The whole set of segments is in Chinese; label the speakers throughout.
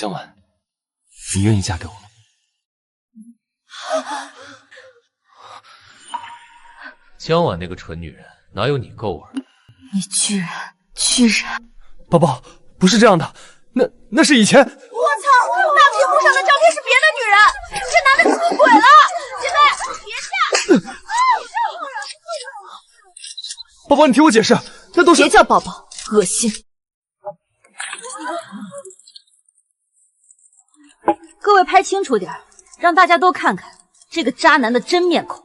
Speaker 1: 江婉，你愿意嫁给我吗？
Speaker 2: 江婉那个蠢女人，哪有你够味？
Speaker 3: 你居然！
Speaker 1: 宝宝，不是这样的，那是以前。我操！
Speaker 3: 大屏幕上的照片是别的女人，这男的出轨了！姐妹，别嫁！
Speaker 1: 宝宝，你听我解释，那都是……
Speaker 3: 别叫宝宝，恶心！各位拍清楚点，让大家都看看这个渣男的真面孔。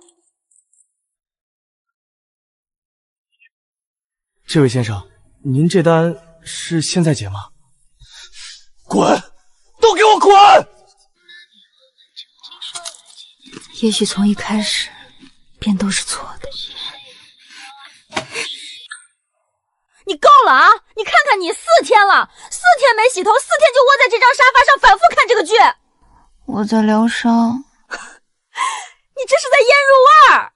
Speaker 1: 这位先生，您这单是现在结吗？滚！都给我滚！
Speaker 3: 也许从一开始便都是错的。你够了啊！你看看你，4天了，4天没洗头，4天就窝在这张沙发上反复看这个剧。我在疗伤。你这是在腌入味儿。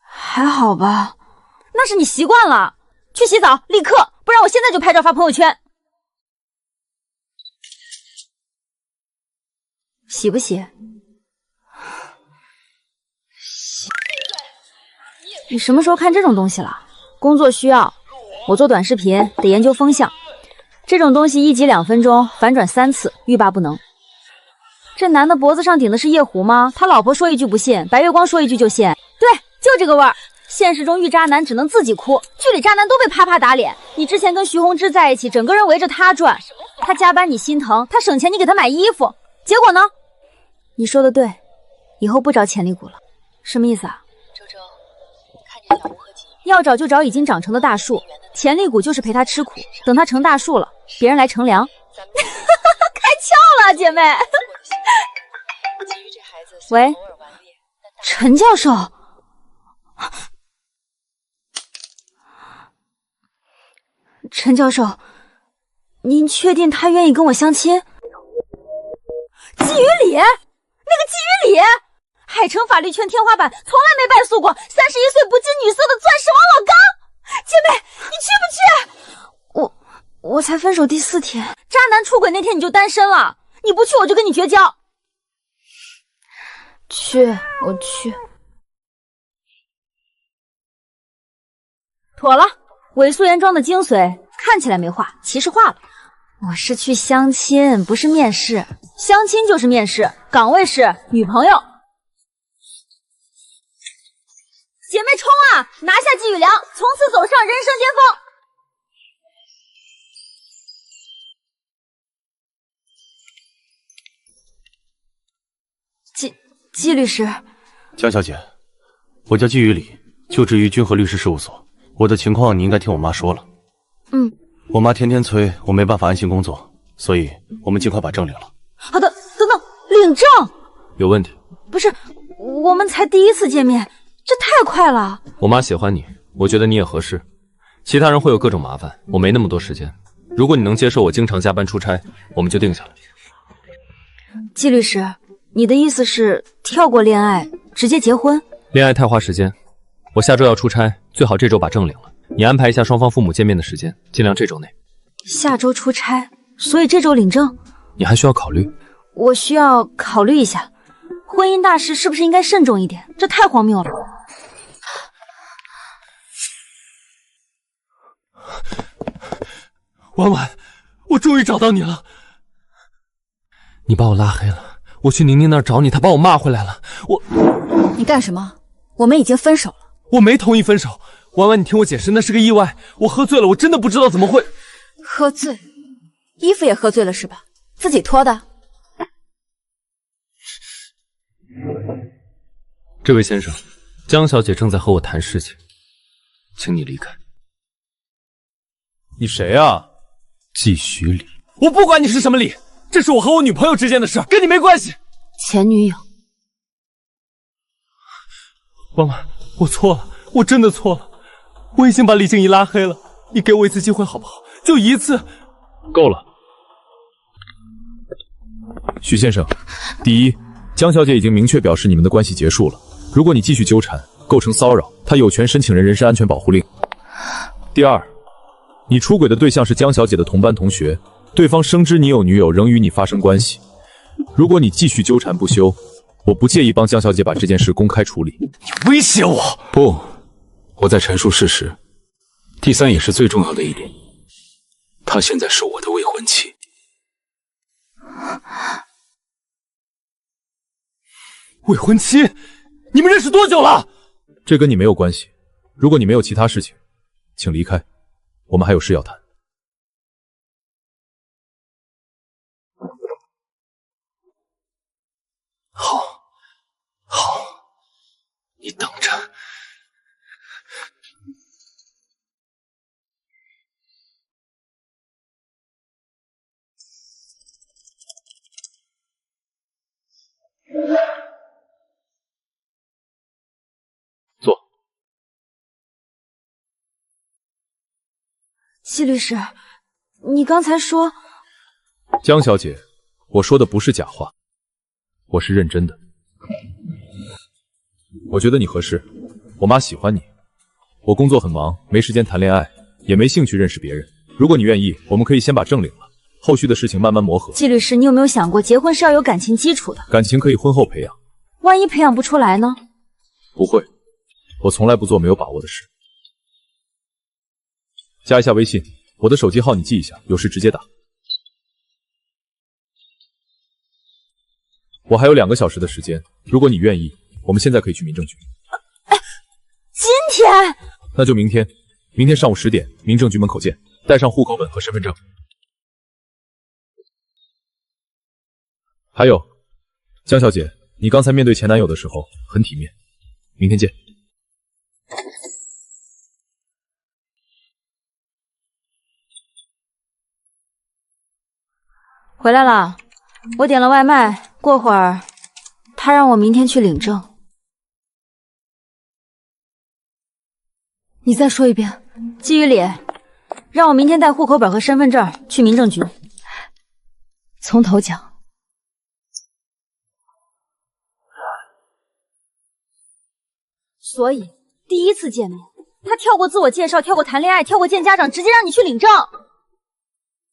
Speaker 3: 还好吧？那是你习惯了。去洗澡，立刻，不然我现在就拍照发朋友圈。洗不洗？洗。你什么时候看这种东西了？工作需要，我做短视频得研究风向，这种东西1集2分钟，反转3次，欲罢不能。这男的脖子上顶的是夜壶吗？他老婆说一句不信，白月光说一句就信。对，就这个味儿。现实中遇渣男只能自己哭，剧里渣男都被啪啪打脸。你之前跟徐宏之在一起，整个人围着他转，他加班你心疼，他省钱你给他买衣服，结果呢？你说的对，以后不找潜力股了。什么意思啊？周周，看着小吴和季宇，要找就找已经长成的大树，潜力股就是陪他吃苦，等他成大树了，别人来乘凉。开窍了，姐妹。喂，陈教授。陈教授，您确定他愿意跟我相亲？季雨里，那个季雨里，海城法律圈天花板，从来没败诉过，31岁不近女色的钻石王老刚。姐妹，你去不去？我才分手第4天，渣男出轨那天你就单身了，你不去我就跟你绝交。去，我去。妥了。伪素颜妆的精髓，看起来没化，其实化了。我是去相亲，不是面试。相亲就是面试，岗位是女朋友。姐妹冲啊！拿下季雨良，从此走上人生巅峰。季律师，
Speaker 1: 江小姐，我叫季雨里，就职于君和律师事务所。我的情况你应该听我妈说了。我妈天天催我，没办法安心工作，所以我们尽快把证领了。
Speaker 3: 好的，等等，领证
Speaker 1: 有问题？
Speaker 3: 不是，我们才第1次见面，这太快了。
Speaker 2: 我妈喜欢你，我觉得你也合适。其他人会有各种麻烦，我没那么多时间。如果你能接受我经常加班出差，我们就定下来。
Speaker 3: 季律师，你的意思是跳过恋爱直接结婚？
Speaker 2: 恋爱太花时间，我下周要出差，最好这周把证领了。你安排一下双方父母见面的时间，尽量这周内。
Speaker 3: 下周出差，所以这周领证？
Speaker 2: 你还需要考虑。
Speaker 3: 我需要考虑一下，婚姻大事是不是应该慎重一点？这太荒谬了。
Speaker 1: 婉婉，我终于找到你了。
Speaker 2: 你把我拉黑了，我去宁宁那儿找你，她把我骂回来了。
Speaker 3: 你干什么？我们已经分手了。
Speaker 2: 我没同意分手。婉婉，你听我解释，那是个意外，我喝醉了，我真的不知道怎么会。
Speaker 3: 喝醉？衣服也喝醉了是吧？自己脱的？
Speaker 2: 这位先生，江小姐正在和我谈事情，请你离开。
Speaker 1: 你谁啊？
Speaker 2: 季许礼。
Speaker 1: 我不管你是什么礼，这是我和我女朋友之间的事，跟你没关系。
Speaker 3: 前女友。
Speaker 1: 婉婉，我错了，我真的错了。我已经把李静怡拉黑了，你给我一次机会好不好？就一次。
Speaker 2: 够了。
Speaker 4: 许先生，第一，江小姐已经明确表示你们的关系结束了，如果你继续纠缠，构成骚扰，她有权申请人身安全保护令。第二，你出轨的对象是江小姐的同班同学，对方深知你有女友，仍与你发生关系。如果你继续纠缠不休，我不介意帮江小姐把这件事公开处理。
Speaker 1: 你威胁我？
Speaker 5: 不，我在陈述事实。第三也是最重要的一点，她现在是我的未婚妻。
Speaker 1: 未婚妻？你们认识多久了？
Speaker 4: 这跟你没有关系。如果你没有其他事情，请离开，我们还有事要谈。
Speaker 5: 好，你等着。
Speaker 4: 坐。
Speaker 3: 季律师，你刚才说……
Speaker 4: 江小姐，我说的不是假话，我是认真的。我觉得你合适，我妈喜欢你。我工作很忙，没时间谈恋爱，也没兴趣认识别人。如果你愿意，我们可以先把证领了，后续的事情慢慢磨合。
Speaker 3: 季律师，你有没有想过，结婚是要有感情基础的？
Speaker 4: 感情可以婚后培养，
Speaker 3: 万一培养不出来呢？
Speaker 4: 不会，我从来不做没有把握的事。加一下微信，我的手机号你记一下，有事直接打。我还有2个小时的时间，如果你愿意，我们现在可以去民政局。
Speaker 3: 今天？
Speaker 4: 那就明天，明天上午10点，民政局门口见，带上户口本和身份证。还有，江小姐，你刚才面对前男友的时候很体面，明天见。
Speaker 3: 回来了，我点了外卖，过会儿他让我明天去领证。你再说一遍。季雨里，让我明天带户口本和身份证去民政局。从头讲。所以第一次见面，他跳过自我介绍，跳过谈恋爱，跳过见家长，直接让你去领证。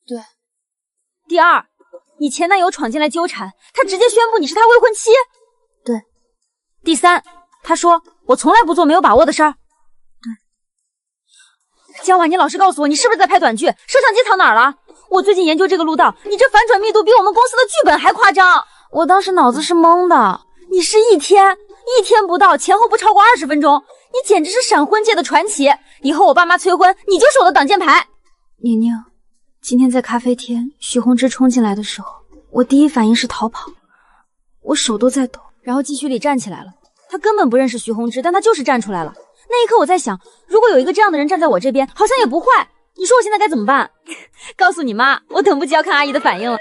Speaker 3: 对。第二，你前男友闯进来纠缠，他直接宣布你是他未婚妻。对。第三，他说我从来不做没有把握的事儿。对。江婉，你老实告诉我，你是不是在拍短剧？摄像机藏哪儿了？我最近研究这个路道，你这反转密度比我们公司的剧本还夸张。我当时脑子是懵的。你是一天不到，前后不超过20分钟，你简直是闪婚界的传奇。以后我爸妈催婚，你就是我的挡箭牌。宁宁，今天在咖啡厅，许宏之冲进来的时候，我第一反应是逃跑，我手都在抖。然后季徐里站起来了，他根本不认识许宏之，但他就是站出来了。那一刻我在想，如果有一个这样的人站在我这边，好像也不坏。你说我现在该怎么办？告诉你妈，我等不及要看阿姨的反应了。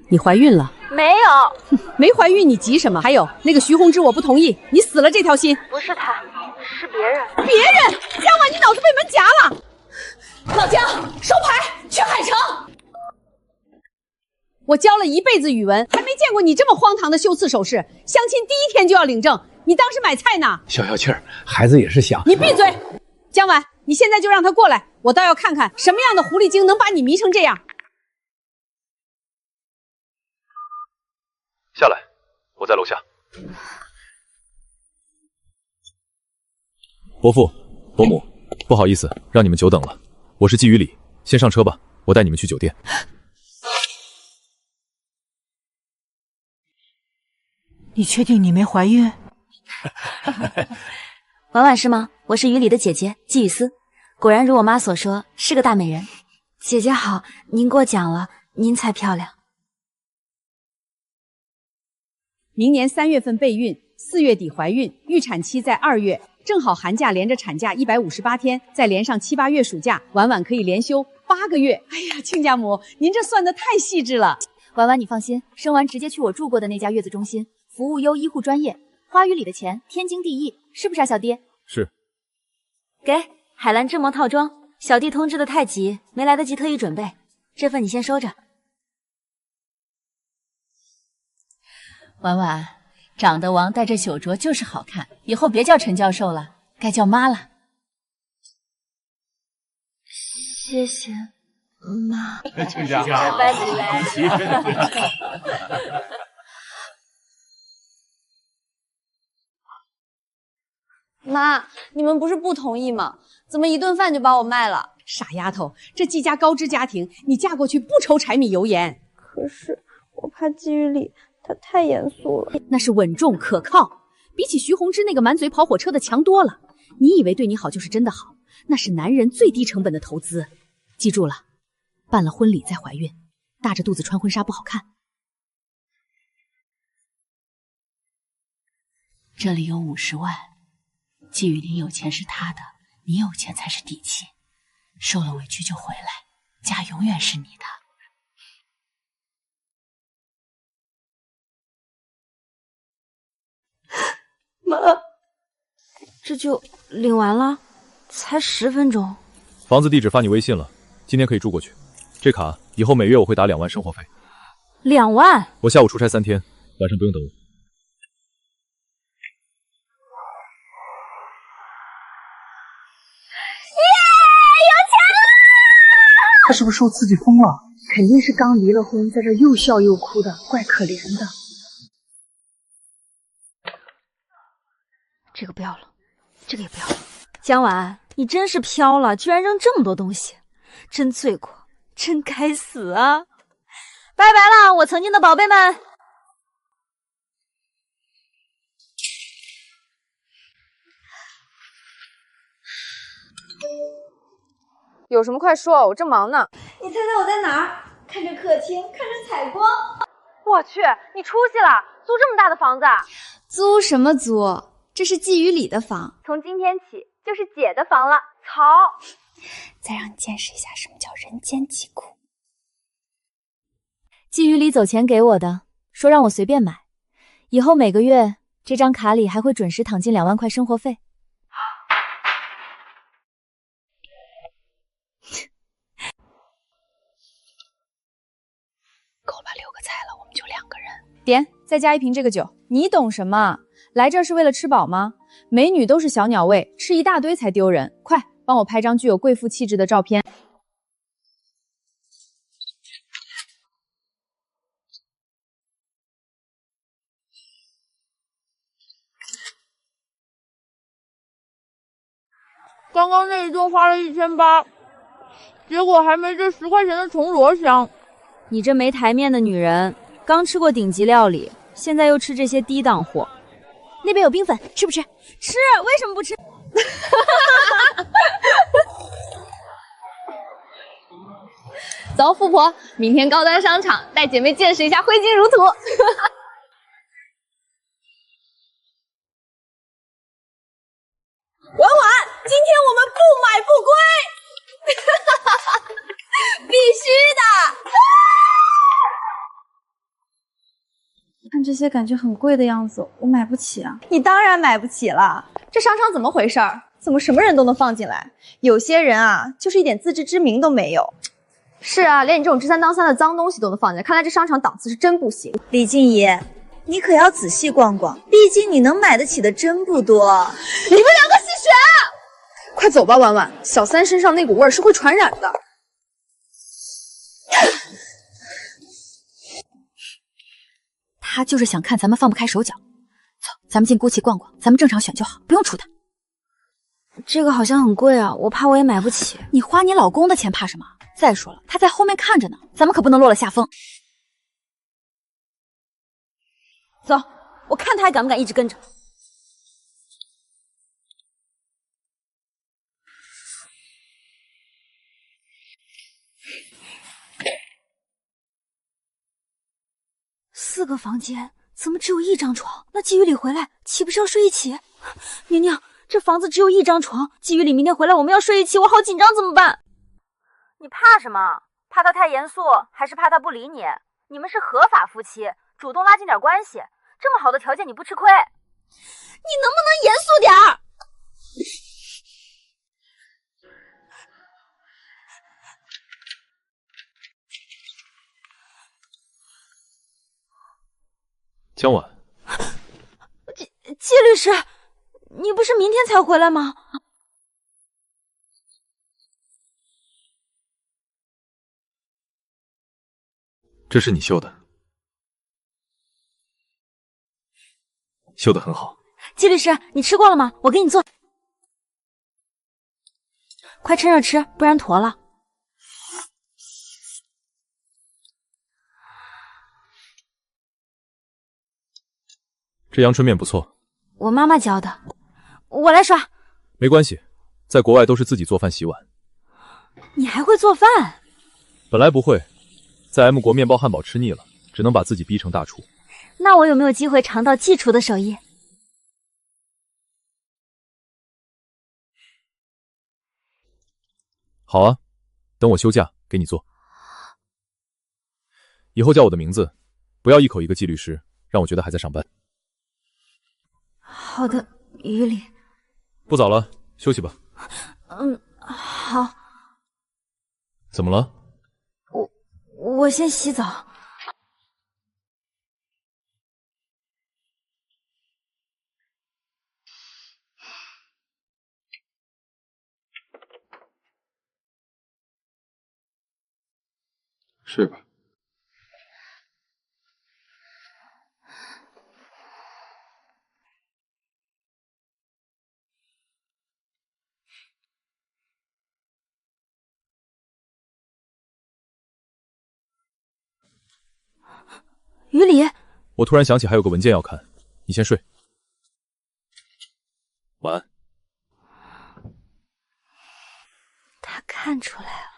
Speaker 6: 你怀孕了？
Speaker 3: 没有，
Speaker 6: 没怀孕你急什么？还有那个徐宏之，我不同意，你死了这条心。
Speaker 3: 不是他，是别人。
Speaker 6: 别人？江婉，你脑子被门夹了！
Speaker 7: 老江，收牌，去海城。
Speaker 6: 我教了一辈子语文，还没见过你这么荒唐的修辞手势。相亲第1天就要领证，你当是买菜呢？
Speaker 8: 消消气儿，孩子也是想……
Speaker 6: 你闭嘴！江婉，你现在就让他过来，我倒要看看什么样的狐狸精能把你迷成这样。
Speaker 4: 下来，我在楼下。伯父、伯母，不好意思，让你们久等了。我是季雨里，先上车吧，我带你们去酒店。
Speaker 7: 你确定你没怀孕？
Speaker 3: 婉婉是吗？我是雨里的姐姐季雨思，果然如我妈所说，是个大美人。姐姐好，您过奖了，您才漂亮。
Speaker 6: 明年3月份备孕，4月底怀孕，预产期在2月，正好寒假连着产假158天，再连上7、8月暑假，婉婉可以连休8个月。哎呀，亲家母，您这算得太细致了。
Speaker 9: 婉婉，你放心，生完直接去我住过的那家月子中心，服务优，医护专业，花语里的钱天经地义，是不是啊，小弟？
Speaker 4: 是。
Speaker 3: 给海蓝织膜套装，小弟通知的太急，没来得及特意准备，这份你先收着。
Speaker 7: 婉婉，长得王带着酒镯就是好看，以后别叫陈教授了，
Speaker 9: 该叫妈了。
Speaker 3: 谢谢妈。
Speaker 1: 亲家，
Speaker 3: 拜拜。
Speaker 10: 妈，你们不是不同意吗？怎么一顿饭就把我卖了？
Speaker 6: 傻丫头，这季家高知家庭，你嫁过去不愁柴米油盐。
Speaker 10: 可是我怕季雨里他太严肃了。
Speaker 6: 那是稳重可靠，比起徐宏之那个满嘴跑火车的强多了。你以为对你好就是真的好？那是男人最低成本的投资。记住了，办了婚礼再怀孕，大着肚子穿婚纱不好看。
Speaker 9: 这里有50万，季雨林有钱是他的，你有钱才是底气。受了委屈就回来，家永远是你的。
Speaker 3: 妈，这就领完了，才10分钟。
Speaker 4: 房子地址发你微信了，今天可以住过去。这卡以后每月我会打2万生活费。
Speaker 3: 2万？
Speaker 4: 我下午出差3天，晚上不用等我。
Speaker 7: 他是不是受刺激疯了？肯定是刚离了婚，在这又笑又哭的，怪可怜的。
Speaker 3: 这个不要了，这个也不要了。江婉，你真是飘了，居然扔这么多东西，真罪过，真该死啊！拜拜了，我曾经的宝贝们。
Speaker 10: 有什么快说，我正忙呢。
Speaker 11: 你猜猜我在哪儿？看着客厅，看着采光。
Speaker 10: 我去，你出息了，租这么大的房子？
Speaker 11: 租什么租？这是季雨里的房，
Speaker 10: 从今天起就是姐的房了。曹，
Speaker 11: 再让你见识一下什么叫人间疾苦。
Speaker 3: 季雨里走前给我的，说让我随便买，以后每个月这张卡里还会准时躺进2万块生活费。
Speaker 11: 够了吧，6个菜了，我们就2个人。
Speaker 10: 点，再加1瓶这个酒。你懂什么？来这儿是为了吃饱吗？美女都是小鸟胃，吃一大堆才丢人。快，帮我拍张具有贵妇气质的照片。
Speaker 12: 刚刚那一顿花了1800，结果还没这10块钱的铜锣香。
Speaker 3: 你这没台面的女人，刚吃过顶级料理，现在又吃这些低档货。那边有冰粉，吃不吃？吃，为什么不吃？
Speaker 10: 走，富婆，明天高端商场带姐妹见识一下挥金如土。
Speaker 11: 婉婉，今天我们不买不归，必须的。
Speaker 10: 看这些感觉很贵的样子，我买不起啊。
Speaker 11: 你当然买不起了，这商场怎么回事儿？怎么什么人都能放进来？有些人啊，就是一点自知之明都没有。
Speaker 10: 是啊，连你这种知3当3的脏东西都能放进来，看来这商场档次是真不行。
Speaker 11: 李静怡，你可要仔细逛逛，毕竟你能买得起的真不多。
Speaker 10: 你们2个吸血！快走吧，婉婉，小三身上那股味儿是会传染的。
Speaker 3: 他就是想看咱们放不开手脚。走，咱们进GUCCI逛逛，咱们正常选就好，不用出他。这个好像很贵啊，我怕我也买不起。你花你老公的钱怕什么？再说了，他在后面看着呢，咱们可不能落了下风。走，我看他还敢不敢一直跟着。4个房间，怎么只有1张床？那季雨里回来岂不是要睡一起？娘娘，这房子只有1张床，季雨里明天回来我们要睡一起，我好紧张，怎么办？你怕什么？怕他太严肃，还是怕他不理你？你们是合法夫妻，主动拉近点关系，这么好的条件你不吃亏？你能不能严肃点儿？
Speaker 4: 江婉，
Speaker 3: 季律师，你不是明天才回来吗？
Speaker 4: 这是你绣的，绣得很好。
Speaker 3: 季律师，你吃过了吗？我给你做。快趁热吃，不然坨了。
Speaker 4: 这阳春面不错，
Speaker 3: 我妈妈教的，我来刷。
Speaker 4: 没关系，在国外都是自己做饭洗碗。
Speaker 3: 你还会做饭？
Speaker 4: 本来不会，在 M 国面包汉堡吃腻了，只能把自己逼成大厨。
Speaker 3: 那我有没有机会尝到季厨的手艺？
Speaker 4: 好啊，等我休假给你做。以后叫我的名字，不要一口一个季律师，让我觉得还在上班。
Speaker 3: 好的，于理。
Speaker 4: 不早了，休息吧。
Speaker 3: 好。
Speaker 4: 怎么了？
Speaker 3: 我先洗澡。
Speaker 5: 睡吧。
Speaker 3: 于理，
Speaker 4: 我突然想起还有个文件要看，你先睡。晚安。
Speaker 3: 他看出来了。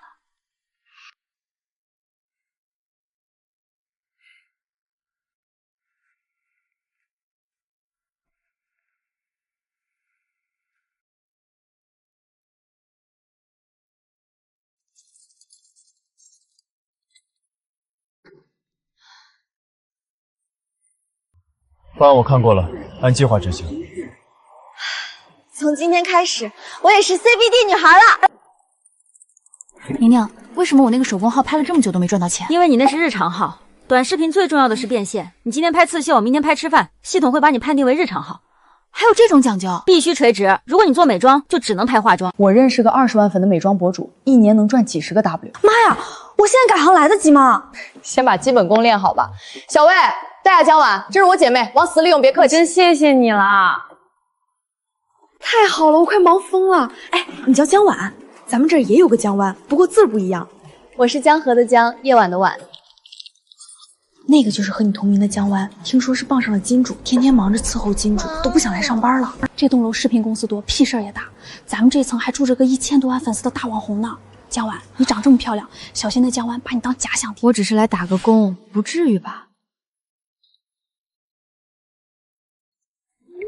Speaker 4: 方案我看过了，按计划执行。
Speaker 11: 从今天开始，我也是 CBD 女孩了。
Speaker 9: 宁宁，为什么我那个手工号拍了这么久都没赚到钱？
Speaker 3: 因为你那是日常号，短视频最重要的是变现。你今天拍刺绣，明天拍吃饭，系统会把你判定为日常号。
Speaker 9: 还有这种讲究？
Speaker 3: 必须垂直。如果你做美妆，就只能拍化妆。
Speaker 10: 我认识个20万粉的美妆博主，一年能赚几10个 W。
Speaker 11: 妈呀，我现在改行来得及吗？
Speaker 10: 先把基本功练好吧。小魏，带下姜碗，这是我姐妹，往死里用，别客气。真谢谢你啦！
Speaker 11: 太好了，我快忙疯了。哎，你叫姜碗，咱们这儿也有个江湾，不过字儿不一样。
Speaker 10: 我是江河的江，夜晚的晚。
Speaker 11: 那个就是和你同名的江湾，听说是傍上了金主，天天忙着伺候金主，都不想来上班了。
Speaker 9: 这栋楼视频公司多，屁事儿也大。咱们这层还住着个1000多万粉丝的大网红呢。江湾，你长这么漂亮，小心那江湾把你当假想敌。
Speaker 3: 我只是来打个工，不至于吧？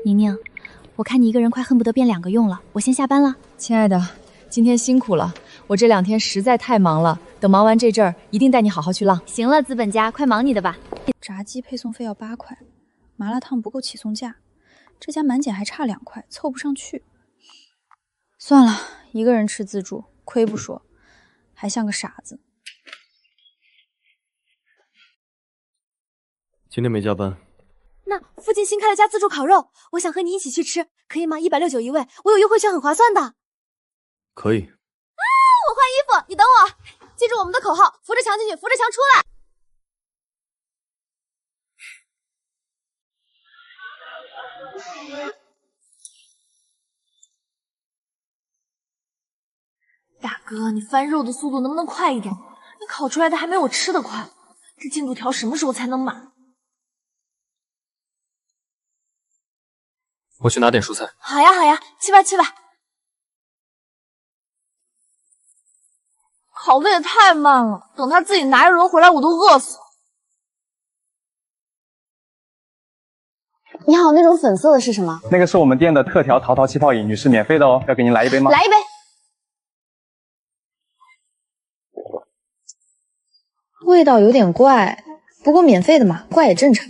Speaker 9: 宁宁，我看你一个人快恨不得变2个用了，我先下班了。
Speaker 10: 亲爱的，今天辛苦了，我这2天实在太忙了，等忙完这阵儿，一定带你好好去浪。
Speaker 3: 行了，资本家，快忙你的吧。
Speaker 13: 炸鸡配送费要8块，麻辣烫不够起送价，这家满减还差2块，凑不上去。算了，一个人吃自助，亏不说，还像个傻子。
Speaker 1: 今天没加班。
Speaker 11: 那附近新开了家自助烤肉，我想和你一起去吃，可以吗？169一位，我有优惠券，很划算的。
Speaker 1: 可以。
Speaker 11: 啊！我换衣服，你等我。记住我们的口号：扶着墙进去，扶着墙出来。
Speaker 12: 大哥，你翻肉的速度能不能快一点？你烤出来的还没我吃的快。这进度条什么时候才能满？
Speaker 2: 我去拿点蔬菜。
Speaker 12: 好呀好呀，去吧去吧。烤的也太慢了，等他自己拿一轮回来，我都饿死了。
Speaker 11: 你好，那种粉色的是什么？
Speaker 14: 那个是我们店的特调桃桃气泡饮，女士免费的哦，要给您来一杯吗？
Speaker 11: 来一杯。味道有点怪，不过免费的嘛，怪也正常。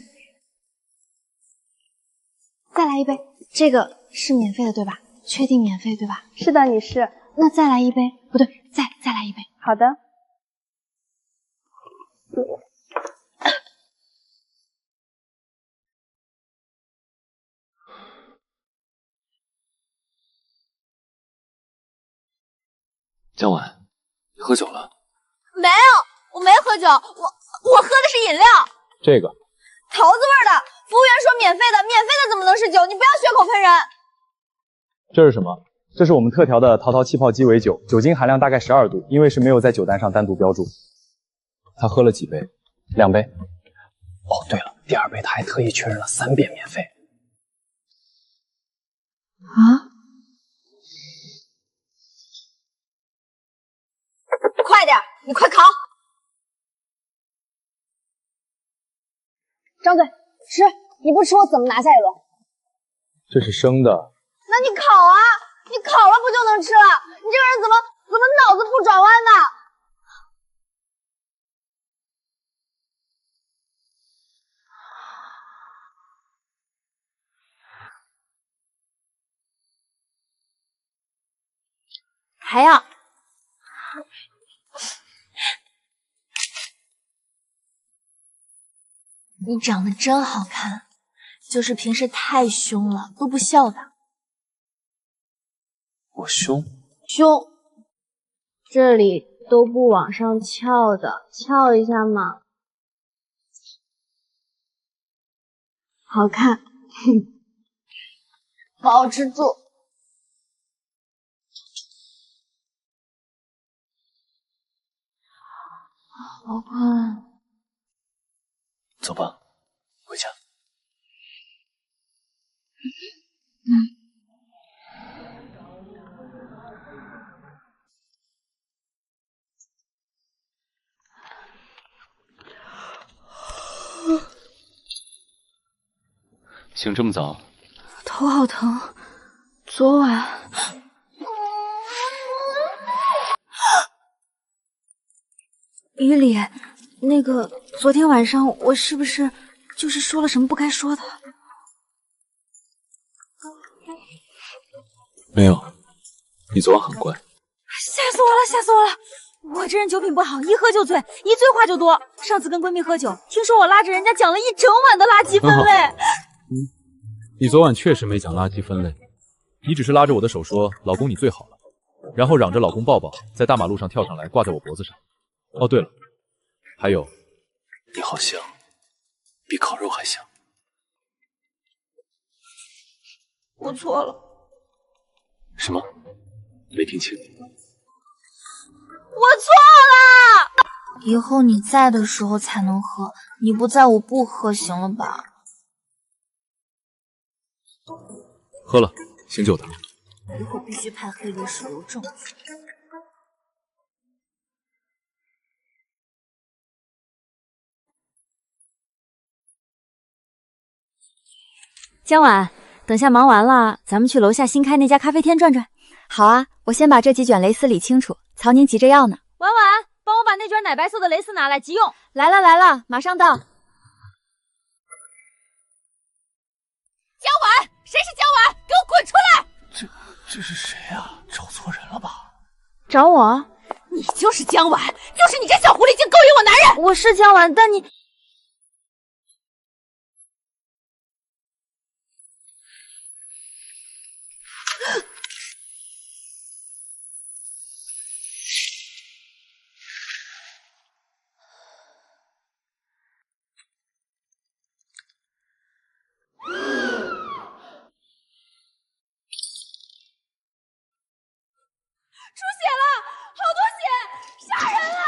Speaker 11: 再来一杯，这个是免费的对吧？确定免费对吧？
Speaker 15: 是的，女士。
Speaker 11: 那再来一杯，不对，再来一杯。
Speaker 15: 好的。
Speaker 2: 江晚，你喝酒了？
Speaker 12: 没有，我没喝酒，我喝的是饮料。
Speaker 2: 这个
Speaker 11: 桃子味的，服务员说免费的，免费的怎么能是酒？你不要血口喷人。
Speaker 14: 这是什么？这是我们特调的桃桃气泡鸡尾酒，酒精含量大概12度，因为是没有在酒单上单独标注。
Speaker 2: 他喝了几杯？2杯。
Speaker 8: 哦，对了，第2杯他还特意确认了3遍免费。
Speaker 11: 啊！快点，你快烤！张嘴吃，你不吃我怎么拿下一轮？
Speaker 14: 这是生的。
Speaker 11: 那你烤啊！你烤了不就能吃了？你这个人怎么脑子不转弯呢？
Speaker 12: 还要？你长得真好看，就是平时太凶了，都不笑的。
Speaker 2: 我凶？
Speaker 12: 凶，这里都不往上翘的，翘一下嘛。好看，保持住。好困。
Speaker 2: 走吧，回家。醒这么早？
Speaker 3: 头好疼，昨晚。于理，那个昨天晚上我是不是就是说了什么不该说的？
Speaker 2: 没有，你昨晚很乖。
Speaker 3: 吓死我了，吓死我了！我这人酒品不好，一喝就醉，一醉话就多。上次跟闺蜜喝酒，听说我拉着人家讲了一整晚的垃圾分类。
Speaker 4: 你昨晚确实没讲垃圾分类，你只是拉着我的手说老公你最好了，然后嚷着老公抱抱，在大马路上跳上来挂在我脖子上。哦对了，还有，
Speaker 2: 你好香，比烤肉还香。
Speaker 3: 我错了。
Speaker 2: 什么？没听清。
Speaker 3: 我错了。以后你在的时候才能喝，你不在我不喝，行了吧？
Speaker 4: 喝了，醒酒的。
Speaker 3: 以后必须判黑流手榴重罪。江晚，等下忙完了，咱们去楼下新开那家咖啡厅转转。
Speaker 13: 好啊，我先把这几卷蕾丝理清楚。曹宁急着要呢。
Speaker 3: 婉婉，帮我把那卷奶白色的蕾丝拿来，急用。
Speaker 13: 来了来了，马上到。江
Speaker 9: 晚，谁是江晚？给我滚出来！
Speaker 2: 这是谁啊？找错人了吧？
Speaker 3: 找我？
Speaker 9: 你就是江晚，就是你这小狐狸精勾引我男人！
Speaker 3: 我是江晚，但你……
Speaker 9: 出血了，好多血，杀人了！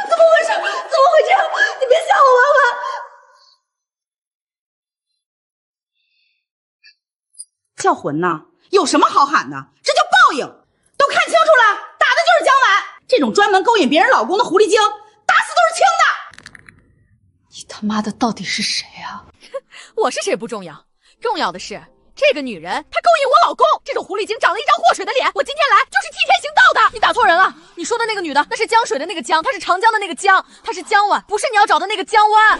Speaker 11: 怎么回事？怎么会这样？你别吓我，婉婉。
Speaker 6: 叫魂呐？有什么好喊的？这叫报应！都看清楚了，打的就是江晚。这种专门勾引别人老公的狐狸精，打死都是轻的。
Speaker 9: 你他妈的到底是谁啊？我是谁不重要，重要的是这个女人她勾引我老公。这种狐狸精长了一张祸水的脸，我今天来就是替天行道的。你打错人了，你说的那个女的那是江水的那个江，她是长江的那个江，她是江晚，不是你要找的那个江湾。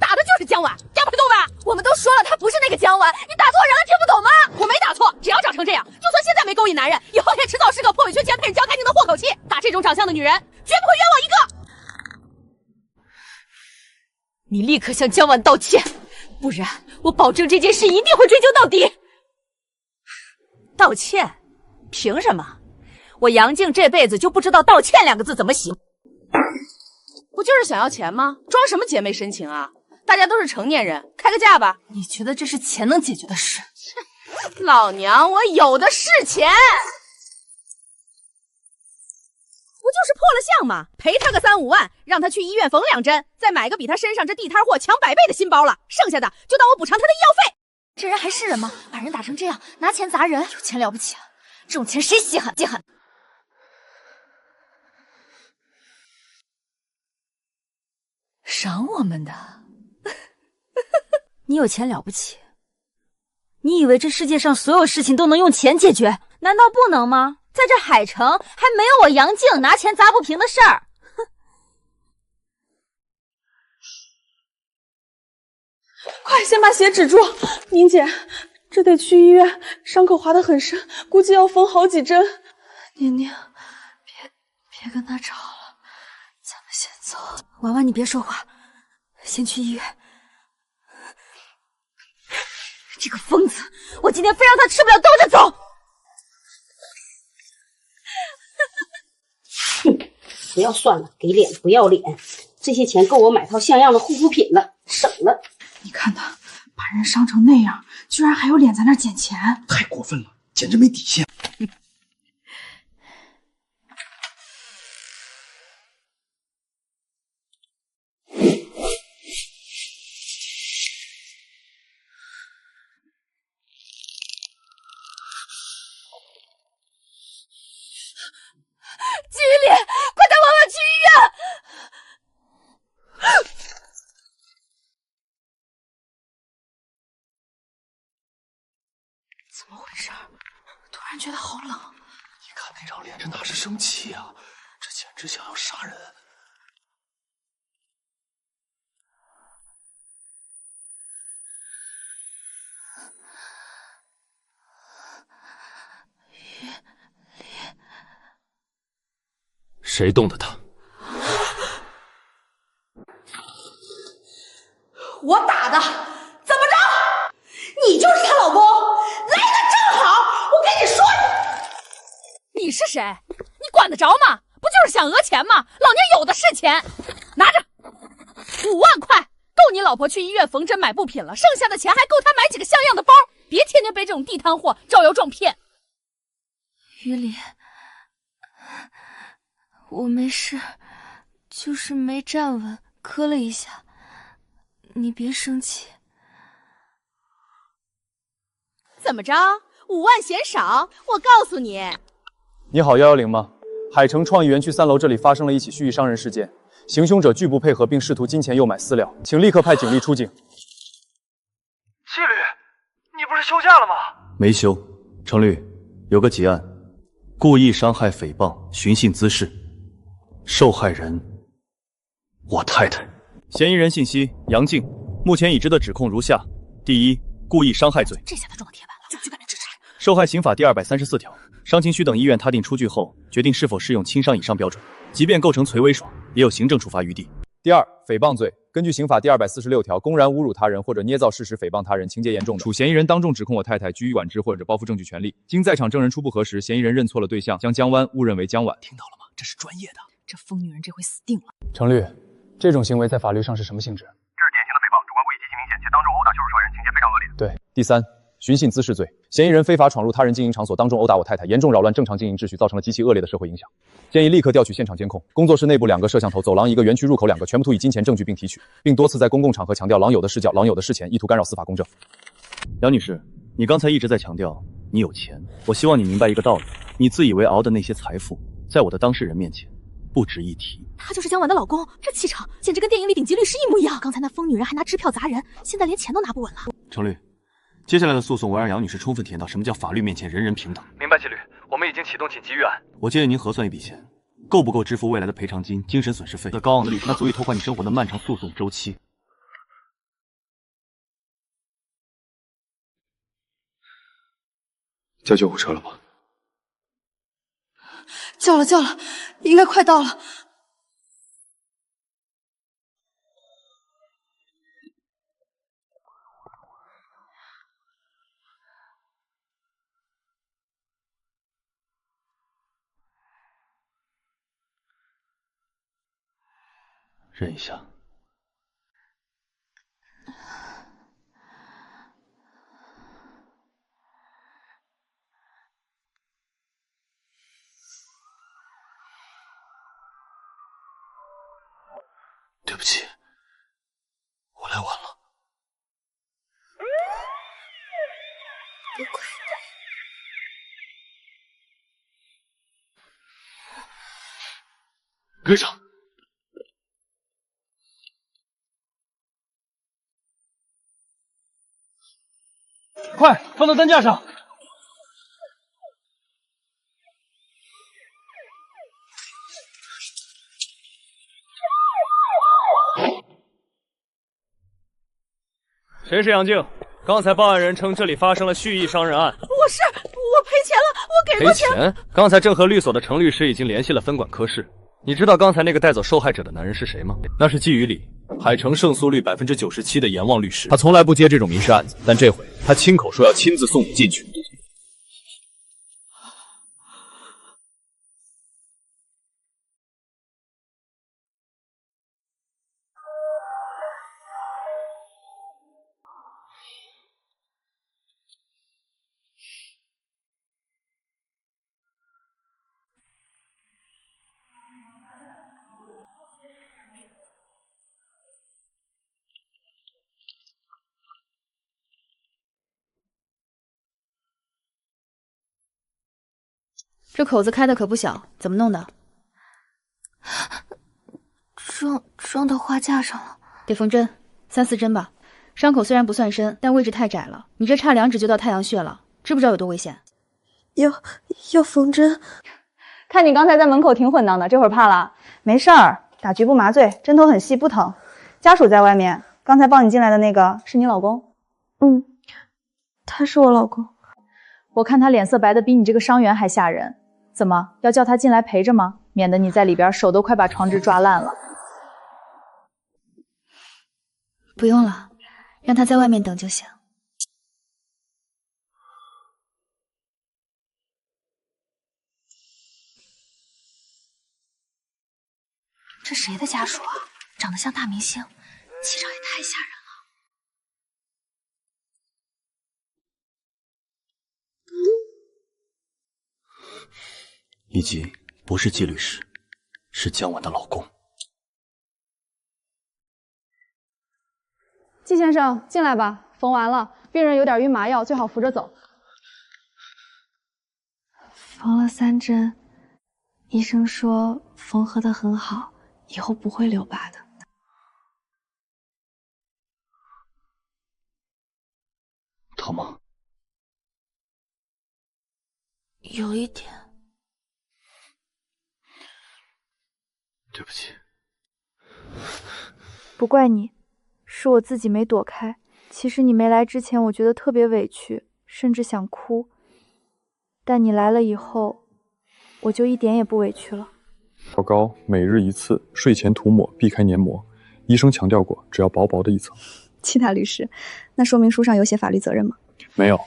Speaker 9: 打的就是江晚，听不懂吧？我们都说了，她不是那个江晚，你打错人了，听不懂吗？我没打错，只要长成这样，就算现在没勾引男人，以后也迟早是个破委圈钱配这种长相的女人，绝不会冤枉一个。你立刻向江婉道歉，不然我保证这件事一定会追究到底。道歉？凭什么？我杨静这辈子就不知道道歉2个字怎么写。
Speaker 15: 不就是想要钱吗？装什么姐妹深情啊？大家都是成年人，开个价吧。
Speaker 12: 你觉得这是钱能解决的事？
Speaker 15: 老娘我有的是钱。
Speaker 6: 不就是破了相吗？赔他个3、5万，让他去医院缝2针，再买个比他身上这地摊货强100倍的新包了，剩下的就当我补偿他的医药费。
Speaker 12: 这人还是人吗？把人打成这样，拿钱砸人，有钱了不起啊？这种钱谁稀罕？稀罕。
Speaker 3: 赏我们的？你有钱了不起？你以为这世界上所有事情都能用钱解决？难道不能吗？在这海城还没有我杨静拿钱砸不平的事儿。
Speaker 7: 快先把血止住，宁姐，这得去医院，伤口划得很深，估计要缝好几针。
Speaker 12: 宁宁，别跟他吵了，咱们先走。
Speaker 3: 婉婉，你别说话，先去医院。这个疯子，我今天非让他吃不了兜着走。
Speaker 16: 不要算了，给脸不要脸，这些钱够我买套像样的护肤品了，省了。
Speaker 7: 你看他把人伤成那样，居然还有脸在那儿捡钱，
Speaker 17: 太过分了，简直没底线。
Speaker 9: 季雨里，快带婉婉去医院！
Speaker 12: 怎么回事？突然觉得好冷。
Speaker 17: 你看那张脸，这哪是生气啊？这简直想要杀人！
Speaker 2: 谁动的他？
Speaker 9: 我打的，怎么着？你就是她老公，来的正好。我跟你说，你是谁？你管得着吗？不就是想讹钱吗？老娘有的是钱，拿着5万块，够你老婆去医院缝针买布品了，剩下的钱还够她买几个像样的包。别天天被这种地摊货招摇撞骗。
Speaker 12: 于里，我没事，就是没站稳，磕了一下，你别生气。
Speaker 6: 怎么着？5万嫌少？我告诉你。
Speaker 14: 你好，110吗？海城创意园区3楼这里发生了一起蓄意伤人事件，行凶者拒不配合并试图金钱诱买私了，请立刻派警力出警。
Speaker 18: 纪律，你不是休假了吗？
Speaker 1: 没休。程律，有个结案，故意伤害、诽谤、寻衅滋事，受害人我太太。嫌疑人信息：杨静。目前已知的指控如下：第一，故意伤害罪。
Speaker 12: 这下他撞到铁板了，就去干这制裁。
Speaker 1: 受害刑法第234条，伤情需等医院他定出具后，决定是否适用轻伤以上标准。即便构成垂危爽，也有行政处罚余地。
Speaker 14: 第二，诽谤罪，根据刑法第246条，公然侮辱他人或者捏造事实诽谤他人，情节严重的，处嫌疑人当众指控我太太居于管制或者包覆证据权利。经在场证人初步核实，嫌疑人认错了对象，将江湾误认为江婉。
Speaker 18: 听到了吗？这是专业的。
Speaker 12: 这疯女人这回死定了。
Speaker 14: 程律，这种行为在法律上是什么性质？
Speaker 18: 这是典型的诽谤，主观故意极其明显，且当众殴打羞辱受害人，情节非常恶劣。
Speaker 14: 对。第三，寻衅滋事罪，嫌疑人非法闯入他人经营场所，当众殴打我太太，严重扰乱正常经营秩序，造成了极其恶劣的社会影响。建议立刻调取现场监控，工作室内部2个摄像头，走廊1个，园区入口2个，全部涂以金钱证据并提取，并多次在公共场合强调郎有的是教，郎有的是钱，意图干扰司法公正。
Speaker 1: 杨女士，你刚才一直在强调你有钱，我希望你明白一个道理，你自以为熬的那些财富，在我的当事人面前不值一提。
Speaker 12: 她就是江婉的老公，这气场简直跟电影里顶级律师一模一样。刚才那疯女人还拿支票砸人，现在连钱都拿不稳了。
Speaker 1: 程律，接下来的诉讼我要让杨女士充分体验到什么叫法律面前人人平等。
Speaker 18: 明白，纪律，我们已经启动紧急预案。
Speaker 1: 我建议您核算一笔钱，够不够支付未来的赔偿金、精神损失费？这高昂的利息，那足以拖垮你生活的漫长诉讼周期。
Speaker 17: 叫救护车了吗？
Speaker 7: 叫了，应该快到了。
Speaker 1: 忍一下。对不起，我来晚了。
Speaker 12: 不怪
Speaker 1: 跟上。快放到担架上！谁是杨静？刚才报案人称这里发生了蓄意伤人案。
Speaker 9: 我赔钱了，我给过钱。
Speaker 1: 赔钱？刚才正和律所的程律师已经联系了分管科室。你知道刚才那个带走受害者的男人是谁吗？那是季雨里，海城胜诉率97%的阎王律师。
Speaker 14: 他从来不接这种民事案子，但这回他亲口说要亲自送你进去。
Speaker 10: 这口子开的可不小，怎么弄的？
Speaker 12: 装到花架上了，
Speaker 10: 得缝针，3、4针吧。伤口虽然不算深，但位置太窄了，你这差2指就到太阳穴了，知不知道有多危险？
Speaker 7: 要缝针。
Speaker 10: 看你刚才在门口挺稳当的，这会儿怕了？
Speaker 11: 没事儿，打局部麻醉，针头很细，不疼。家属在外面，刚才抱你进来的那个是你老公？
Speaker 7: 他是我老公。
Speaker 10: 我看他脸色白的比你这个伤员还吓人，怎么要叫他进来陪着吗？免得你在里边手都快把床纸抓烂了。
Speaker 12: 不用了，让他在外面等就行。这谁的家属啊？长得像大明星，气场也太吓人了。
Speaker 1: 以及不是季律师，是江晚的老公。
Speaker 10: 季先生，进来吧，缝完了，病人有点晕麻药，最好扶着走。
Speaker 12: 缝了3针，医生说缝合得很好，以后不会留疤的。
Speaker 1: 疼吗？
Speaker 12: 有一点。
Speaker 1: 对不起，
Speaker 13: 不怪你，是我自己没躲开。其实你没来之前，我觉得特别委屈，甚至想哭。但你来了以后，我就一点也不委屈了。
Speaker 19: 药膏每日1次，睡前涂抹，避开黏膜。医生强调过，只要薄薄的一层。
Speaker 11: 季大律师，那说明书上有写法律责任吗？
Speaker 19: 没有，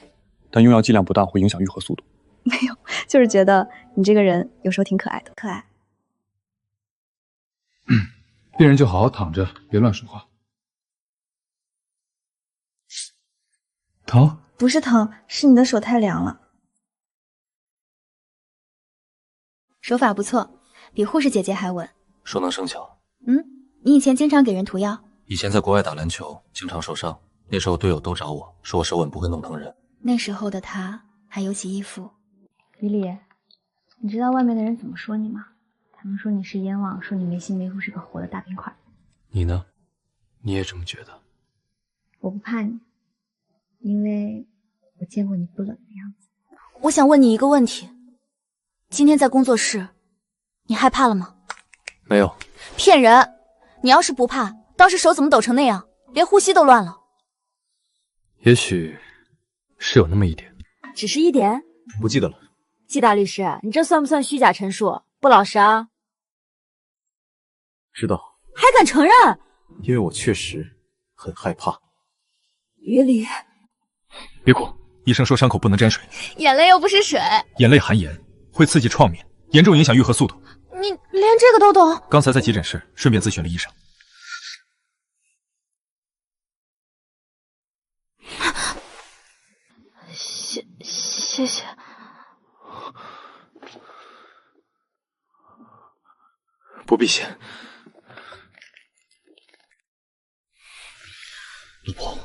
Speaker 19: 但用药剂量不大，会影响愈合速度。
Speaker 11: 没有，就是觉得你这个人有时候挺可爱的。可爱。
Speaker 5: 病人就好好躺着，别乱说话。疼？
Speaker 11: 不是疼，是你的手太凉了。
Speaker 12: 手法不错，比护士姐姐还稳。
Speaker 1: 熟能生巧。
Speaker 12: 你以前经常给人涂药？
Speaker 1: 以前在国外打篮球，经常受伤，那时候队友都找我说我手稳不会弄疼人。
Speaker 12: 那时候的他还有其依附。
Speaker 13: 李李，你知道外面的人怎么说你吗？他们说你是冤枉，说你没心没腹，是个活的大冰块。
Speaker 1: 你呢？你也这么觉得？
Speaker 13: 我不怕你，因为我见过你不冷的样子。
Speaker 12: 我想问你一个问题，今天在工作室，你害怕了吗？
Speaker 1: 没有。
Speaker 12: 骗人！你要是不怕，当时手怎么抖成那样，连呼吸都乱了？
Speaker 1: 也许是有那么一点。
Speaker 12: 只是一点？
Speaker 1: 不记得了。
Speaker 3: 季大律师，你这算不算虚假陈述？不老实啊！
Speaker 19: 知道，
Speaker 3: 还敢承认？
Speaker 19: 因为我确实很害怕。
Speaker 3: 于理，
Speaker 5: 别哭，医生说伤口不能沾水，
Speaker 12: 眼泪又不是水。
Speaker 5: 眼泪含盐，会刺激创面，严重影响愈合速度。
Speaker 12: 你连这个都懂？
Speaker 5: 刚才在急诊室顺便咨询了医生。
Speaker 12: 谢谢。
Speaker 5: 不必谢。
Speaker 1: 老婆，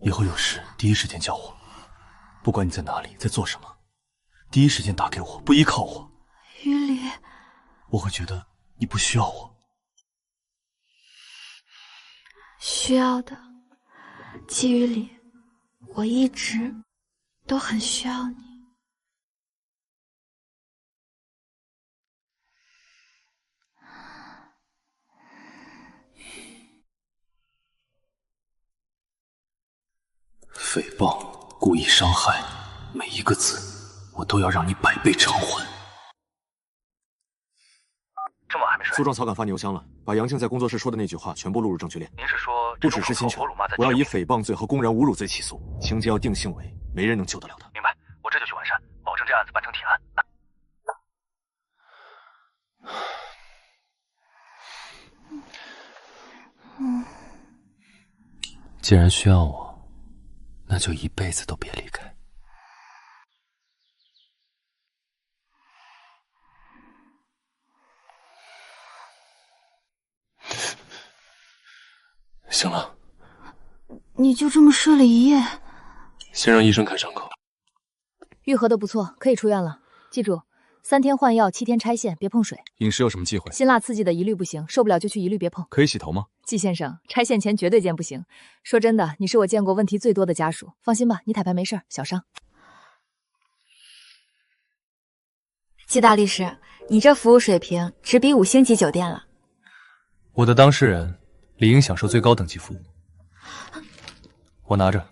Speaker 1: 以后有事第一时间叫我，不管你在哪里，在做什么，第一时间打给我，不依靠我。
Speaker 12: 于理，
Speaker 1: 我会觉得你不需要我。
Speaker 12: 需要的，季于理，我一直都很需要你。
Speaker 1: 诽谤、故意伤害，每一个字，我都要让你100倍偿还。
Speaker 18: 这么晚还没睡？
Speaker 20: 诉状草稿发你邮箱了，把杨静在工作室说的那句话全部录入证据链。
Speaker 18: 您是说
Speaker 20: 不只是侵权，我要以诽谤罪和公然侮辱罪起诉，情节要定性为没人能救得了他。
Speaker 18: 明白，我这就去完善，保证这案子办成铁案。
Speaker 2: 既然需要我，那就一辈子都别离开。
Speaker 1: 醒了，
Speaker 12: 你就这么睡了一夜？
Speaker 1: 先让医生看伤口。
Speaker 3: 愈合的不错，可以出院了。记住，3天换药，7天拆线，别碰水。
Speaker 14: 饮食有什么忌讳？
Speaker 3: 辛辣刺激的一律不行，受不了就去一律别碰。
Speaker 14: 可以洗头吗？
Speaker 3: 季先生，拆线前绝对见不行。说真的，你是我见过问题最多的家属。放心吧，你彩排没事，小伤。
Speaker 12: 季大律师，你这服务水平直逼5星级酒店了。
Speaker 1: 我的当事人理应享受最高等级服务。我拿着。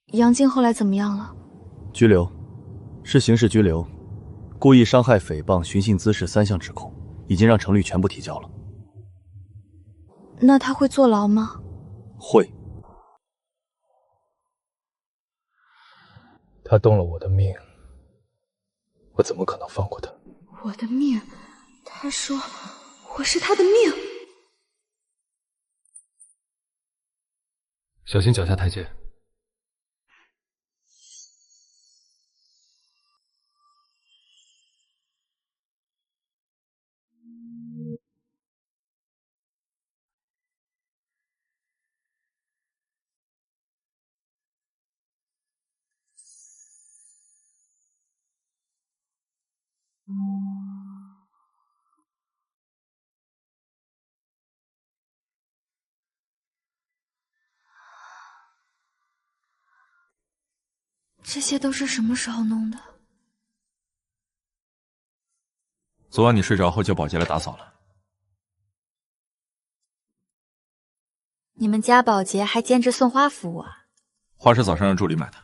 Speaker 12: 杨静后来怎么样了？
Speaker 1: 拘留，是刑事拘留，故意伤害、诽谤、寻衅滋事3项指控，已经让程律全部提交了。
Speaker 12: 那他会坐牢吗？
Speaker 1: 会。
Speaker 19: 他动了我的命，我怎么可能放过他？
Speaker 12: 我的命？他说我是他的命。
Speaker 2: 小心脚下台阶。
Speaker 12: 这些都是什么时候弄的？
Speaker 4: 昨晚你睡着后叫保洁来打扫了。
Speaker 12: 你们家保洁还兼职送花服务啊？
Speaker 4: 花是早上让助理买的。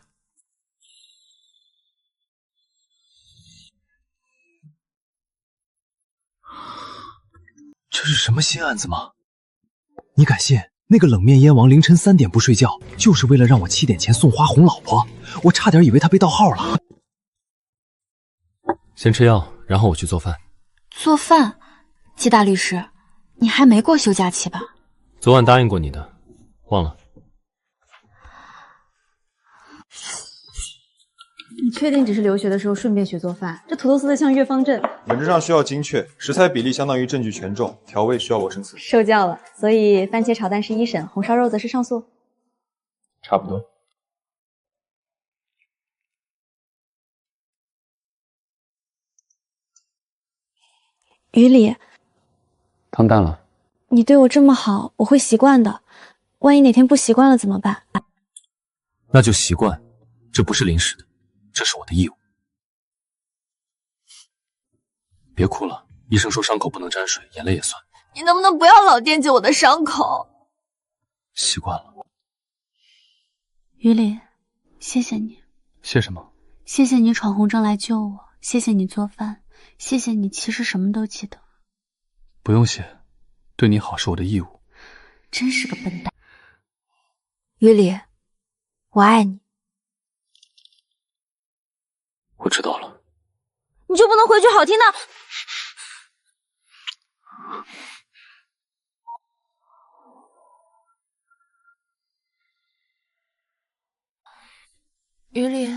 Speaker 8: 这是什么新案子吗？你敢信？那个冷面燕王凌晨3点不睡觉，就是为了让我7点前送花哄老婆。我差点以为他被盗号了。
Speaker 2: 先吃药，然后我去做饭。
Speaker 12: 做饭？季大律师，你还没过休假期吧？
Speaker 2: 昨晚答应过你的，忘了？
Speaker 6: 你确定只是留学的时候顺便学做饭？这土豆丝的像越方阵。
Speaker 14: 本质上需要精确，食材比例相当于证据权重，调味需要我生词。
Speaker 6: 受教了，所以番茄炒蛋是1审，红烧肉则是上诉。
Speaker 19: 差不多。
Speaker 12: 于理，
Speaker 19: 汤淡了。
Speaker 12: 你对我这么好，我会习惯的。万一哪天不习惯了怎么办？
Speaker 1: 那就习惯，这不是临时的，这是我的义务。别哭了，医生说伤口不能沾水，眼泪也算。
Speaker 12: 你能不能不要老惦记我的伤口？
Speaker 1: 习惯了。
Speaker 12: 于理，谢谢你。
Speaker 1: 谢什么？
Speaker 21: 谢谢你闯红灯来救我，谢谢你做饭，谢谢你其实什么都记得。
Speaker 19: 不用谢，对你好是我的义务。
Speaker 21: 真是个笨蛋。于理，我爱你。
Speaker 19: 我知道了。
Speaker 3: 你就不能回句好听的？
Speaker 12: 于理，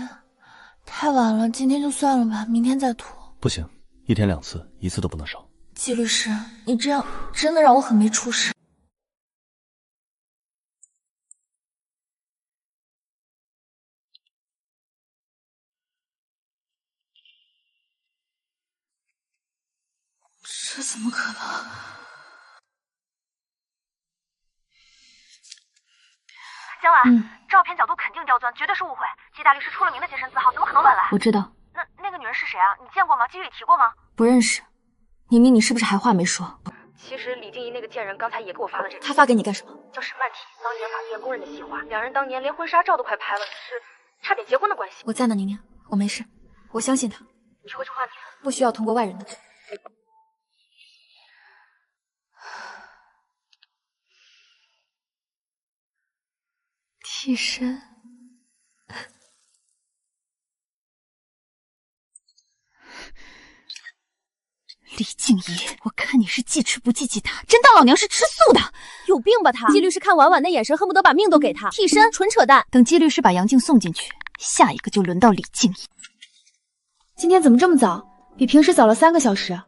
Speaker 12: 太晚了，今天就算了吧，明天再涂。
Speaker 1: 不行，1天2次，1次都不能少。
Speaker 12: 季律师，你这样真的让我很没出息。这怎么可能？
Speaker 22: 江婉，照片角度肯定刁钻，绝对是误会。季大律师出了名的洁身自好，怎么可能乱来？
Speaker 21: 我知道。
Speaker 22: 那个女人是谁啊？你见过吗？季宇里提过吗？
Speaker 21: 不认识。宁宁，你是不是还话没说？
Speaker 22: 其实李静怡那个贱人刚才也给我发了这个。
Speaker 21: 他发给你干什么？
Speaker 22: 叫沈曼缇，当年法院公认的戏花，两人当年连婚纱照都快拍了，只是差点结婚的关系。
Speaker 21: 我在呢，宁宁，我没事，我相信他。
Speaker 22: 你会这话题？
Speaker 21: 不需要通过外人的嘴。
Speaker 12: 替身。
Speaker 21: 李静怡，我看你是记吃不记记打，真当老娘是吃素的？
Speaker 10: 有病吧他！季律师看婉婉那眼神，恨不得把命都给他。替身，纯扯淡。
Speaker 21: 等季律师把杨静送进去，下一个就轮到李静怡。
Speaker 10: 今天怎么这么早？比平时早了3个小时。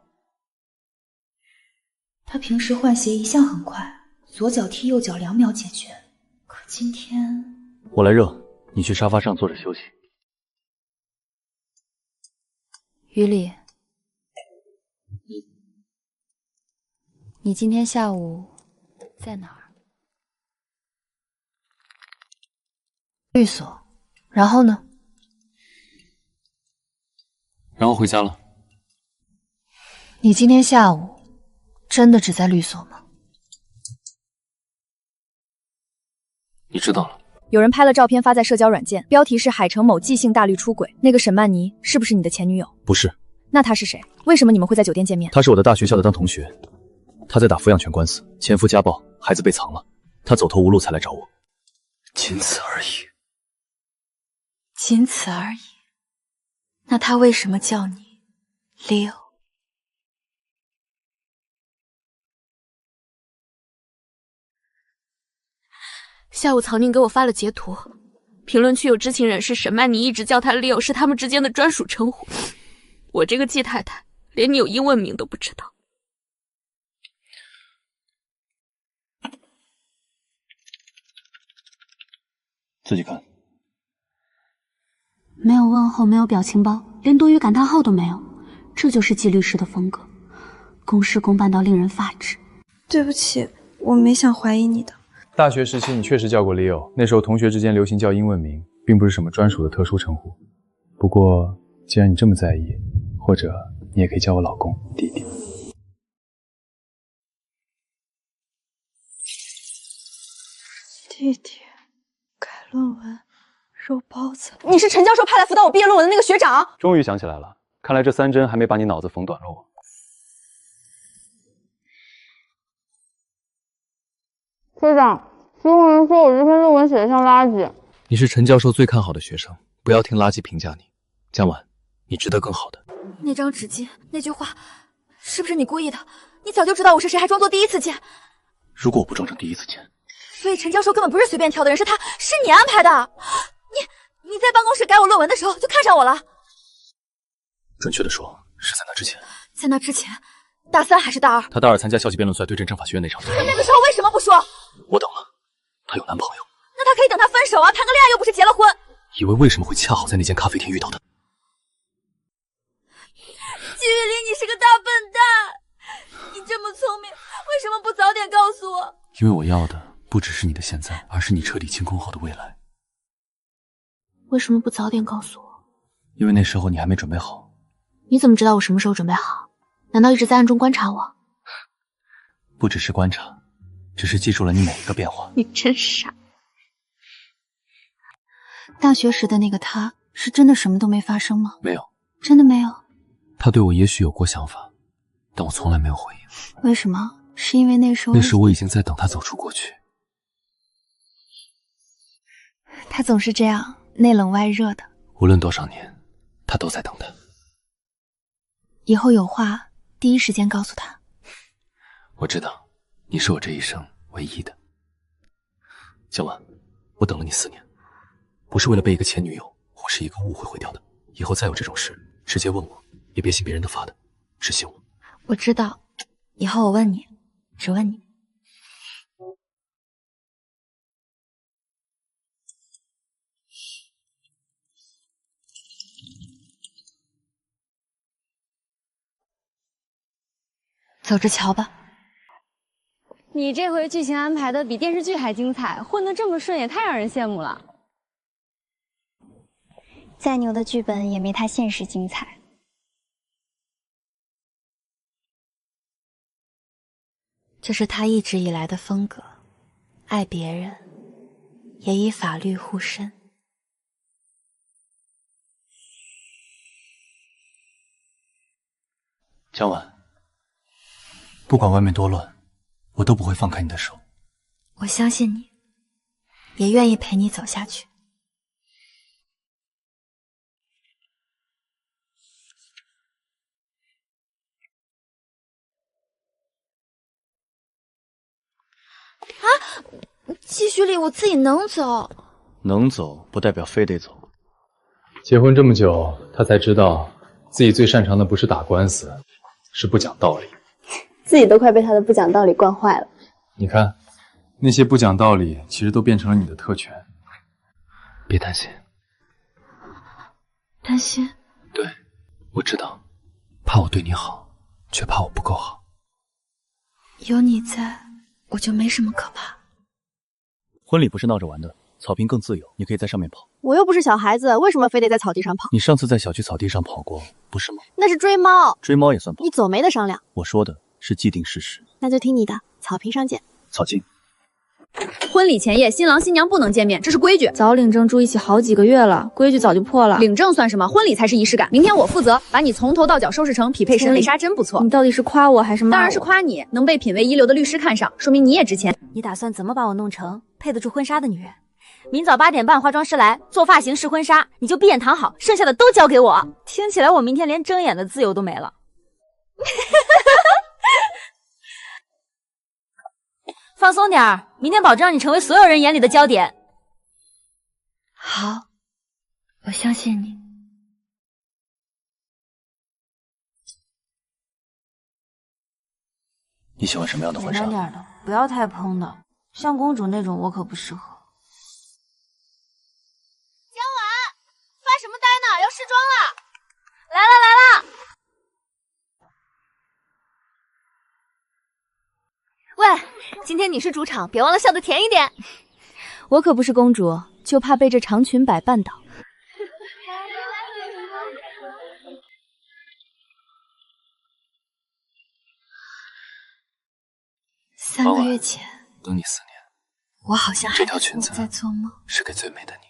Speaker 13: 他平时换鞋一向很快，左脚踢右脚2秒解决。可今天……
Speaker 1: 我来热，你去沙发上坐着休息。
Speaker 21: 于理，你今天下午在哪儿？律所。然后呢？
Speaker 2: 然后回家了。
Speaker 21: 你今天下午真的只在律所吗？
Speaker 2: 你知道了。
Speaker 10: 有人拍了照片发在社交软件，标题是海城某季姓大律出轨。那个沈曼妮是不是你的前女友？
Speaker 1: 不是。
Speaker 10: 那她是谁？为什么你们会在酒店见面？
Speaker 1: 她是我的大学校的当同学，她在打抚养权官司，前夫家暴，孩子被藏了，她走投无路才来找我，仅此而已。
Speaker 21: 仅此而已。那她为什么叫你 Leo？
Speaker 9: 下午曹宁给我发了截图，评论区有知情人士沈曼妮一直叫他 Leo 是他们之间的专属称呼。我这个季太太连你有英文名都不知道。
Speaker 1: 自己看。
Speaker 21: 没有问候，没有表情包，连多余感叹号都没有，这就是季律师的风格，公事公办到令人发指。
Speaker 13: 对不起，我没想怀疑你的。
Speaker 14: 大学时期你确实叫过 Leo， 那时候同学之间流行叫英文名，并不是什么专属的特殊称呼。不过既然你这么在意，或者你也可以叫我老公、弟弟。
Speaker 13: 弟弟，改论文，肉包子。
Speaker 10: 你是陈教授派来辅导我毕业论文的那个学长？
Speaker 14: 终于想起来了，看来这3针还没把你脑子缝短路。
Speaker 23: 学长，所有人说我这篇论文写得像垃圾。
Speaker 2: 你是陈教授最看好的学生，不要听垃圾评价你。江晚，你值得更好的。
Speaker 12: 那张纸巾，那句话，是不是你故意的？你早就知道我是谁，还装作第一次见。
Speaker 1: 如果我不装成第一次见，
Speaker 12: 所以陈教授根本不是随便挑的人，是你安排的。你在办公室改我论文的时候就看上我了。
Speaker 1: 准确的说，是在那之前。
Speaker 12: 在那之前，大3还是大2？
Speaker 1: 他大2参加校际辩论赛对阵政法学院那场。
Speaker 12: 那个时候为什么不说？
Speaker 1: 我等了，她有男朋友。
Speaker 12: 那他可以等他分手啊，谈个恋爱又不是结了婚。
Speaker 1: 以为为什么会恰好在那间咖啡厅遇到他？
Speaker 12: 季玉林，你是个大笨蛋！你这么聪明，为什么不早点告诉我？
Speaker 1: 因为我要的不只是你的现在，而是你彻底清空后的未来。
Speaker 21: 为什么不早点告诉我？
Speaker 1: 因为那时候你还没准备好。
Speaker 21: 你怎么知道我什么时候准备好？难道一直在暗中观察我？
Speaker 1: 不只是观察，只是记住了你每一个变化。
Speaker 21: 你真傻。大学时的那个他是真的什么都没发生吗？
Speaker 8: 没有，
Speaker 21: 真的没有。
Speaker 8: 他对我也许有过想法，但我从来没有回应。
Speaker 21: 为什么？是因为那时候
Speaker 8: 我已经在等他走出过去。
Speaker 21: 他总是这样，内冷外热的。
Speaker 8: 无论多少年，他都在等他。
Speaker 21: 以后有话第一时间告诉他。
Speaker 8: 我知道，你是我这一生唯一的。小婉，我等了你4年，不是为了被一个前女友或是一个误会毁掉的。以后再有这种事，直接问我，也别信别人的发的，只信我。
Speaker 21: 我知道，以后我问你，只问你。走着瞧吧。
Speaker 10: 你这回剧情安排的比电视剧还精彩，混得这么顺也太让人羡慕了。
Speaker 21: 再牛的剧本也没他现实精彩。这是他一直以来的风格，爱别人，也以法律护身。
Speaker 1: 江晚，不管外面多乱，我都不会放开你的手。
Speaker 21: 我相信你，也愿意陪你走下去。啊！继续里我自己能走，
Speaker 1: 能走不代表非得走。
Speaker 4: 结婚这么久，他才知道自己最擅长的不是打官司，是不讲道理。
Speaker 11: 自己都快被他的不讲道理惯坏了。
Speaker 4: 你看，那些不讲道理，其实都变成了你的特权。
Speaker 8: 别担心。
Speaker 21: 担心？
Speaker 8: 对，我知道，怕我对你好，却怕我不够好。
Speaker 21: 有你在，我就没什么可怕。
Speaker 1: 婚礼不是闹着玩的，草坪更自由，你可以在上面跑。
Speaker 11: 我又不是小孩子，为什么非得在草地上跑？
Speaker 1: 你上次在小区草地上跑过，不是吗？
Speaker 11: 那是追猫，
Speaker 1: 追猫也算跑。
Speaker 11: 你走没得商量。
Speaker 1: 我说的是既定事实。
Speaker 11: 那就听你的，草坪上见。
Speaker 1: 草茎。
Speaker 10: 婚礼前夜，新郎新娘不能见面，这是规矩。
Speaker 13: 早领证住一起好几个月了，规矩早就破了。
Speaker 10: 领证算什么？婚礼才是仪式感。明天我负责把你从头到脚收拾成匹配身，丽莎真不错。
Speaker 13: 你到底是夸我还是骂我？
Speaker 10: 当然是夸你，能被品味一流的律师看上，说明你也值钱。
Speaker 3: 你打算怎么把我弄成配得住婚纱的女人？明早8点半化妆师来做发型试婚纱，你就闭眼躺好，剩下的都交给我。听起来我明天连睁眼的自由都没了。放松点儿，明天保证让你成为所有人眼里的焦点。
Speaker 21: 好，我相信你。
Speaker 1: 你喜欢什么样的婚纱？
Speaker 3: 简单点的，不要太蓬的，像公主那种我可不适合。
Speaker 22: 江晚，发什么呆呢？要试妆了！来了来了！喂，今天你是主场，别忘了笑得甜一点。
Speaker 13: 我可不是公主，就怕被这长裙摆绊倒。
Speaker 21: 3个月前，
Speaker 8: 等你4年，
Speaker 21: 我好像
Speaker 8: 这条裙子
Speaker 21: 在做梦，
Speaker 8: 是给最美的你。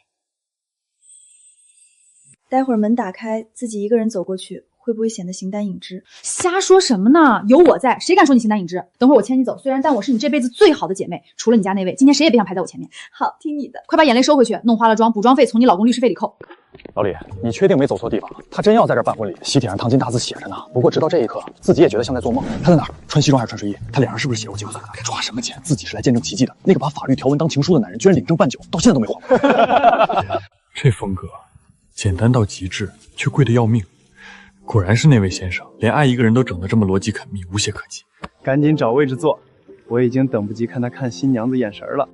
Speaker 13: 待会儿门打开，自己一个人走过去，会不会显得形单影只？
Speaker 6: 瞎说什么呢？有我在，谁敢说你形单影只？等会儿我牵你走，虽然但我是你这辈子最好的姐妹，除了你家那位，今天谁也别想排在我前面。
Speaker 11: 好，听你的。
Speaker 6: 快把眼泪收回去，弄花了妆，补妆费从你老公律师费里扣。
Speaker 14: 老李，你确定没走错地方？他真要在这儿办婚礼，喜帖上烫金大字写着呢。不过直到这一刻，自己也觉得像在做梦。他在哪儿？穿西装还是穿睡衣？他脸上是不是写着我结婚？抓什么钱？自己是来见证奇迹的。那个把法律条文当情书的男人，居然领证办酒，到现在都没还。
Speaker 19: 这风格简单到极致，却贵得要命。果然是那位先生，连爱一个人都整得这么逻辑缜密，无懈可击。
Speaker 15: 赶紧找位置坐，我已经等不及看他看新娘子眼神了。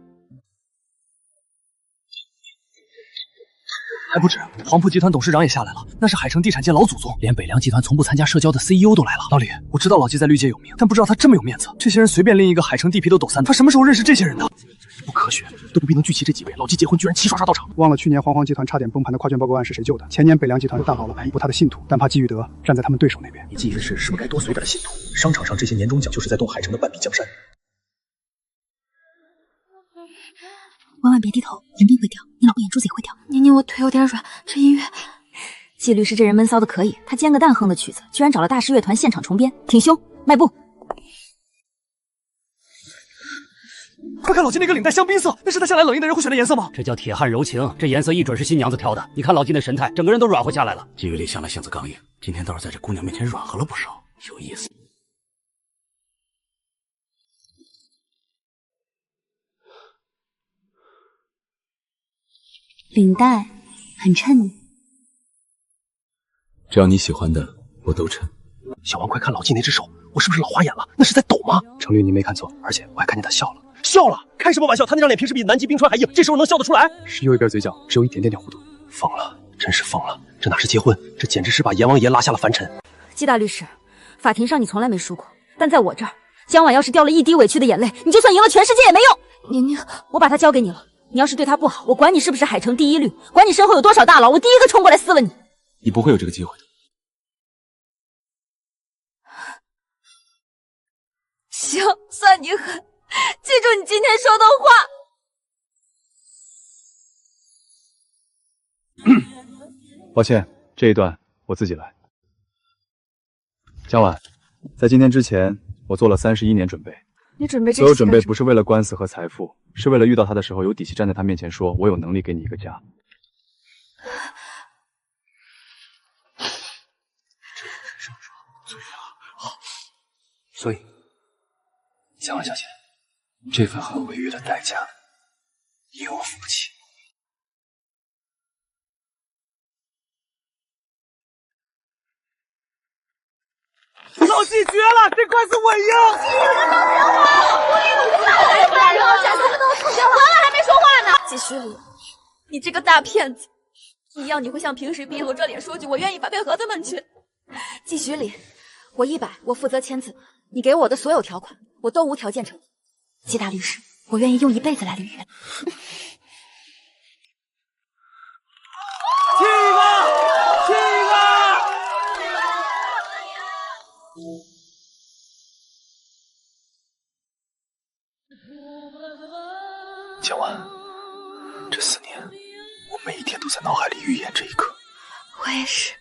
Speaker 8: 还不止，黄埔集团董事长也下来了，那是海城地产界老祖宗，连北凉集团从不参加社交的 CEO 都来了。老李，我知道老季在绿界有名，但不知道他这么有面子。这些人随便拎一个海城地皮都抖3，他什么时候认识这些人的？不科学，都不必能聚齐这几位。老季结婚居然齐刷刷到场，
Speaker 16: 忘了去年黄集团差点崩盘的跨卷报告案是谁救的？前年北凉集团大好了盘，不他的信徒，但怕季玉德站在他们对手那边。
Speaker 8: 你季云氏是不是该多随点信徒？商场上这些年终奖就是在动海城的半壁江山。
Speaker 3: 万万别低头，人命会掉，你老公眼珠子也会掉。
Speaker 12: 宁宁，我腿有点软，这音乐……
Speaker 3: 季律师这人闷骚的可以，他煎个蛋哼的曲子，居然找了大师乐团现场重编，挺凶。迈步。
Speaker 5: 快看老季那个领带香槟色，那是他向来冷硬的人会选的颜色吗？
Speaker 7: 这叫铁汉柔情，这颜色一准是新娘子挑的。你看老季那神态，整个人都软和下来了。
Speaker 5: 季雨丽向来性子刚硬，今天倒是在这姑娘面前软和了不少，有意思。
Speaker 3: 领带很衬你，
Speaker 8: 只要你喜欢的，我都衬。
Speaker 5: 小王，快看老季那只手，我是不是老花眼了？那是在抖吗？程律，你没看错，而且我还看见他笑了。笑了？开什么玩笑？他那张脸平时比南极冰川还硬，这时候能笑得出来？
Speaker 16: 是右一边嘴角只有一点点弧度。
Speaker 5: 疯了，真是疯了！这哪是结婚，这简直是把阎王爷拉下了凡尘。
Speaker 3: 季大律师，法庭上你从来没输过，但在我这儿，江晚要是掉了一滴委屈的眼泪，你就算赢了全世界也没用。宁宁，我把他交给你了，你要是对他不好，我管你是不是海城第一律，管你身后有多少大佬，我第一个冲过来撕了你。
Speaker 8: 你不会有这个机会的。
Speaker 12: 行，算你狠，记住你今天说的话。
Speaker 16: 抱歉，这一段我自己来。江晚，在今天之前，我做了31年准备。
Speaker 12: 你准备这
Speaker 16: 所有准备不是为了官司和财富，是为了遇到他的时候有底气站在他面前说，我有能力给你一个家。
Speaker 8: 所以，江晚小姐，这份很违约的代价，你我付不起。
Speaker 5: 老季绝了，这官司我赢！
Speaker 12: 还没说话呢。季徐礼，你这个大骗子！一样你会像平时逼我这脸说句我愿意发配合他们去。季徐礼，我100，我负责签字，你给我的所有条款我都无条件承诺。季大律师，我愿意用一辈子来履约。
Speaker 8: 江晚，这4年，我每一天都在脑海里预演这一刻。
Speaker 12: 我也是。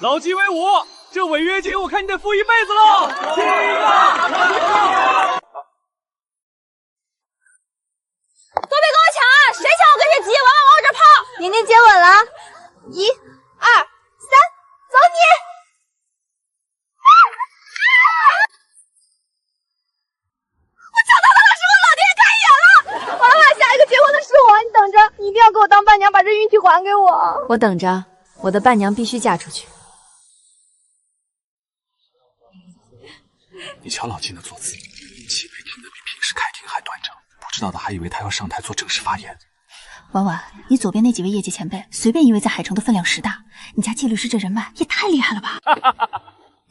Speaker 5: 老季威武，这违约金我看你得付一辈子喽！去吧！
Speaker 12: 都别跟我抢啊！谁抢我跟谁急，往我这跑！
Speaker 11: 宁宁接吻了，1、2、3，走你！你等着，你一定要给我当伴娘，把这运气还给我。
Speaker 3: 我等着，我的伴娘必须嫁出去。
Speaker 8: 你瞧老季那坐姿，气味听得比平时开庭还端正，不知道的还以为他要上台做正式发言。
Speaker 3: 婉婉，你左边那几位业界前辈，随便一位在海城的分量10大，你家季律师这人脉也太厉害了吧！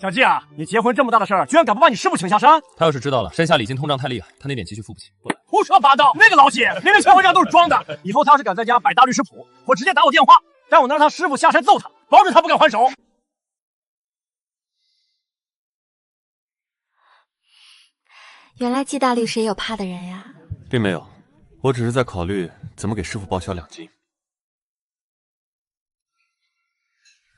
Speaker 5: 小季啊，你结婚这么大的事儿，居然敢不把你师傅请下山？
Speaker 2: 他要是知道了，山下礼金通胀太厉害，他那点积蓄付不起。
Speaker 5: 胡说八道！那个老季明明全回家都是装的。以后他要是敢在家摆大律师谱，我直接打我电话，带我能让他师傅下山揍他，保准他不敢还手。
Speaker 12: 原来季大律师也有怕的人呀。
Speaker 1: 并没有，我只是在考虑怎么给师傅报销2金。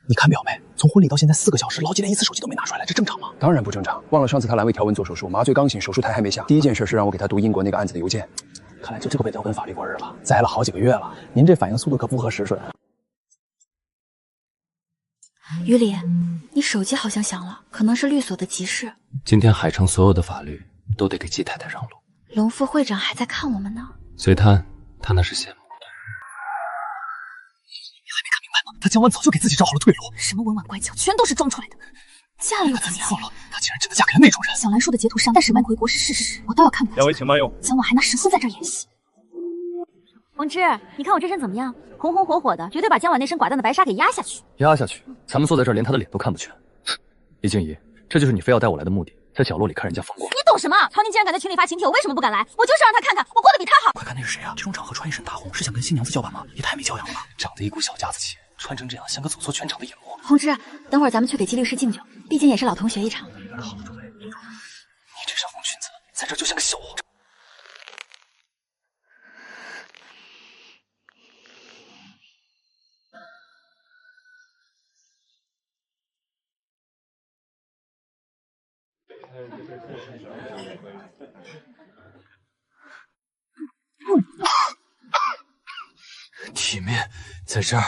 Speaker 5: 你看表没？从婚礼到现在4个小时，老季连一次手机都没拿出来，这正常吗？
Speaker 14: 当然不正常。忘了上次他阑尾条纹做手术，麻醉刚醒，手术台还没下。第一件事是让我给他读英国那个案子的邮件。
Speaker 5: 看来就这个北德文法律过日了，栽了好几个月了。您这反应速度可不合时顺。
Speaker 3: 于理，你手机好像响了，可能是律所的急事。
Speaker 2: 今天海城所有的法律都得给季太太让路。
Speaker 3: 龙副会长还在看我们呢。
Speaker 2: 随他那是羡慕。
Speaker 5: 他江晚早就给自己找好了退路。
Speaker 3: 什么文婉乖巧，全都是装出来的。嫁了又怎么样？
Speaker 5: 错了，她竟然真的嫁给了那种人。
Speaker 3: 小兰说的截图删，但沈万回国是事实，我都要看过。
Speaker 5: 两位请慢用。
Speaker 3: 江晚还拿神孙在这儿演戏。风之，你看我这身怎么样？红红火火的，绝对把江晚那身寡淡的白纱给压下去。
Speaker 2: 压下去？咱们坐在这儿，连他的脸都看不全。李静怡，这就是你非要带我来的目的，在角落里看人家风光。
Speaker 3: 你懂什么？曹宁竟然敢在群里发请帖，我为什么不敢来？我就是让他看看我过得比他好。
Speaker 5: 快看那是谁啊？这种场合穿一身大红，是想跟新娘子叫板吗？也太没教养了吧！长得一股小家子气，穿成这样像个走错全场的野模。
Speaker 3: 红之，等会儿咱们去给季律师敬酒，毕竟也是老同学一场。
Speaker 5: 好主意。你这身红裙子，在这就像个笑话。
Speaker 8: 体面在这儿，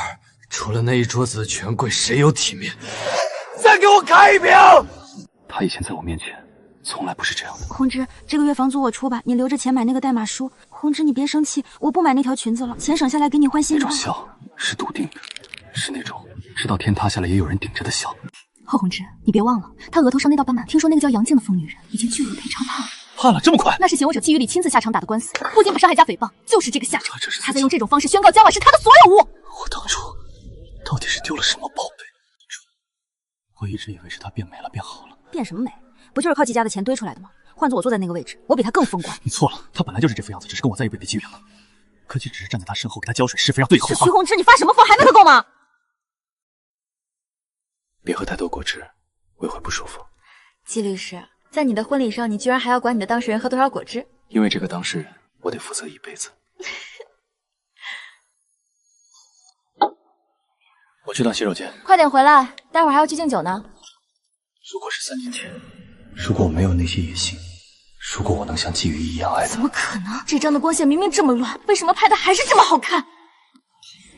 Speaker 8: 除了那一桌子的权贵，谁有体面？
Speaker 5: 再给我开一瓶！
Speaker 8: 他以前在我面前从来不是这样的。
Speaker 3: 红芝，这个月房租我出吧，你留着钱买那个代码书。红芝，你别生气，我不买那条裙子了，钱省下来给你换新的。
Speaker 8: 那种笑是笃定的，是那种知道天塌下来也有人顶着的笑。
Speaker 21: 贺红芝，你别忘了，他额头上那道斑马，听说那个叫杨静的疯女人已经巨额赔偿他了。
Speaker 5: 判了这么快？
Speaker 21: 那是嫌我者季雨里亲自下场打的官司，不仅把伤害加诽谤，就是这个下场。他在用这种方式宣告江婉是他的所有物。
Speaker 8: 我当初到底是丢了什么宝贝？我一直以为是他变美了，变好了。
Speaker 3: 变什么美？不就是靠季家的钱堆出来的吗？换做我坐在那个位置，我比他更风光。
Speaker 5: 你错了，他本来就是这副样子，只是跟我在一辈被机缘了。柯基只是站在他身后给他浇水，施肥让对口。
Speaker 3: 徐宏志，你发什么疯？还没喝够吗？
Speaker 8: 别喝太多果汁，我也会不舒服。
Speaker 12: 季律师，在你的婚礼上，你居然还要管你的当事人喝多少果汁？
Speaker 8: 因为这个当事人，我得负责一辈子。
Speaker 1: 我去趟洗手间，
Speaker 12: 快点回来，待会儿还要去敬酒呢。
Speaker 8: 如果是3年前，如果我没有那些野心，如果我能像季雨一样爱他，
Speaker 12: 怎么可能？这张的光线明明这么乱，为什么拍的还是这么好看？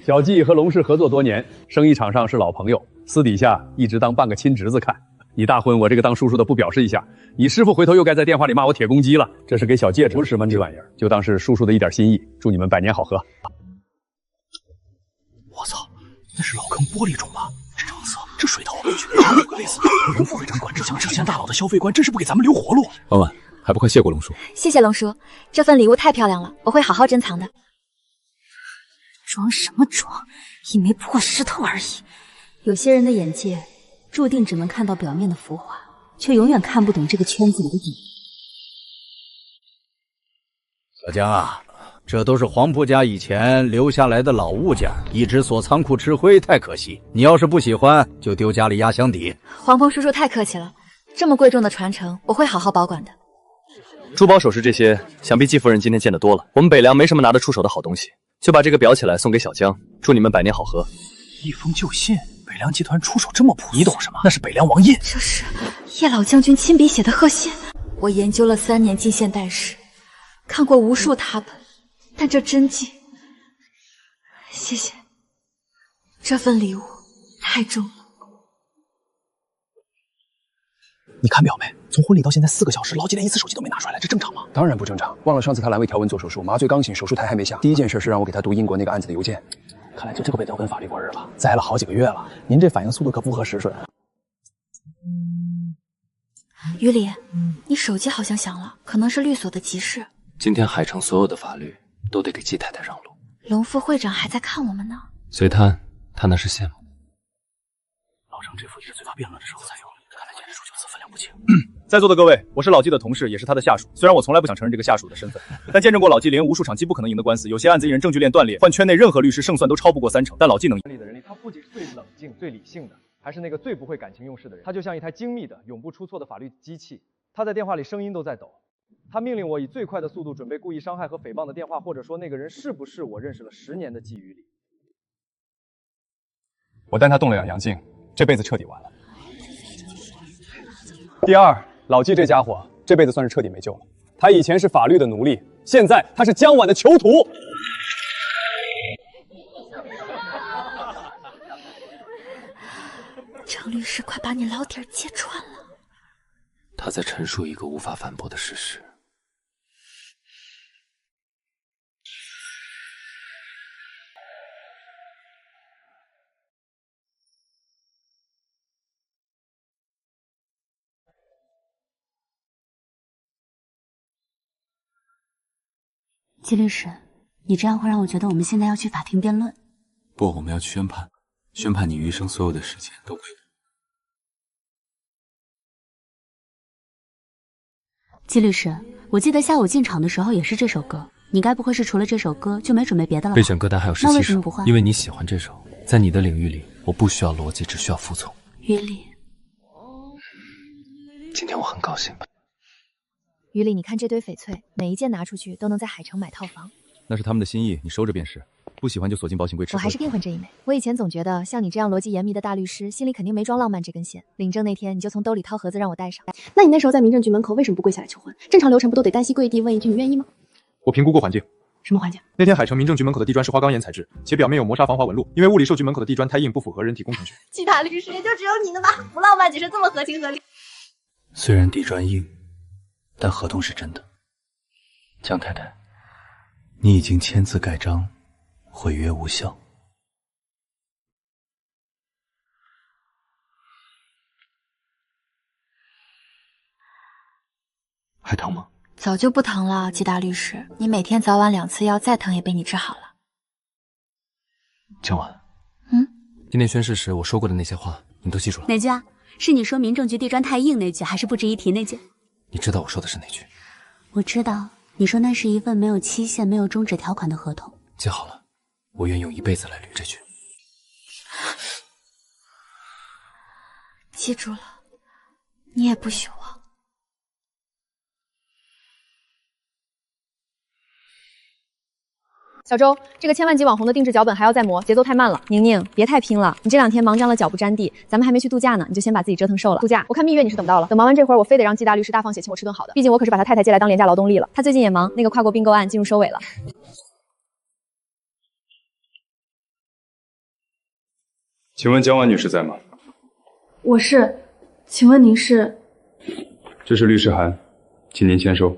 Speaker 14: 小季和龙氏合作多年，生意场上是老朋友，私底下一直当半个亲侄子看。你大婚，我这个当叔叔的不表示一下，你师傅回头又该在电话里骂我铁公鸡了。这是给小戒指，不是什么这玩意儿，就当是叔叔的一点心意。祝你们百年好合。
Speaker 5: 我操，那是老坑玻璃种吗？这成色，这水头，5个类似。龙副会长管这像这些大佬的消费观，真是不给咱们留活路。
Speaker 14: 婉婉，还不快谢过龙叔？
Speaker 12: 谢谢龙叔，这份礼物太漂亮了，我会好好珍藏的。
Speaker 3: 装什么装？一枚破石头而已。有些人的眼界注定只能看到表面的浮华，却永远看不懂这个圈子里的隐秘。
Speaker 7: 小江啊，这都是黄埔家以前留下来的老物件，一直锁仓库吃灰，太可惜。你要是不喜欢，就丢家里压箱底。
Speaker 12: 黄鹏叔叔太客气了，这么贵重的传承，我会好好保管的。
Speaker 2: 珠宝首饰这些，想必季夫人今天见得多了。我们北凉没什么拿得出手的好东西，就把这个裱起来送给小江，祝你们百年好合。
Speaker 5: 一封旧信，北凉集团出手这么朴素，你懂什么？那是北凉王印，
Speaker 12: 这是叶老将军亲笔写的贺信。我研究了3年近现代史，看过无数拓本，但这真迹，谢谢。这份礼物太重了。
Speaker 5: 你看表没？从婚礼到现在4个小时，老季连一次手机都没拿出来，这正常吗？
Speaker 14: 当然不正常。忘了上次他阑尾条纹做手术，麻醉刚醒，手术台还没下。第一件事是让我给他读英国那个案子的邮件。
Speaker 5: 看来就这个被德文法律过日了，栽了好几个月了。您这反应速度可不合时顺。
Speaker 12: 于理，你手机好像响了，可能是律所的急事。
Speaker 8: 今天海城所有的法律都得给季太太让路。
Speaker 12: 龙副会长还在看我们呢。
Speaker 2: 随他那是羡慕。
Speaker 5: 老程这副也是嘴发辩论的时候才有，看来简直数9次分量不清。
Speaker 14: 在座的各位，我是老季的同事，也是他的下属。虽然我从来不想承认这个下属的身份，但见证过老季连无数场击不可能赢的官司，有些案子一人证据链断裂，换圈内任何律师胜算都超不过30%，但老季能赢。
Speaker 17: 的人力，他不仅是最冷静、最理性的，还是那个最不会感情用事的人。他就像一台精密的、永不出错的法律机器。他在电话里声音都在抖。他命令我以最快的速度准备故意伤害和诽谤的电话，或者说那个人是不是我认识了10年的季雨里。
Speaker 14: 我带他动了2阳镜，这辈子彻底完了。第二，老季这家伙这辈子算是彻底没救了。他以前是法律的奴隶，现在他是江婉的囚徒。
Speaker 12: 程律师，快把你老底儿揭穿了。
Speaker 8: 他在陈述一个无法反驳的事实。
Speaker 21: 季律师，你这样会让我觉得我们现在要去法庭辩论。
Speaker 8: 不，我们要去宣判，宣判你余生所有的时间都归我。
Speaker 21: 季律师，我记得下午进场的时候也是这首歌，你该不会是除了这首歌就没准备别的了吧？
Speaker 2: 备选歌单还有17首，
Speaker 21: 那为什么不换？
Speaker 2: 因为你喜欢这首，在你的领域里，我不需要逻辑，只需要服从。
Speaker 21: 于理，
Speaker 8: 今天我很高兴。
Speaker 10: 于理，你看这堆翡翠，每一件拿出去都能在海城买套房。
Speaker 14: 那是他们的心意，你收着便是。不喜欢就锁进保险柜吃灰。
Speaker 10: 我还是订婚这一枚。我以前总觉得像你这样逻辑严密的大律师，心里肯定没装浪漫这根弦。领证那天你就从兜里掏盒子让我带上。
Speaker 9: 那你那时候在民政局门口为什么不跪下来求婚？正常流程不都得单膝跪地问一句你愿意吗？
Speaker 14: 我评估过环境。
Speaker 9: 什么环境？
Speaker 14: 那天海城民政局门口的地砖是花岗岩材质，且表面有磨砂防滑纹路，因为物理受局门口的地砖太硬，不符合人体工程学。
Speaker 11: 季大律师也就只有你的吧，不浪漫只是这么合情合理。
Speaker 7: 虽然地砖硬，但合同是真的。江太太，你已经签字盖章，毁约无效。
Speaker 8: 还疼吗？
Speaker 21: 早就不疼了，季大律师，你每天早晚2次药，再疼也被你治好了。
Speaker 8: 江晚，
Speaker 2: 今天宣誓时我说过的那些话，你都记住了？
Speaker 21: 哪句啊？是你说民政局地砖太硬那句，还是不值一提那句？
Speaker 2: 你知道我说的是哪句？
Speaker 21: 我知道，你说那是一份没有期限、没有终止条款的合同。
Speaker 2: 记好了，我愿用一辈子来捋这句。
Speaker 21: 记住了，你也不许忘。
Speaker 10: 小周，这个千万级网红的定制脚本还要再磨，节奏太慢了。宁宁，别太拼了，你这2天忙张了脚不沾地，咱们还没去度假呢，你就先把自己折腾瘦了。度假，我看蜜月你是等不到了。等忙完这会儿，我非得让季大律师大方写，请我吃顿好的，毕竟我可是把他太太接来当廉价劳动力了。他最近也忙，那个跨国并购案进入收尾了。
Speaker 14: 请问江婉女士在吗？
Speaker 9: 我是，请问您是？
Speaker 14: 这是律师函，请您签收。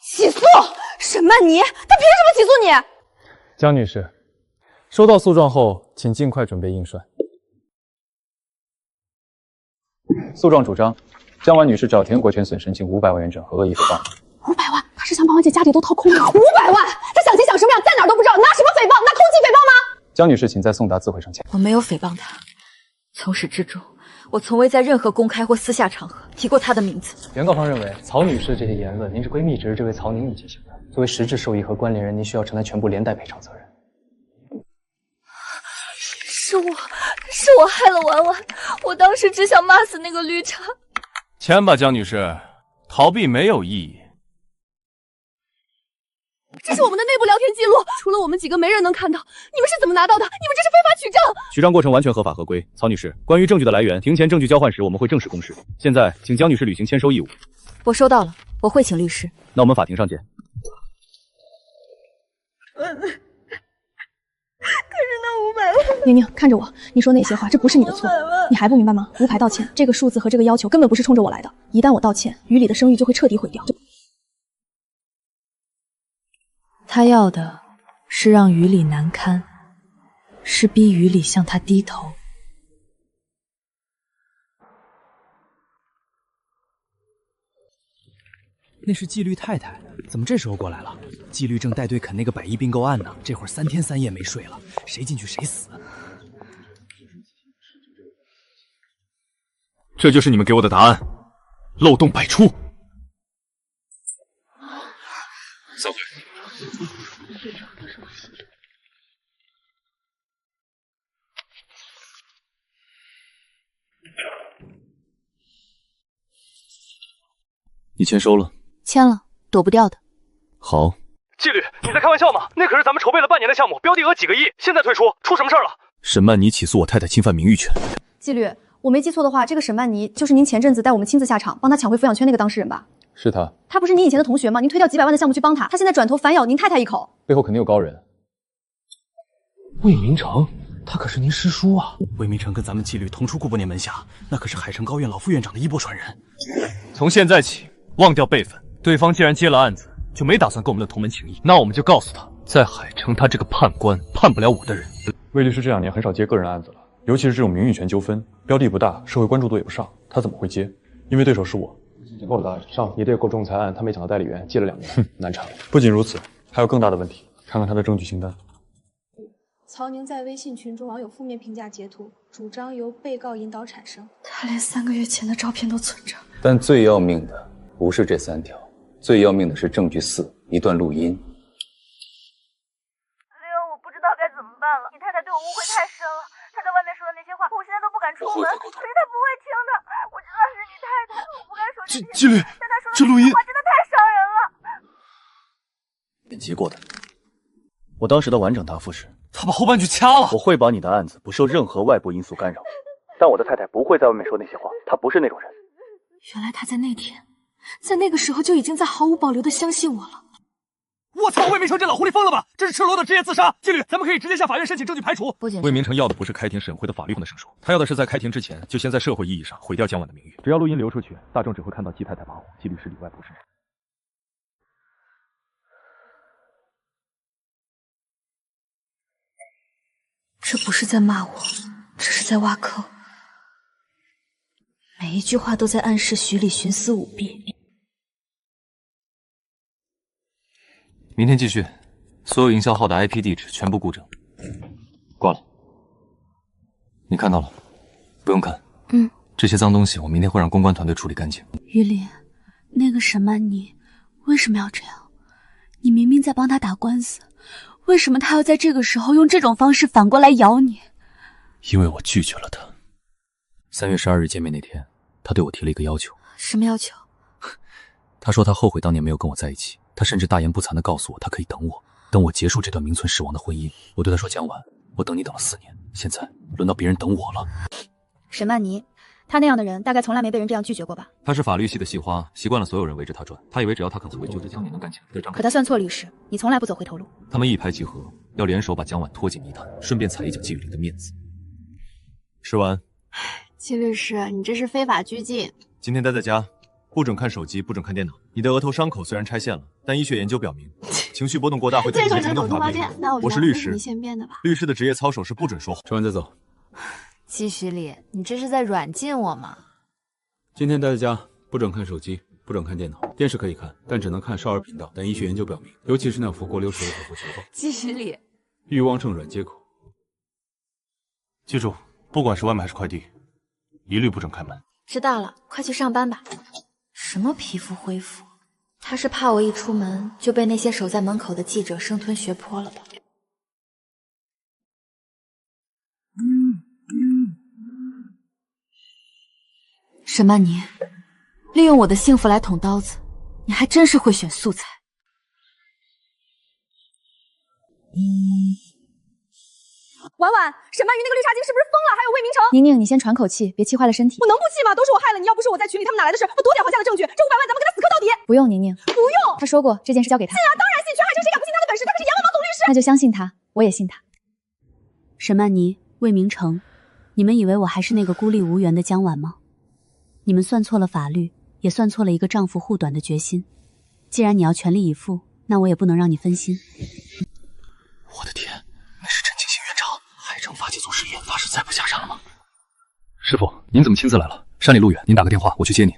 Speaker 11: 起诉沈曼妮，她凭什么起诉你？
Speaker 17: 江女士，收到诉状后，请尽快准备印刷。诉状主张，江婉女士找田国权损申请500万元整和恶意诽谤。
Speaker 9: 500万，他是想把婉姐家底都掏空了。500万，他想钱想什么呀？在哪儿都不知道，拿什么诽谤？拿空气诽谤吗？
Speaker 17: 江女士，请在送达自毁上签。
Speaker 12: 我没有诽谤她，从始至终，我从未在任何公开或私下场合提过她的名字。
Speaker 17: 原告方认为，曹女士这些言论，您是闺蜜指认这位曹宁已进行的，作为实质受益和关联人，您需要承担全部连带赔偿责任。
Speaker 12: 是我害了婉婉，我当时只想骂死那个绿茶。
Speaker 1: 签吧，江女士，逃避没有意义。
Speaker 9: 这是我们的内部聊天记录，除了我们几个，没人能看到。你们是怎么拿到的？你们这是非法取证！
Speaker 14: 取账过程完全合法合规。曹女士，关于证据的来源，庭前证据交换时我们会正式公示。现在，请江女士履行签收义务。
Speaker 12: 我收到了，我会请律师。
Speaker 14: 那我们法庭上见。
Speaker 11: 可是那500万，
Speaker 9: 宁宁，看着我，你说那些话，这不是你的错，你还不明白吗？无牌道歉，这个数字和这个要求根本不是冲着我来的。一旦我道歉，于理的声誉就会彻底毁掉。
Speaker 18: 他要的是让于理难堪，是逼于理向他低头。
Speaker 5: 那是纪律太太，怎么这时候过来了？纪律正带队啃那个100亿并购案呢，这会儿3天3夜没睡了，谁进去谁死。
Speaker 1: 这就是你们给我的答案，漏洞百出。散会。你签收了？
Speaker 21: 签了，躲不掉的。
Speaker 1: 好。
Speaker 5: 纪律，你在开玩笑吗？那可是咱们筹备了半年的项目，标的额几个亿，现在退出，出什么事儿了？
Speaker 1: 沈曼妮起诉我太太侵犯名誉权。
Speaker 10: 纪律，我没记错的话，这个沈曼妮就是您前阵子带我们亲自下场帮她抢回抚养权那个当事人吧？
Speaker 14: 是他。
Speaker 10: 她不是您以前的同学吗？您推掉几百万的项目去帮她，她现在转头反咬您太太一口，
Speaker 14: 背后肯定有高人。
Speaker 5: 魏明成，他可是您师叔啊！魏明成跟咱们纪律同出顾伯年门下，那可是海城高院老副院长的衣钵传人。
Speaker 1: 从现在起，忘掉辈分。对方既然接了案子，就没打算跟我们的同门情谊。那我们就告诉他，在海城他这个判官判不了我的人。
Speaker 14: 魏律师这2年很少接个人案子了，尤其是这种名誉权纠纷，标的不大，社会关注度也不上，他怎么会接？因为对手是我。够了，上一对购仲裁案，他没抢到代理员，借了2年，难产。不仅如此，还有更大的问题，看看他的证据清单。
Speaker 9: 曹宁在微信群中网友负面评价截图，主张由被告引导产生。
Speaker 23: 他连3个月前的照片都存着。
Speaker 7: 但最要命的不是这3条，最要命的是证据4，一段录音。
Speaker 12: 我不知道该怎么办了。你太太对我误会太深了，她在外面说的那些话，我现在都不敢出门，所以她不会听的。我知道是你太太，我不该说。
Speaker 5: 纪律，这录音
Speaker 12: 真的太伤人了。
Speaker 1: 剪辑过的，我当时的完整答复是：
Speaker 5: 他把后半句掐了。
Speaker 1: 我会保你的案子不受任何外部因素干扰，但我的太太不会在外面说那些话，她不是那种人。
Speaker 18: 原来他在那天，在那个时候就已经在毫无保留的相信我了。
Speaker 5: 我操！魏明成这老狐狸疯了吧？这是赤裸的职业自杀！纪律，咱们可以直接向法院申请证据排除。
Speaker 2: 魏明成要的不是开庭审会的法律上的胜诉，他要的是在开庭之前就先在社会意义上毁掉江晚的名誉。只要录音流出去，大众只会看到季太太骂我，季律师里外不是人。
Speaker 18: 这不是在骂我，这是在挖坑。每一句话都在暗示徐礼徇私舞弊。
Speaker 2: 明天继续，所有营销号的 IP 地址全部固整。挂了。你看到了？不用看。这些脏东西我明天会让公关团队处理干净。
Speaker 18: 于礼，那个沈曼妮为什么要这样？你明明在帮他打官司，为什么他要在这个时候用这种方式反过来咬你？
Speaker 2: 因为我拒绝了他。3月12日见面那天，他对我提了一个要求。
Speaker 18: 什么要求？
Speaker 2: 他说他后悔当年没有跟我在一起，他甚至大言不惭地告诉我，他可以等我，等我结束这段名存实亡的婚姻。我对他说：“江晚，我等你等了4年，现在轮到别人等我了。”
Speaker 11: 沈曼妮，她那样的人大概从来没被人这样拒绝过吧？
Speaker 2: 他是法律系的系花，习惯了所有人围着他转。他以为只要他肯辞回就职，江也能干起来的张。
Speaker 11: 可他算错律师，你从来不走回头路。
Speaker 2: 他们一拍即合，要联手把江晚拖进泥潭，顺便踩一脚季雨林的面子。吃完。
Speaker 12: 季律师，你这是非法拘禁。
Speaker 2: 今天待在家，不准看手机，不准看电脑。你的额头伤口虽然拆线了，但医学研究表明，情绪波动过大会导致行动法变。我是律师，
Speaker 12: 你先编的吧？
Speaker 2: 律师的职业操守是不准说话。
Speaker 7: 吃完再走。
Speaker 3: 季徐礼，你这是在软禁我吗？
Speaker 7: 今天待在家，不准看手机，不准看电脑，电视可以看，但只能看少儿频道。但医学研究表明，尤其是那副锅溜舌的和情况，
Speaker 3: 季徐礼，
Speaker 7: 欲望症软接口。
Speaker 1: 记住，不管是外卖还是快递，一律不准开门。
Speaker 12: 知道了，快去上班吧。
Speaker 3: 什么皮肤恢复？他是怕我一出门就被那些守在门口的记者生吞学泼了吧？沈曼妮，利用我的幸福来捅刀子，你还真是会选素材。
Speaker 11: 婉婉，沈曼瑜那个绿茶精是不是疯了？还有魏明成，
Speaker 10: 宁宁，你先喘口气，别气坏了身体。
Speaker 11: 我能不气吗？都是我害了你，要不是我在群里，他们哪来的事？我多点皇家的证据，这500万咱们跟他死磕到底。
Speaker 10: 不用，宁宁，
Speaker 11: 不用。
Speaker 10: 他说过这件事交给他。
Speaker 11: 信啊，当然信，全海城谁敢不信他的本事？他可是阎王王总律师。
Speaker 10: 那就相信他，我也信他。沈曼妮、魏明成，你们以为我还是那个孤立无援的江晚吗？你们算错了法律，也算错了一个丈夫护短的决心。既然你要全力以赴，那我也不能让你分心。
Speaker 8: 我的天，那是陈庆兴院长，海城法纪总实验发誓再不下山了吗？
Speaker 2: 师傅，您怎么亲自来了？山里路远，您打个电话，我去接您。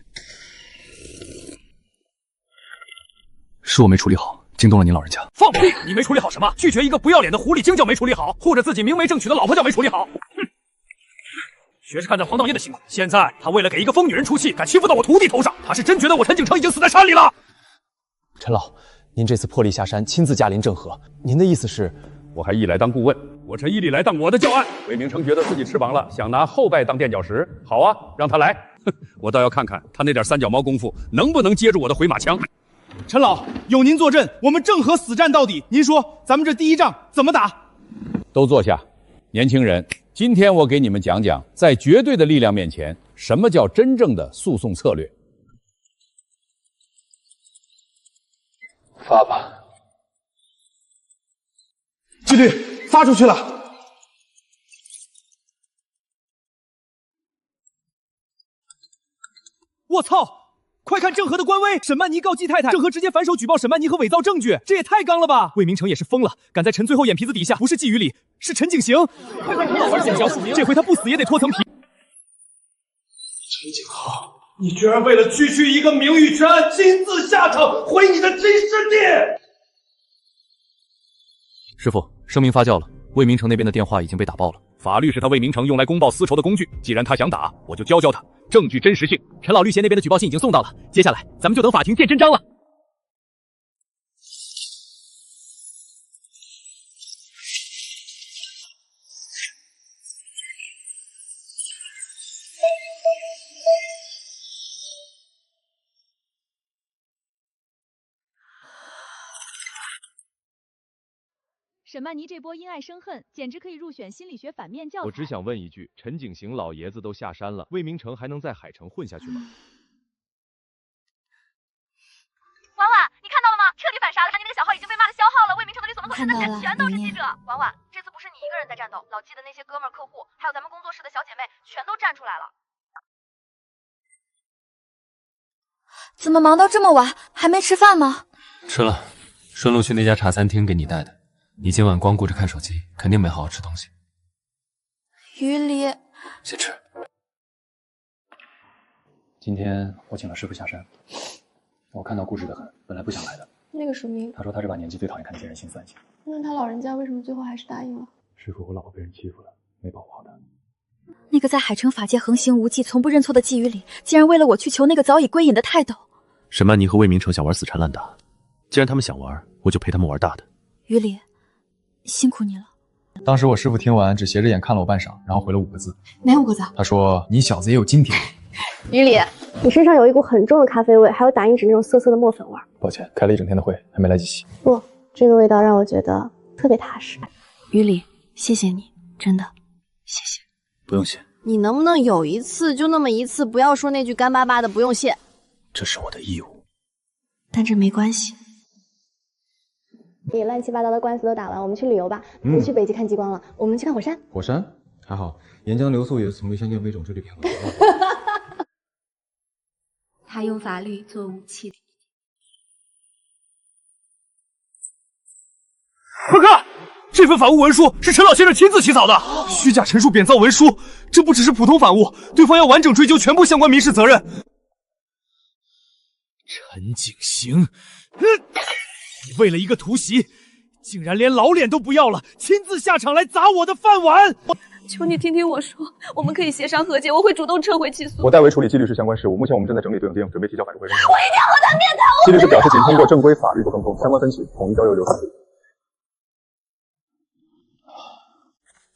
Speaker 2: 是我没处理好，惊动了您老人家。
Speaker 5: 放屁！你没处理好什么？拒绝一个不要脸的狐狸精叫没处理好，护着自己明媒正娶的老婆叫没处理好。哼！学是干在黄道业的辛苦，现在他为了给一个疯女人出气，敢欺负到我徒弟头上，他是真觉得我陈景成已经死在山里了。
Speaker 14: 陈老，您这次破例下山，亲自驾临郑和，您的意思是？
Speaker 4: 我还一来当顾问，我陈一力来当我的教案。魏明成觉得自己翅膀了，想拿后拜当垫脚石。好啊，让他来。我倒要看看他那点三脚猫功夫能不能接住我的回马枪。
Speaker 20: 陈老，有您坐镇，我们郑和死战到底。您说咱们这第一仗怎么打？
Speaker 4: 都坐下，年轻人，今天我给你们讲讲，在绝对的力量面前，什么叫真正的诉讼策略。
Speaker 8: 发吧。
Speaker 20: 纪律发出去了。我操！快看郑和的官微，沈曼妮告季太太，郑和直接反手举报沈曼妮和伪造证据，这也太刚了吧！魏明成也是疯了，敢在陈最后眼皮子底下，不是季雨里，是陈景行。这回他不死也得脱层皮。
Speaker 5: 陈景浩，你居然为了区区一个名誉权案，亲自下场毁你的金师弟！
Speaker 2: 师傅，声明发酵了，魏明成那边的电话已经被打爆了。
Speaker 4: 法律是他魏明成用来公报私仇的工具，既然他想打，我就教教他证据真实性。
Speaker 5: 陈老律协那边的举报信已经送到了，接下来咱们就等法庭见真章了。
Speaker 10: 沈曼妮这波因爱生恨，简直可以入选心理学反面教材。
Speaker 14: 我只想问一句，陈景行老爷子都下山了，魏明成还能在海城混下去吗？
Speaker 12: 婉婉，你看到了吗？彻底反杀了，你那个小号已经被骂的消耗了。魏明成的律所门口现在全都是记者。婉婉，这次不是你一个人在战斗，老纪的那些哥们儿、客户，还有咱们工作室的小姐妹，全都站出来了。怎么忙到这么晚，还没吃饭吗？
Speaker 8: 吃了，顺路去那家茶餐厅给你带的。你今晚光顾着看手机，肯定没好好吃东西。
Speaker 12: 于离，
Speaker 8: 先吃。
Speaker 15: 今天我请了师傅下山，我看到顾氏的很，本来不想来的。
Speaker 9: 那个署名，
Speaker 15: 他说他这把年纪最讨厌看那些人心思案情。
Speaker 9: 那他老人家为什么最后还是答应了？
Speaker 15: 师傅，我老婆被人欺负了，没保护好她。
Speaker 3: 那个在海城法界横行无忌、从不认错的季雨里，竟然为了我去求那个早已归隐的泰斗。
Speaker 1: 沈曼妮和魏明成想玩死缠烂打，既然他们想玩，我就陪他们玩大的。
Speaker 3: 于离，辛苦你了。
Speaker 14: 当时我师傅听完只斜着眼看了我半晌，然后回了5个字。
Speaker 9: 哪5个字？
Speaker 14: 他说：“你小子也有今天。”
Speaker 9: 于离，你身上有一股很重的咖啡味，还有打印纸那种涩涩的墨粉味。
Speaker 14: 抱歉，开了一整天的会，还没来及洗。
Speaker 9: 不，这个味道让我觉得特别踏实。
Speaker 3: 于离，谢谢你，真的，谢谢。
Speaker 1: 不用谢。
Speaker 6: 你能不能有一次就那么一次，不要说那句干巴巴的不用谢？
Speaker 1: 这是我的义务。
Speaker 3: 但这没关系。
Speaker 9: 你乱七八糟的官司都打完，我们去旅游吧。不去北极看极光了，我们去看火山。
Speaker 14: 火山还好，岩浆流速也是从未相见飞种这里平衡。
Speaker 18: 他用法律做武器。
Speaker 5: 快看，这份反诬文书是陈老先生亲自起草的，虚假陈述贬造文书，这不只是普通反诬，对方要完整追究全部相关民事责任。陈景行，你为了一个突袭，竟然连老脸都不要了，亲自下场来砸我的饭碗！
Speaker 12: 求你听听我说，我们可以协商和解，我会主动撤回起诉。
Speaker 14: 我代为处理纪律师相关事务，目前我们正在整理对应定，准备提交法律会审。
Speaker 12: 我一定要和他面谈。
Speaker 14: 纪律师表示，仅通过正规法律不沟通，相关分析统一交由流程。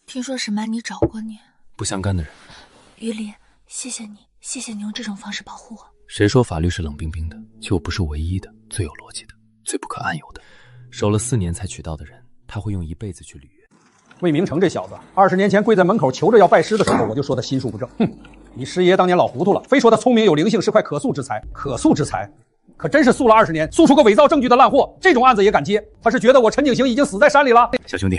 Speaker 18: 听说沈曼妮找过你，
Speaker 8: 不相干的人。
Speaker 18: 于离，谢谢你，谢谢你用这种方式保护我。
Speaker 8: 谁说法律是冷冰冰的？就不是唯一的、最有逻辑的、最不可暗有的。守了4年才娶到的人，他会用一辈子去履约。
Speaker 4: 魏明成这小子，20年前跪在门口求着要拜师的时候，我就说他心术不正。哼，你师爷当年老糊涂了，非说他聪明有灵性，是块可塑之才。可塑之才，可真是塑了20年，塑出个伪造证据的烂货。这种案子也敢接？他是觉得我陈景行已经死在山里了？
Speaker 13: 小兄弟，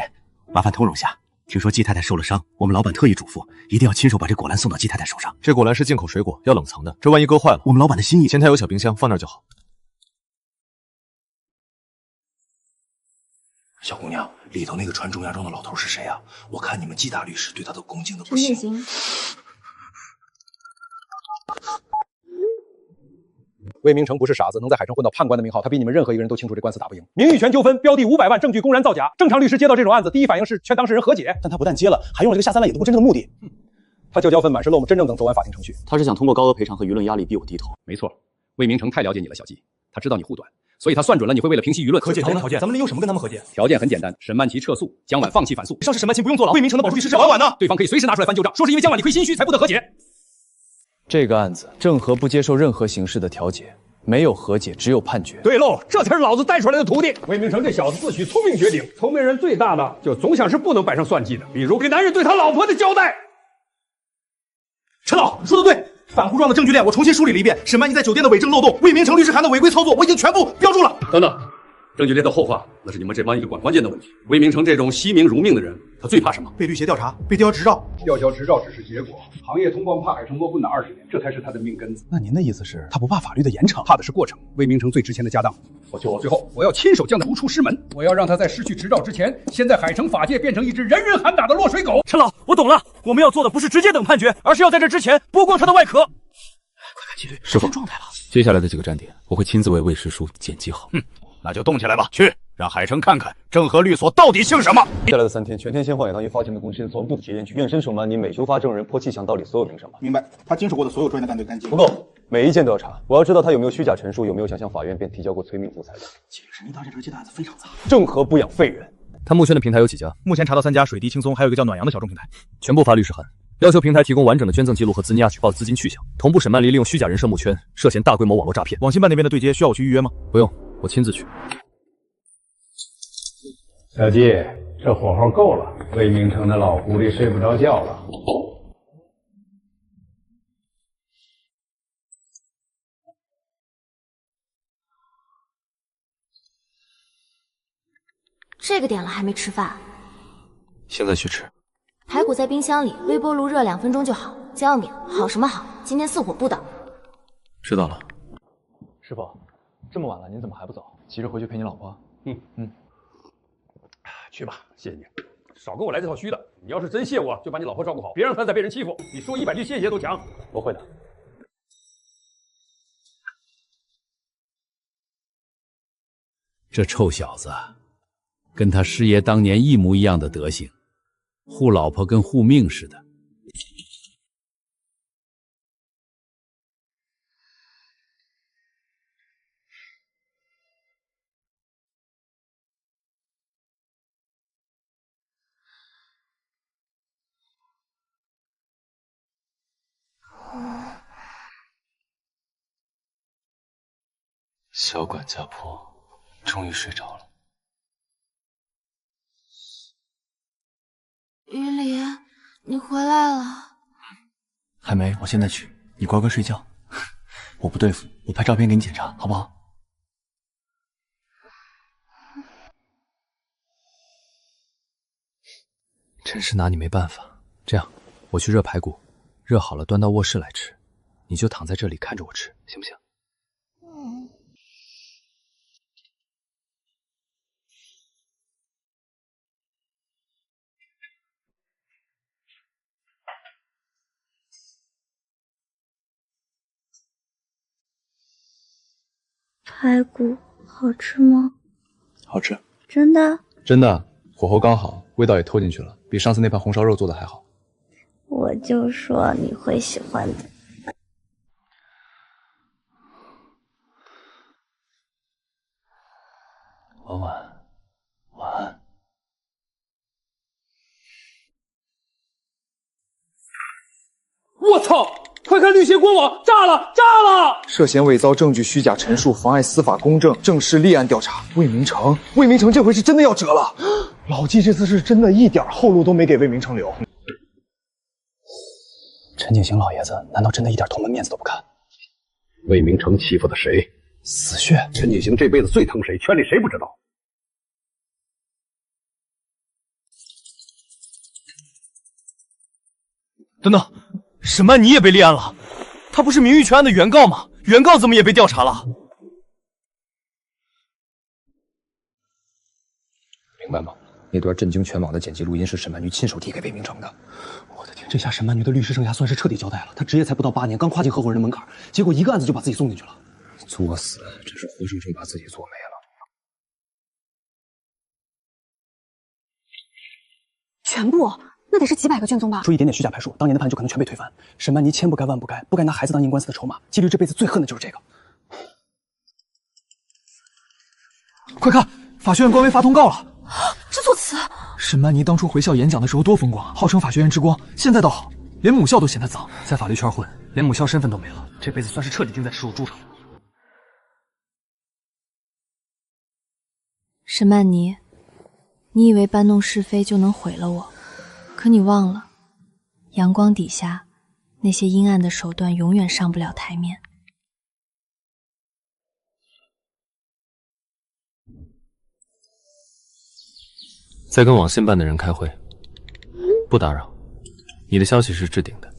Speaker 13: 麻烦通融下。听说季太太受了伤，我们老板特意嘱咐，一定要亲手把这果篮送到季太太手上。
Speaker 1: 这果篮是进口水果，要冷藏的，这万一割坏了，
Speaker 13: 我们老板的心意。
Speaker 1: 前台有小冰箱，放那儿就好。
Speaker 13: 小姑娘，里头那个穿中亚装的老头是谁啊？我看你们季大律师对他都恭敬的不行。
Speaker 9: 陈景行，
Speaker 4: 魏明成不是傻子，能在海城混到判官的名号，他比你们任何一个人都清楚这官司打不赢。名誉权纠纷，标的500万，证据公然造假。正常律师接到这种案子，第一反应是劝当事人和解，
Speaker 13: 但他不但接了，还用了这个下三滥也不过真正的目的。
Speaker 4: 他旧交分满是漏，我们真正等走完法庭程序。
Speaker 13: 他是想通过高额赔偿和舆论压力逼我低头。
Speaker 4: 没错，魏明成太了解你了，小季，他知道你护短，所以他算准了你会为了平息舆论。
Speaker 5: 和解条件，咱们利用什么跟他们和解？
Speaker 4: 条件很简单，沈曼琪撤诉，江晚放弃反诉。
Speaker 5: 以上是沈曼琪不用坐牢，魏明成的保释律师是
Speaker 4: 婉婉呢？对方可以随时拿出来翻旧账，说是因为江晚理亏心虚才不得和解。
Speaker 14: 这个案子，郑和不接受任何形式的调解。没有和解，只有判决。
Speaker 4: 对喽，这才是老子带出来的徒弟。魏明成这小子自诩聪明绝顶，聪明人最大的就总想是不能摆上算计的，比如给男人对他老婆的交代。
Speaker 13: 陈老说的对，反糊状的证据链我重新梳理了一遍，沈曼妮在酒店的伪证漏洞，魏明成律师函的违规操作，我已经全部标注了。
Speaker 4: 等等，证据链的后话，那是你们这帮一直管关键的问题。魏明成这种惜名如命的人，他最怕什么？
Speaker 13: 被律协调查，被吊销执照。
Speaker 4: 吊销执照只是结果，行业通关怕海城摸混了20年，这才是他的命根子。
Speaker 13: 那您的意思是，他不怕法律的严惩，
Speaker 4: 怕的是过程。魏明成最值钱的家当，我就最后，我要亲手将他逐出师门，我要让他在失去执照之前，先在海城法界变成一只人人喊打的落水狗。
Speaker 5: 陈老，我懂了，我们要做的不是直接等判决，而是要在这之前剥光他的外壳。
Speaker 13: 快看纪律，
Speaker 8: 师傅，
Speaker 13: 状态了。
Speaker 8: 接下来的几个站点，我会亲自为魏师叔剪辑好。
Speaker 7: 那就动起来吧，去让海城看看郑和律所到底姓什么。
Speaker 14: 接下来的3天，全天先换野当一发现的公司所部体验局验身手曼妮每修发证人破气墙到底所有名什么？
Speaker 13: 明白，他经手过的所有专业的干对干净。
Speaker 14: 不够，每一件都要查。我要知道他有没有虚假陈述，有没有想向法院便提交过催命符材的。
Speaker 13: 纪律审理大这这案子非常杂。
Speaker 14: 郑和不养废人。
Speaker 8: 他募圈的平台有几家？
Speaker 5: 目前查到3家，水滴轻松，还有一个叫暖阳的小众平台。
Speaker 8: 全部发律师函，要求平台提供完整的捐赠记录和兹尼亚举报资金去向，同步沈曼妮利用虚假人设募圈，涉嫌大规模网络诈骗。
Speaker 5: 网信办那边的对接需要我去预约吗？
Speaker 8: 不用，我亲自去。
Speaker 4: 小季，
Speaker 7: 这火候够了，魏明城的老狐狸睡不着觉了。
Speaker 3: 这个点了还没吃饭？
Speaker 8: 现在去吃。
Speaker 3: 排骨在冰箱里，微波炉热2分钟就好。姜饼好什么好？今天4火不倒。
Speaker 8: 知道了。
Speaker 2: 师傅，这么晚了，您怎么还不走？急着回去陪你老婆？
Speaker 4: 去吧，谢谢你。少跟我来这套虚的。你要是真谢我，就把你老婆照顾好，别让她再被人欺负。你说100句谢谢都强。
Speaker 2: 我会的。
Speaker 7: 这臭小子，跟他师爷当年一模一样的德行，护老婆跟护命似的。
Speaker 8: 小管家婆终于睡着了。
Speaker 12: 于离，你回来了。
Speaker 1: 还没，我现在去。你乖乖睡觉。我不对付，我拍照片给你检查，好不好？
Speaker 2: 真是拿你没办法。这样，我去热排骨，热好了端到卧室来吃，你就躺在这里看着我吃，行不行？
Speaker 23: 排骨好吃吗？
Speaker 2: 好吃，
Speaker 23: 真的？
Speaker 2: 真的，火候刚好，味道也透进去了，比上次那盘红烧肉做的还好。
Speaker 23: 我就说你会喜欢的。
Speaker 2: 婉婉，晚安。
Speaker 5: 我操！快看绿血锅网，炸了！炸了！
Speaker 13: 涉嫌伪造证据、虚假陈述、妨碍司法公正，正式立案调查。魏明成这回是真的要折了。老纪这次是真的一点后路都没给魏明成留。
Speaker 2: 陈景行老爷子难道真的一点同门面子都不看？
Speaker 16: 魏明成欺负的谁？
Speaker 2: 死穴！
Speaker 16: 陈景行这辈子最疼谁？圈里谁不知道？
Speaker 20: 等等，沈曼妮也被立案了？他不是名誉权案的原告吗？原告怎么也被调查了？
Speaker 13: 明白吗？那段震惊全网的剪辑录音是沈曼妮亲手递给魏明成的。我的天，这下沈曼妮的律师生涯算是彻底交代了。她职业才不到8年，刚跨进合伙人的门槛，结果一个案子就把自己送进去了。作死，真是活生生把自己做没了。
Speaker 9: 全部？那得是几百个卷宗吧？
Speaker 13: 出一点点虚假排述，当年的判就可能全被推翻。沈曼妮千不该万不该，不该拿孩子当赢官司的筹码。纪律这辈子最恨的就是这个。
Speaker 20: 快看，法学院官微发通告了。
Speaker 9: 这措辞，
Speaker 20: 沈曼妮当初回校演讲的时候多风光，号称法学院之光，现在倒好，连母校都嫌她脏，在法律圈混，连母校身份都没了，这辈子算是彻底钉在耻辱柱上了。
Speaker 6: 沈曼妮，你以为搬弄是非就能毁了我？可你忘了，阳光底下那些阴暗的手段永远上不了台面。
Speaker 2: 在跟网信办的人开会，不打扰。你的消息是置顶的。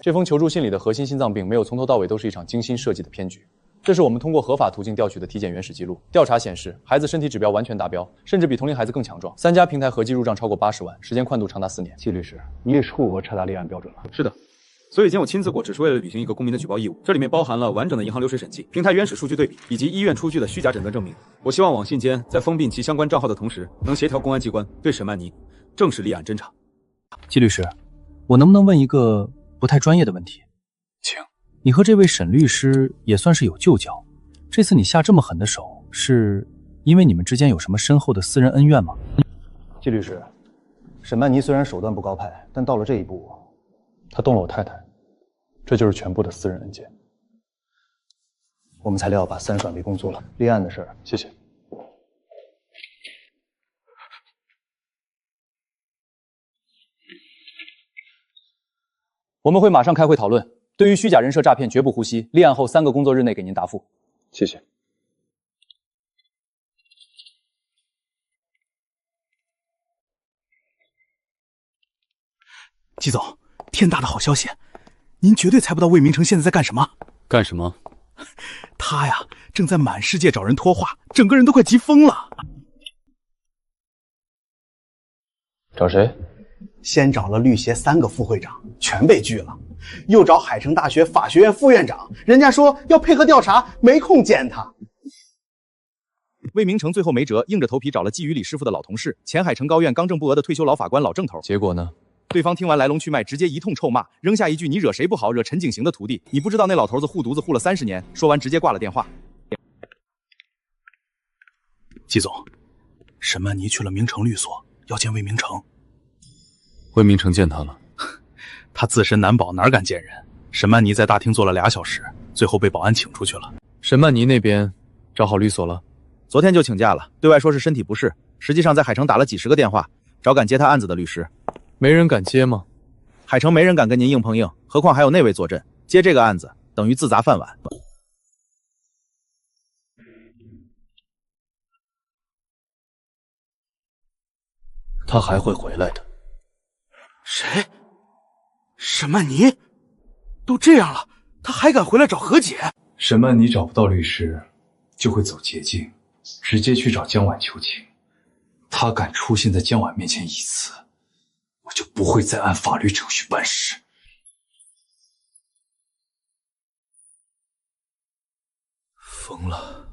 Speaker 2: 这封求助信里的核心心脏病没有从头到尾都是一场精心设计的骗局。这是我们通过合法途径调取的体检原始记录，调查显示孩子身体指标完全达标，甚至比同龄孩子更强壮。3家平台合计入账超过80万，时间宽度长达4年。
Speaker 7: 季律师，你也触过差大立案标准了？
Speaker 19: 是的。所以前我亲自过，只是为了履行一个公民的举报义务。这里面包含了完整的银行流水审计、平台原始数据对比，以及医院出具的虚假诊断证明。我希望网信间在封闭其相关账号的同时，能协调公安机关对沈曼妮正式立案侦查。
Speaker 2: 季律师，我能不能问一个不太专业的问题？
Speaker 19: 请。
Speaker 2: 你和这位沈律师也算是有旧交，这次你下这么狠的手，是因为你们之间有什么深厚的私人恩怨吗？
Speaker 13: 季律师，沈曼妮虽然手段不高派，但到了这一步，她动了我太太，这就是全部的私人恩怨。我们材料把3转为工作了，立案的事儿，谢谢。
Speaker 14: 我们会马上开会讨论。对于虚假人设诈骗，绝不姑息。立案后3个工作日内给您答复。
Speaker 13: 谢谢。
Speaker 20: 季总，天大的好消息！您绝对猜不到魏明成现在在干什么。
Speaker 1: 干什么？
Speaker 20: 他呀，正在满世界找人托话，整个人都快急疯了。
Speaker 13: 找谁？
Speaker 17: 先找了律协3个副会长，全被拒了；又找海城大学法学院副院长，人家说要配合调查，没空见他。
Speaker 20: 魏明成最后没辙，硬着头皮找了季于礼师傅的老同事，前海城高院刚正不阿的退休老法官老郑头。
Speaker 14: 结果呢？
Speaker 20: 对方听完来龙去脉，直接一通臭骂，扔下一句“你惹谁不好，惹陈景行的徒弟”。你不知道那老头子护犊子护了30年。说完直接挂了电话。季总，沈曼妮去了明城律所，要见魏明成。
Speaker 1: 魏明成见他了，
Speaker 20: 他自身难保，哪敢见人？沈曼妮在大厅坐了2小时，最后被保安请出去了。
Speaker 2: 沈曼妮那边找好律所了？
Speaker 20: 昨天就请假了，对外说是身体不适，实际上在海城打了几10个电话，找敢接他案子的律师。
Speaker 2: 没人敢接吗？
Speaker 20: 海城没人敢跟您硬碰硬，何况还有那位坐镇，接这个案子等于自砸饭碗。
Speaker 1: 他还会回来的。
Speaker 20: 谁？沈曼妮？都这样了，他还敢回来找和解？
Speaker 21: 沈曼妮找不到律师，就会走捷径，直接去找江婉求情。他敢出现在江婉面前1次，我就不会再按法律程序办事。
Speaker 20: 疯了！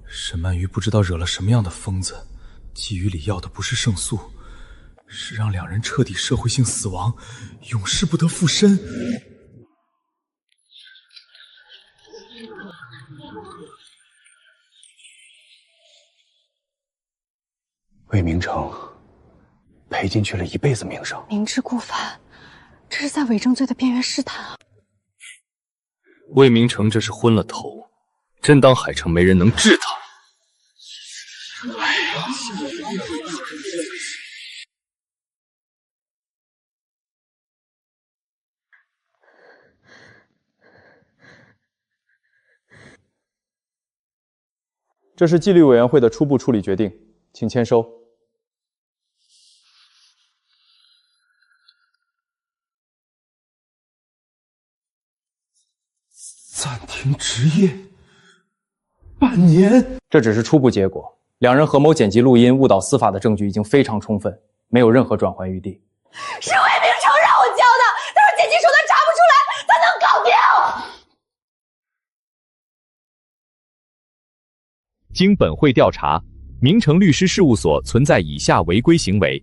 Speaker 20: 沈曼瑜不知道惹了什么样的疯子，季于礼要的不是胜诉，是让2人彻底社会性死亡，永世不得复生。
Speaker 17: 魏明成赔进去了1辈子名声，
Speaker 18: 明知故犯，这是在伪证罪的边缘试探啊！
Speaker 2: 魏明成这是昏了头，真当海城没人能治他？
Speaker 14: 这是纪律委员会的初步处理决定，请签收。
Speaker 20: 暂停执业半年，
Speaker 14: 这只是初步结果。2人合谋剪辑录音、误导司法的证据已经非常充分，没有任何转圜余地。
Speaker 11: 是魏明成让我教的，他说剪辑手段查不出来，他能搞定。
Speaker 22: 经本会调查，明城律师事务所存在以下违规行为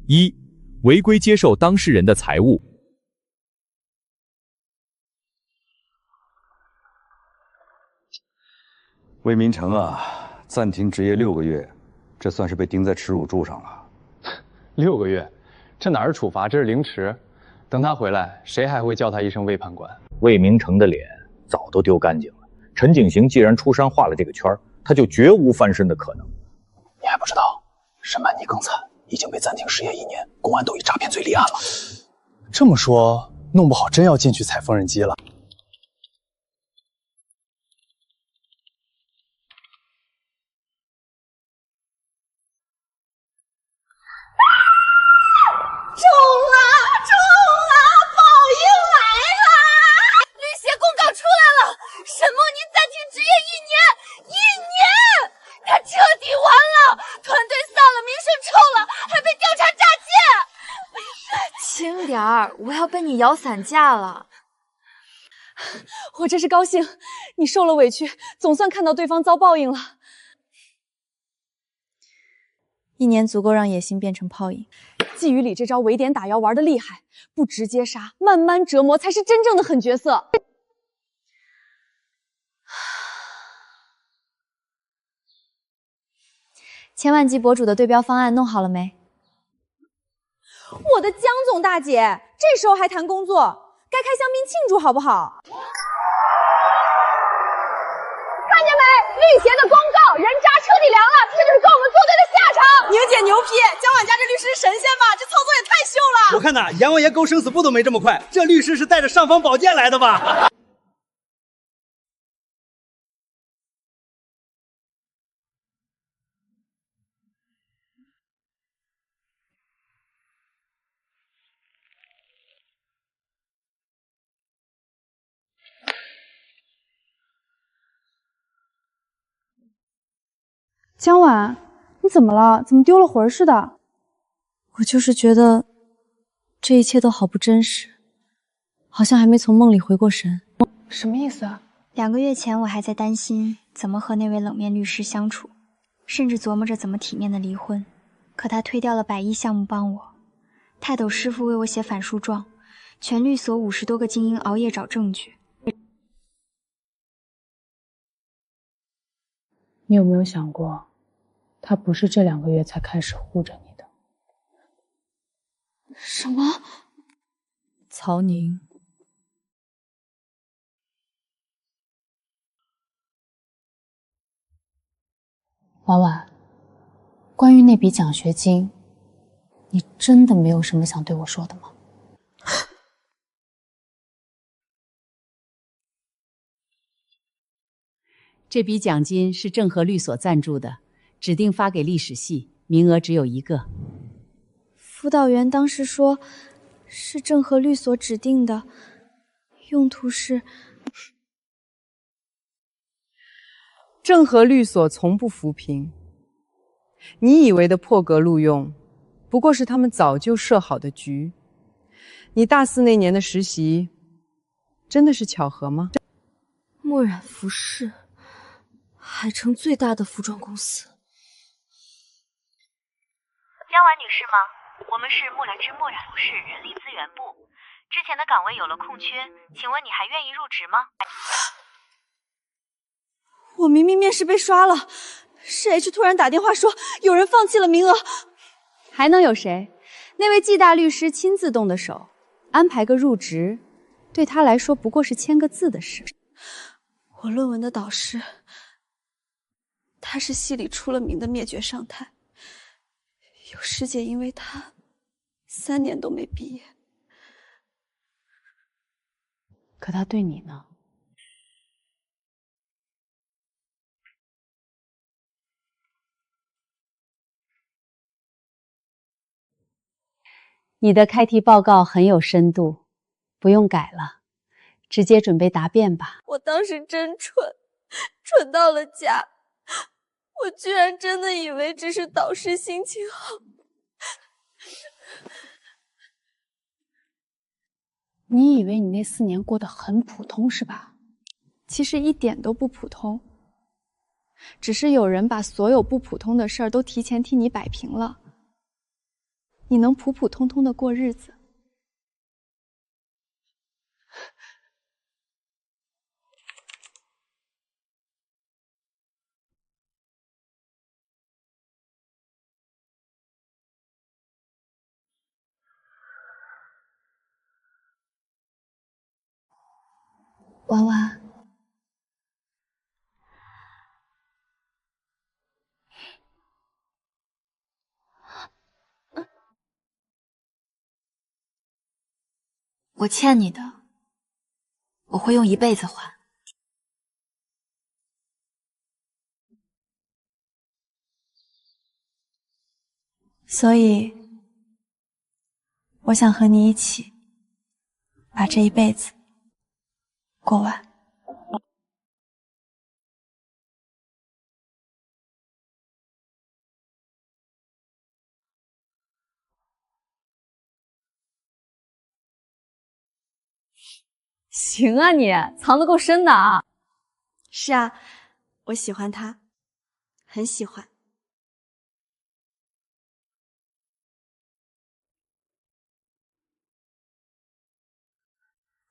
Speaker 22: ：1、违规接受当事人的财物。
Speaker 24: 魏明成啊，暂停执业6个月，这算是被钉在耻辱柱上了。
Speaker 14: 6个月，这哪是处罚，这是凌迟。等他回来，谁还会叫他一声魏判官？
Speaker 25: 魏明成的脸早都丢干净了。陈景行既然出山画了这个圈，他就绝无翻身的可能。
Speaker 17: 你还不知道，沈曼妮更惨，已经被暂停失业1年，公安都以诈骗罪立案了。这么说，弄不好真要进去踩缝纫机了。
Speaker 11: 中了！报应来了！
Speaker 12: 律协公告出来了，沈梦妮暂停执业1年，她彻底完了，团队散了，名声臭了，还被调查诈骗。轻点儿，我要被你咬散架了。
Speaker 9: 我真是高兴，你受了委屈，总算看到对方遭报应了。
Speaker 10: 1年足够让野心变成泡影。
Speaker 9: 季于礼这招围点打摇玩的厉害，不直接杀，慢慢折磨才是真正的狠角色。
Speaker 10: 千万级博主的对标方案弄好了没？
Speaker 11: 我的江总大姐，这时候还谈工作，该开香槟庆祝好不好？看见没？律协的公告，人渣彻底凉了，这就是跟我们作对的下场。
Speaker 9: 宁姐，
Speaker 11: 也牛批！江晚家这律师是神仙吧？这操作也太秀了！
Speaker 3: 我看呐，阎王爷勾生死簿都没这么快，这律师是带着尚方宝剑来的吧？
Speaker 9: 江晚，你怎么了？怎么丢了魂似的？
Speaker 6: 我就是觉得这一切都好不真实，好像还没从梦里回过神。
Speaker 9: 什么意思啊
Speaker 4: ？2个月前我还在担心怎么和那位冷面律师相处，甚至琢磨着怎么体面的离婚。可他推掉了100亿项目帮我，泰斗师傅为我写反诉状，全律所50多个精英熬夜找证据。
Speaker 9: 你有没有想过，他不是这2个月才开始护着你的？
Speaker 6: 什么？曹宁。
Speaker 9: 婉婉，关于那笔奖学金，你真的没有什么想对我说的吗？
Speaker 8: 这笔奖金是正和律所赞助的，指定发给历史系，名额只有1个。
Speaker 6: 辅导员当时说，是正和律所指定的，用途是……
Speaker 15: 正和律所从不扶贫，你以为的破格录用，不过是他们早就设好的局。你大4那年的实习，真的是巧合吗？
Speaker 6: 墨染服饰，海城最大的服装公司。
Speaker 23: 江婉女士吗？我们是墨染之墨染服饰人力资源部，之前的岗位有了空缺，请问你还愿意入职吗？
Speaker 6: 我明明面试被刷了，是 H 突然打电话说有人放弃了名额。
Speaker 10: 还能有谁？那位季大律师亲自动的手，安排个入职，对他来说不过是签个字的事。
Speaker 6: 我论文的导师，他是系里出了名的灭绝上台，有师姐因为他3年都没毕业。
Speaker 9: 可他对你呢？
Speaker 10: 你的开题报告很有深度，不用改了，直接准备答辩吧。
Speaker 6: 我当时真蠢，蠢到了家。我居然真的以为只是导师心情好。
Speaker 9: 你以为你那4年过得很普通是吧？
Speaker 6: 其实一点都不普通，只是有人把所有不普通的事儿都提前替你摆平了，你能普普通通的过日子。
Speaker 4: 婉婉，我欠你的，我会用1辈子还。所以，我想和你一起把这1辈子过完。
Speaker 10: 行啊你，藏得够深的啊。
Speaker 6: 是啊，我喜欢他，很喜欢。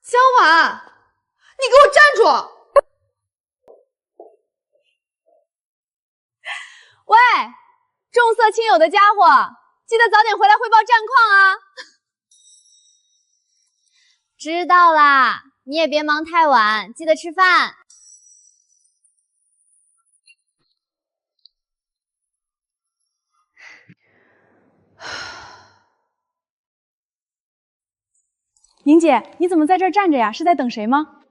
Speaker 11: 江婉，你给我站住！
Speaker 10: 喂，重色轻友的家伙，记得早点回来汇报战况啊。知道啦，你也别忙太晚，记得吃饭。宁姐，你怎么在这儿站着呀？是在等谁吗？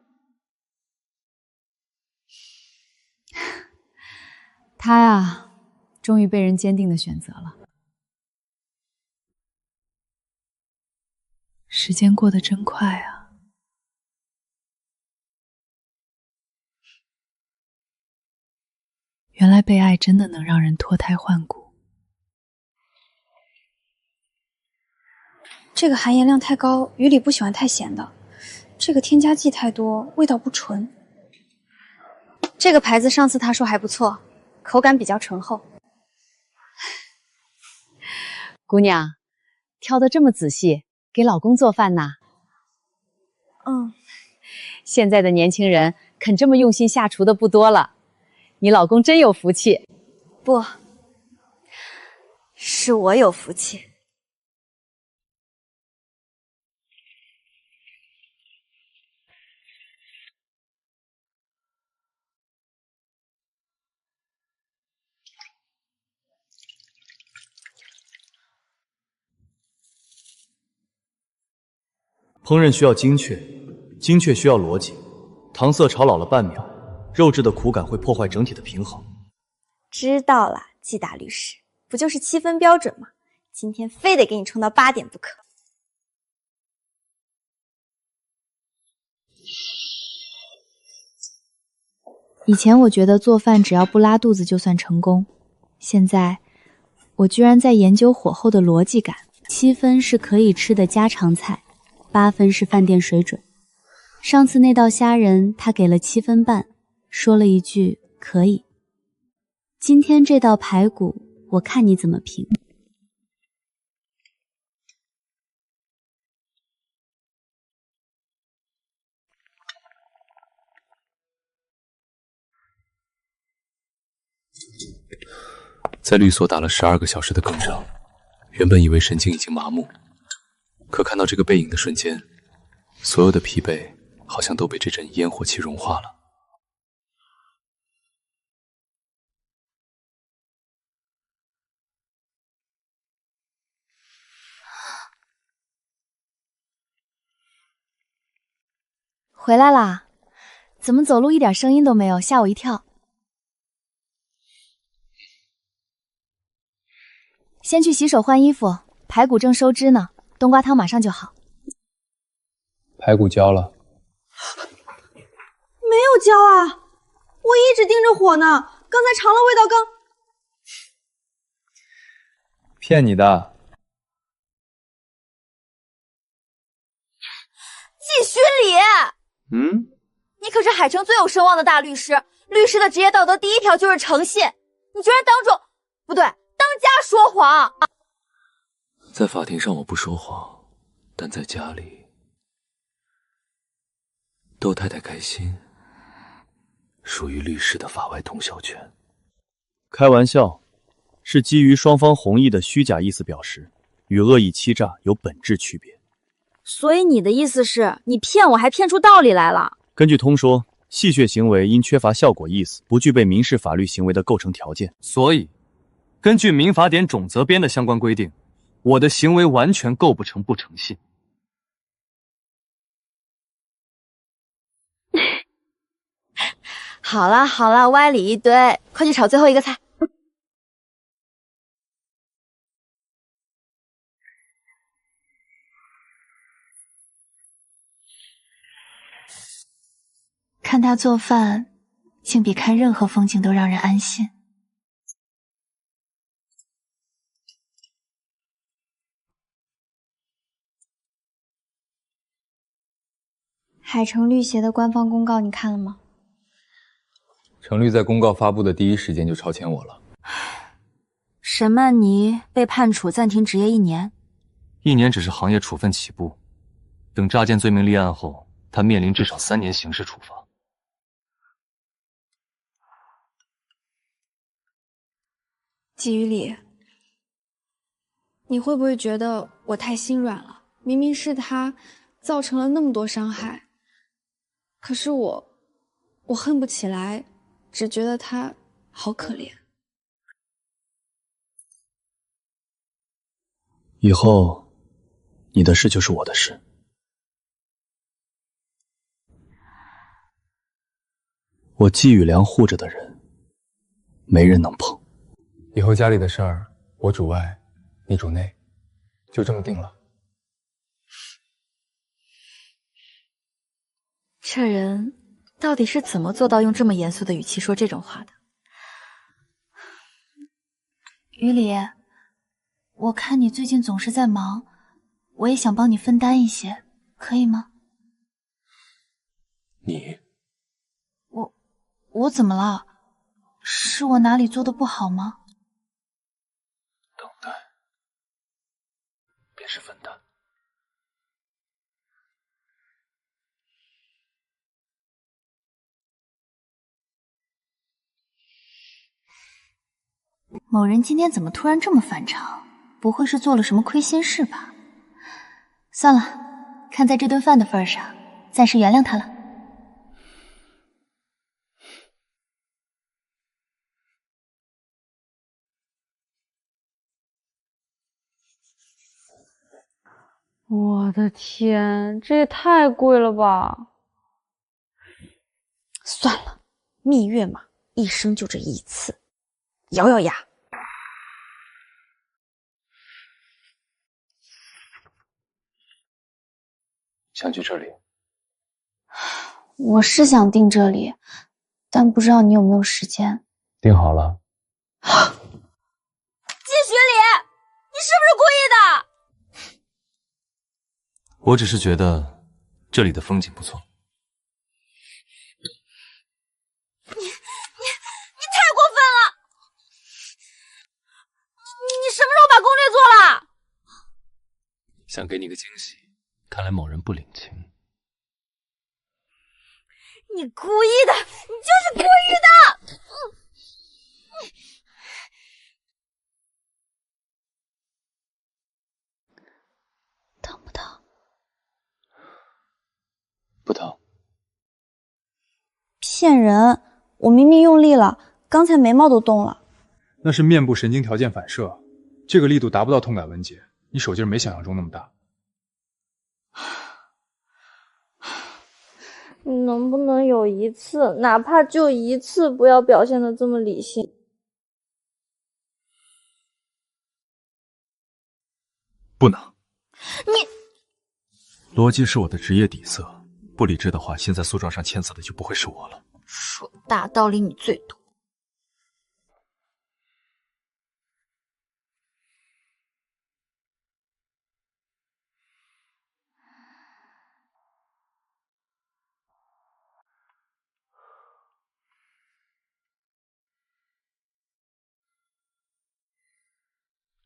Speaker 10: 他呀，终于被人坚定的选择了。
Speaker 6: 时间过得真快啊！原来被爱真的能让人脱胎换骨。
Speaker 4: 这个含盐量太高，鱼里不喜欢太咸的。这个添加剂太多，味道不纯。这个牌子上次他说还不错，口感比较醇厚。
Speaker 8: 姑娘，挑得这么仔细，给老公做饭呐？
Speaker 4: 嗯，
Speaker 8: 现在的年轻人肯这么用心下厨的不多了，你老公真有福气。
Speaker 12: 不，是我有福气。
Speaker 1: 烹饪需要精确，精确需要逻辑。糖色炒老了半秒，肉质的苦感会破坏整体的平衡。
Speaker 12: 知道了，季大律师，不就是7分标准吗？今天非得给你冲到8点不可。
Speaker 6: 以前我觉得做饭只要不拉肚子就算成功，现在我居然在研究火候的逻辑感。7分是可以吃的家常菜，8分是饭店水准。上次那道虾仁他给了7分半，说了一句可以。今天这道排骨我看你怎么评。
Speaker 2: 在律所打了12个小时的更仗，原本以为神经已经麻木，可看到这个背影的瞬间，所有的疲惫好像都被这阵烟火气融化了。
Speaker 6: 回来啦？怎么走路一点声音都没有，吓我一跳。先去洗手换衣服，排骨正收汁呢，冬瓜汤马上就好。
Speaker 17: 排骨焦了。
Speaker 11: 没有焦啊，我一直盯着火呢，刚才尝了味道刚……
Speaker 17: 骗你的。
Speaker 12: 季虚礼，你可是海城最有声望的大律师，律师的职业道德第一条就是诚信，你居然当众……不对，当家说谎。
Speaker 2: 在法庭上我不说谎，但在家里逗太太开心属于律师的法外通宵权。
Speaker 1: 开玩笑，是基于双方同意的虚假意思表示，与恶意欺诈有本质区别。
Speaker 12: 所以你的意思是你骗我还骗出道理来了？
Speaker 1: 根据通说，戏谑行为因缺乏效果意思，不具备民事法律行为的构成条件。
Speaker 20: 所以根据民法典种则编的相关规定，我的行为完全构不成不诚信。
Speaker 12: 好啦好啦，歪理一堆，快去炒最后一个菜。
Speaker 4: 看他做饭，竟比看任何风景都让人安心。海城律协的官方公告你看了吗？
Speaker 14: 程律在公告发布的第一时间就超前我了。
Speaker 18: 沈曼妮被判处暂停职业1年
Speaker 20: ，1年只是行业处分起步，等诈骗罪名立案后，他面临至少3年刑事处罚。
Speaker 4: 季雨里，你会不会觉得我太心软了？明明是他造成了那么多伤害，可是我恨不起来，只觉得他好可怜。
Speaker 1: 以后，你的事就是我的事。
Speaker 17: 我季雨良护着的人，没人能碰。
Speaker 21: 以后家里的事儿，我主外，你主内，就这么定了。
Speaker 4: 这人到底是怎么做到用这么严肃的语气说这种话的？
Speaker 18: 于理，我看你最近总是在忙，我也想帮你分担一些，可以吗？
Speaker 21: 你，
Speaker 18: 我怎么了？是我哪里做的不好吗？
Speaker 21: 等待便是分担。
Speaker 18: 某人今天怎么突然这么反常？不会是做了什么亏心事吧？算了，看在这顿饭的份上，暂时原谅他了。
Speaker 10: 我的天，这也太贵了吧！
Speaker 12: 算了，蜜月嘛，一生就这一次，咬咬牙。
Speaker 21: 想去这里？
Speaker 18: 我是想定这里，但不知道你有没有时间。
Speaker 21: 定好了。
Speaker 12: 季许理，你是不是故意的？
Speaker 2: 我只是觉得这里的风景不错。
Speaker 12: 你太过分了！你什么时候把攻略做了？
Speaker 2: 想给你个惊喜，看来某人不领情。
Speaker 12: 你故意的，你就是故意的！
Speaker 18: 疼不疼？
Speaker 21: 不疼。
Speaker 11: 骗人！我明明用力了，刚才眉毛都动了。
Speaker 21: 那是面部神经条件反射，这个力度达不到痛感纹结，你手劲没想象中那么大。
Speaker 12: 你能不能有一次，哪怕就一次，不要表现得这么理性？
Speaker 1: 不能。
Speaker 12: 你
Speaker 1: 逻辑是我的职业底色，不理智的话，现在诉状上签字的就不会是我了。
Speaker 12: 说大道理你最多。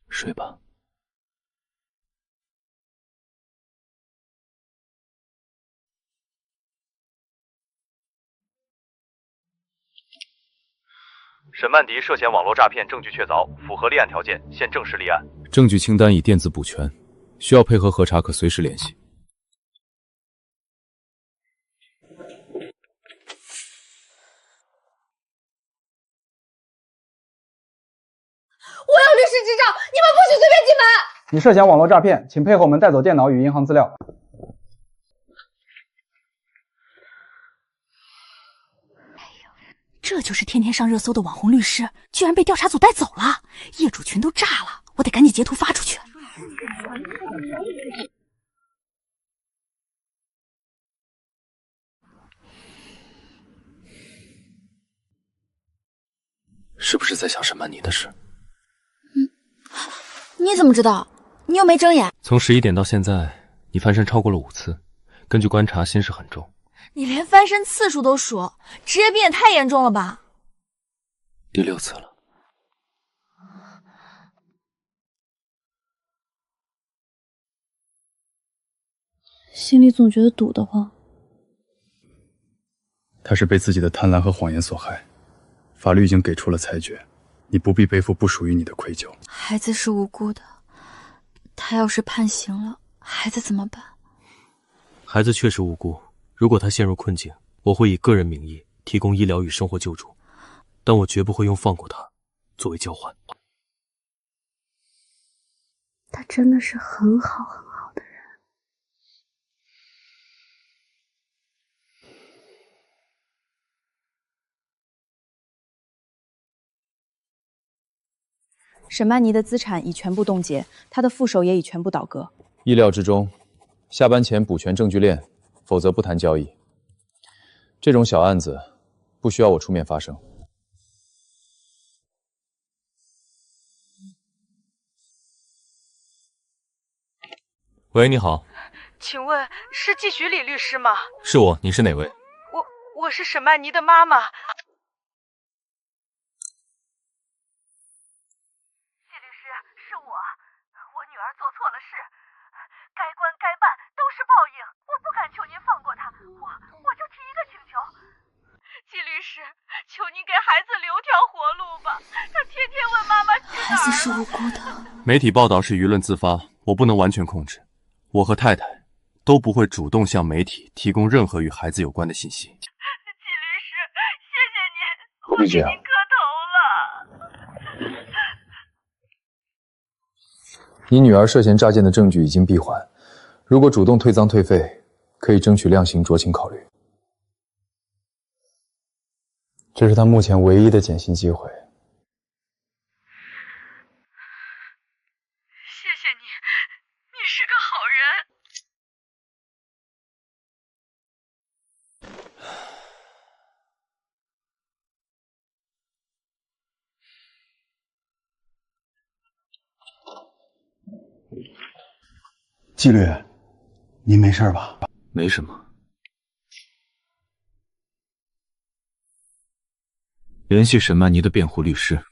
Speaker 2: 睡吧。
Speaker 22: 沈曼迪涉嫌网络诈骗，证据确凿，符合立案条件，现正式立案。
Speaker 14: 证据清单已电子补全，需要配合核查可随时联系。
Speaker 12: 我有律师执照，你们不许随便进门。
Speaker 17: 你涉嫌网络诈骗，请配合我们带走电脑与银行资料。
Speaker 18: 这就是天天上热搜的网红律师，居然被调查组带走了，业主群都炸了，我得赶紧截图发出去。
Speaker 2: 是不是在想沈曼妮的事？
Speaker 4: 你怎么知道？你又没睁眼。
Speaker 2: 从11点到现在，你翻身超过了5次，根据观察，心事很重。
Speaker 12: 你连翻身次数都数，职业病也太严重了吧？
Speaker 2: 第6次了。
Speaker 9: 心里总觉得堵得慌。
Speaker 17: 他是被自己的贪婪和谎言所害，法律已经给出了裁决，你不必背负不属于你的愧疚。
Speaker 4: 孩子是无辜的，他要是判刑了，孩子怎么办？
Speaker 2: 孩子确实无辜，如果他陷入困境，我会以个人名义提供医疗与生活救助，但我绝不会用放过他作为交换。
Speaker 18: 他真的是很好很好的人。
Speaker 10: 沈曼妮的资产已全部冻结，她的副手也已全部倒戈。
Speaker 14: 意料之中，下班前补全证据链，否则不谈交易。这种小案子不需要我出面发声。
Speaker 2: 喂，你好，
Speaker 5: 请问是季徐礼律师吗？
Speaker 2: 是我，你是哪位？
Speaker 5: 我是沈曼妮的妈妈。季律师，是我女儿做错了事，该关该办都是报应，我不敢求您放过她，我就提一个请求，季律师，求您给孩子留条活路吧，他天天问妈妈去哪儿。
Speaker 18: 孩子是无辜的。
Speaker 2: 媒体报道是舆论自发，我不能完全控制。我和太太都不会主动向媒体提供任何与孩子有关的信息。季律
Speaker 5: 师，谢谢您，
Speaker 14: 何必这样？
Speaker 5: 我给您磕头了。
Speaker 14: 你女儿涉嫌诈骗的证据已经闭环，如果主动退赃退费，可以争取量刑酌情考虑。这是她目前唯一的减刑机会。
Speaker 5: 谢谢你，你是个好人。
Speaker 3: 纪律，您没事吧？
Speaker 1: 没什么。联系沈曼妮的辩护律师。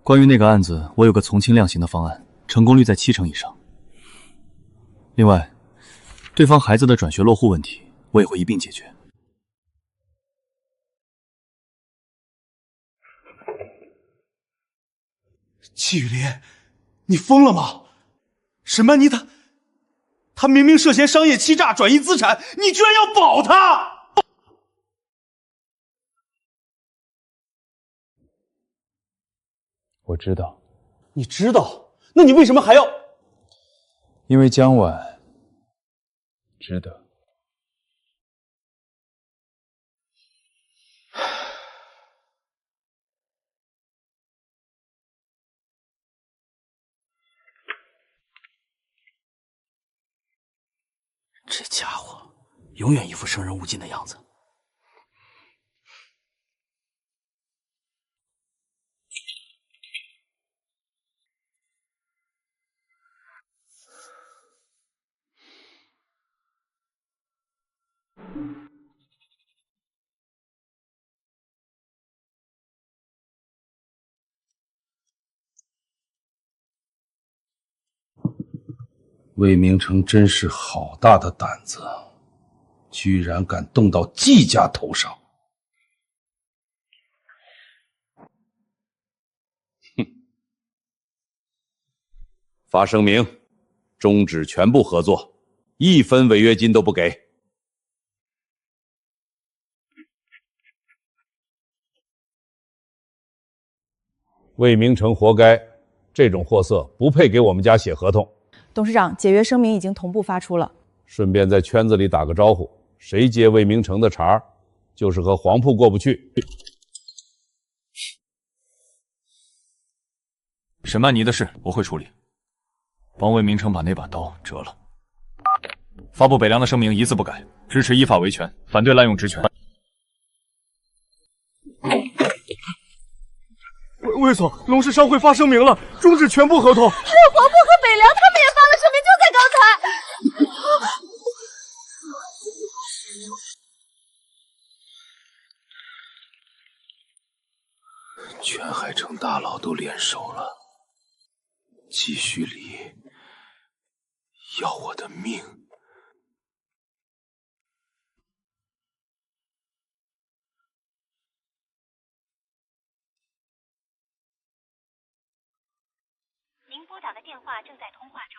Speaker 1: 关于那个案子，我有个从轻量刑的方案，成功率在70%以上。另外，对方孩子的转学落户问题，我也会一并解决。
Speaker 3: 季雨林，你疯了吗？沈曼妮她明明涉嫌商业欺诈、转移资产，你居然要保她！
Speaker 14: 我知道。
Speaker 3: 你知道？那你为什么还要？
Speaker 14: 因为江晚值得。
Speaker 3: 这家伙永远一副生人勿近的样子。魏明成真是好大的胆子，居然敢动到季家头上！
Speaker 24: 哼！发声明，终止全部合作，1分违约金都不给。
Speaker 7: 魏明成活该，这种货色不配给我们家写合同。
Speaker 10: 董事长，解约声明已经同步发出了。
Speaker 7: 顺便在圈子里打个招呼，谁接魏明成的茬，就是和黄铺过不去。
Speaker 1: 沈曼妮的事我会处理，帮魏明成把那把刀折了。发布北凉的声明一字不改，支持依法维权，反对滥用职权。
Speaker 20: 魏总，龙氏商会发声明了，终止全部合同。
Speaker 5: 是黄埔和北凉，他们也发了声明，就在刚才。
Speaker 3: 全海城大佬都联手了，季徐礼要我的命。
Speaker 23: 您拨打的电话正在通话中。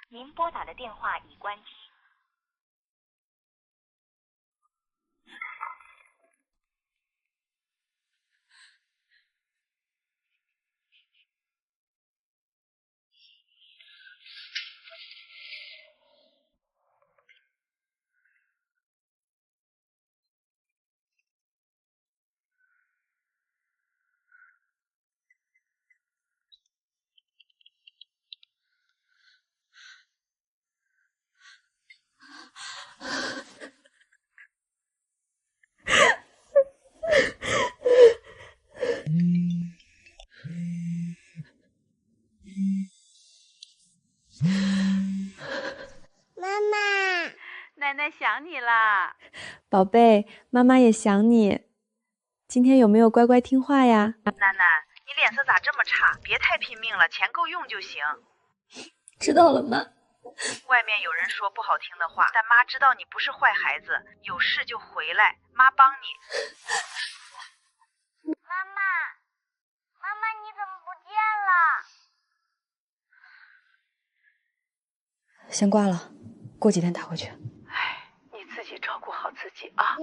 Speaker 23: 您拨打的电话已关机。
Speaker 12: 妈妈，奶奶想你啦。
Speaker 10: 宝贝，妈妈也想你。今天有没有乖乖听话呀？
Speaker 23: 楠楠，你脸色咋这么差？别太拼命了，钱够用就行。
Speaker 18: 知道了，妈。
Speaker 23: 外面有人说不好听的话，但妈知道你不是坏孩子，有事就回来，妈帮你。
Speaker 12: 妈妈，妈妈你怎么不见了？
Speaker 10: 先挂了，过几天打回去。
Speaker 23: 哎，你自己照顾好自己啊。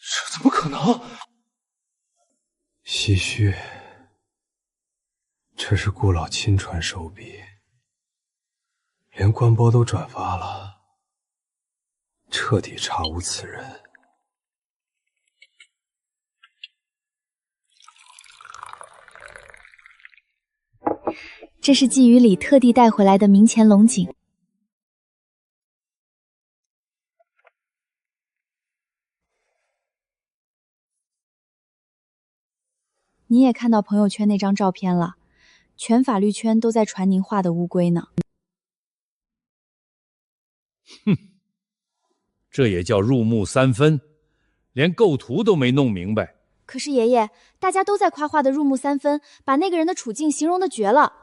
Speaker 3: 这怎么可能？唏嘘，这是顾老亲传手笔，连官播都转发了，彻底查无此人。
Speaker 6: 这是季雨里特地带回来的明前龙井。你也看到朋友圈那张照片了，全法律圈都在传您画的乌龟呢。
Speaker 7: 哼，这也叫入木三分，连构图都没弄明白。
Speaker 6: 可是爷爷，大家都在夸画的入木三分，把那个人的处境形容的绝了。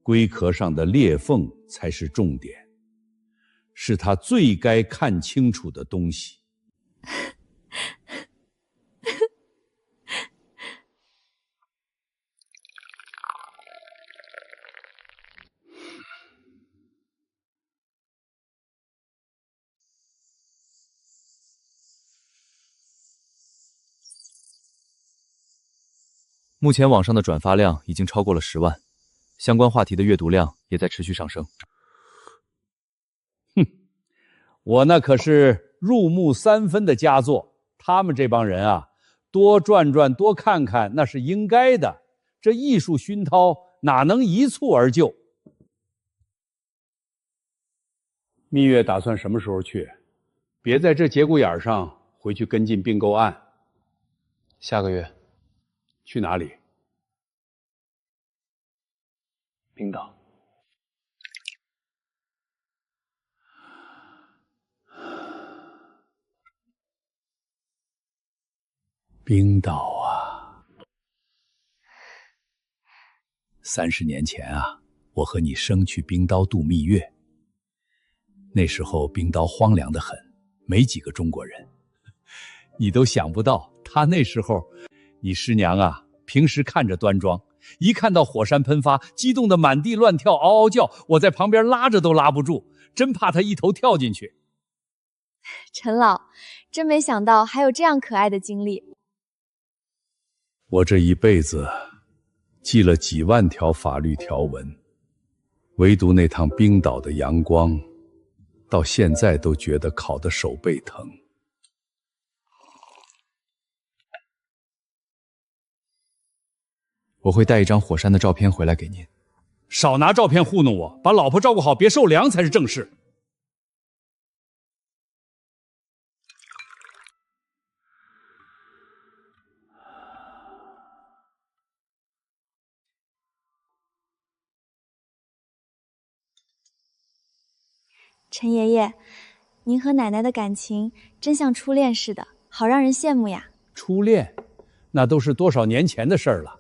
Speaker 7: 龟壳上的裂缝才是重点，是他最该看清楚的东西。
Speaker 2: 目前网上的转发量已经超过了10万，相关话题的阅读量也在持续上升。
Speaker 7: 哼，我那可是入木三分的佳作，他们这帮人啊，多转转多看看那是应该的，这艺术熏陶哪能一蹴而就？蜜月打算什么时候去？别在这节骨眼上回去跟进并购案。
Speaker 1: 下个月。
Speaker 7: 去哪里？
Speaker 1: 冰岛。
Speaker 7: 冰岛啊！30年前啊，我和你生去冰刀度蜜月。那时候冰刀荒凉得很，没几个中国人。你都想不到，他那时候，你师娘啊，平时看着端庄，一看到火山喷发，激动得满地乱跳，嗷嗷叫。我在旁边拉着都拉不住，真怕他一头跳进去。
Speaker 6: 陈老，真没想到还有这样可爱的经历。
Speaker 7: 我这一辈子记了几万条法律条文，唯独那趟冰岛的阳光，到现在都觉得烤得手背疼。
Speaker 2: 我会带一张火山的照片回来给您。
Speaker 7: 少拿照片糊弄我，把老婆照顾好，别受凉才是正事。
Speaker 6: 陈爷爷，您和奶奶的感情真像初恋似的，好让人羡慕呀。
Speaker 7: 初恋，那都是多少年前的事儿了。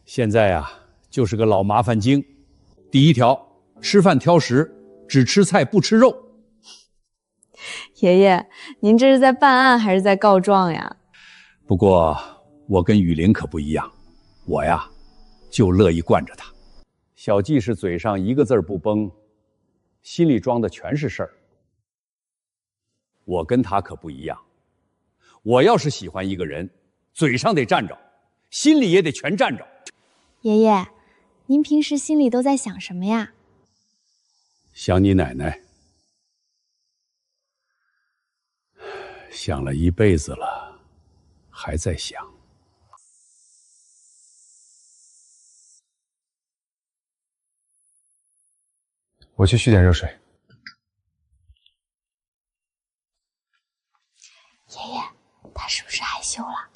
Speaker 7: 现在啊，就是个老麻烦精。第一条，吃饭挑食，只吃菜不吃肉。
Speaker 10: 爷爷，您这是在办案还是在告状呀？
Speaker 7: 不过我跟雨林可不一样，我呀，就乐意惯着他。小季是嘴上一个字不崩，心里装的全是事儿。我跟他可不一样，我要是喜欢一个人，嘴上得站着，心里也得全站着。
Speaker 6: 爷爷，您平时心里都在想什么呀？
Speaker 7: 想你奶奶，想了一辈子了，还在想。
Speaker 21: 我去续点热水。
Speaker 18: 爷爷，他是不是害羞了？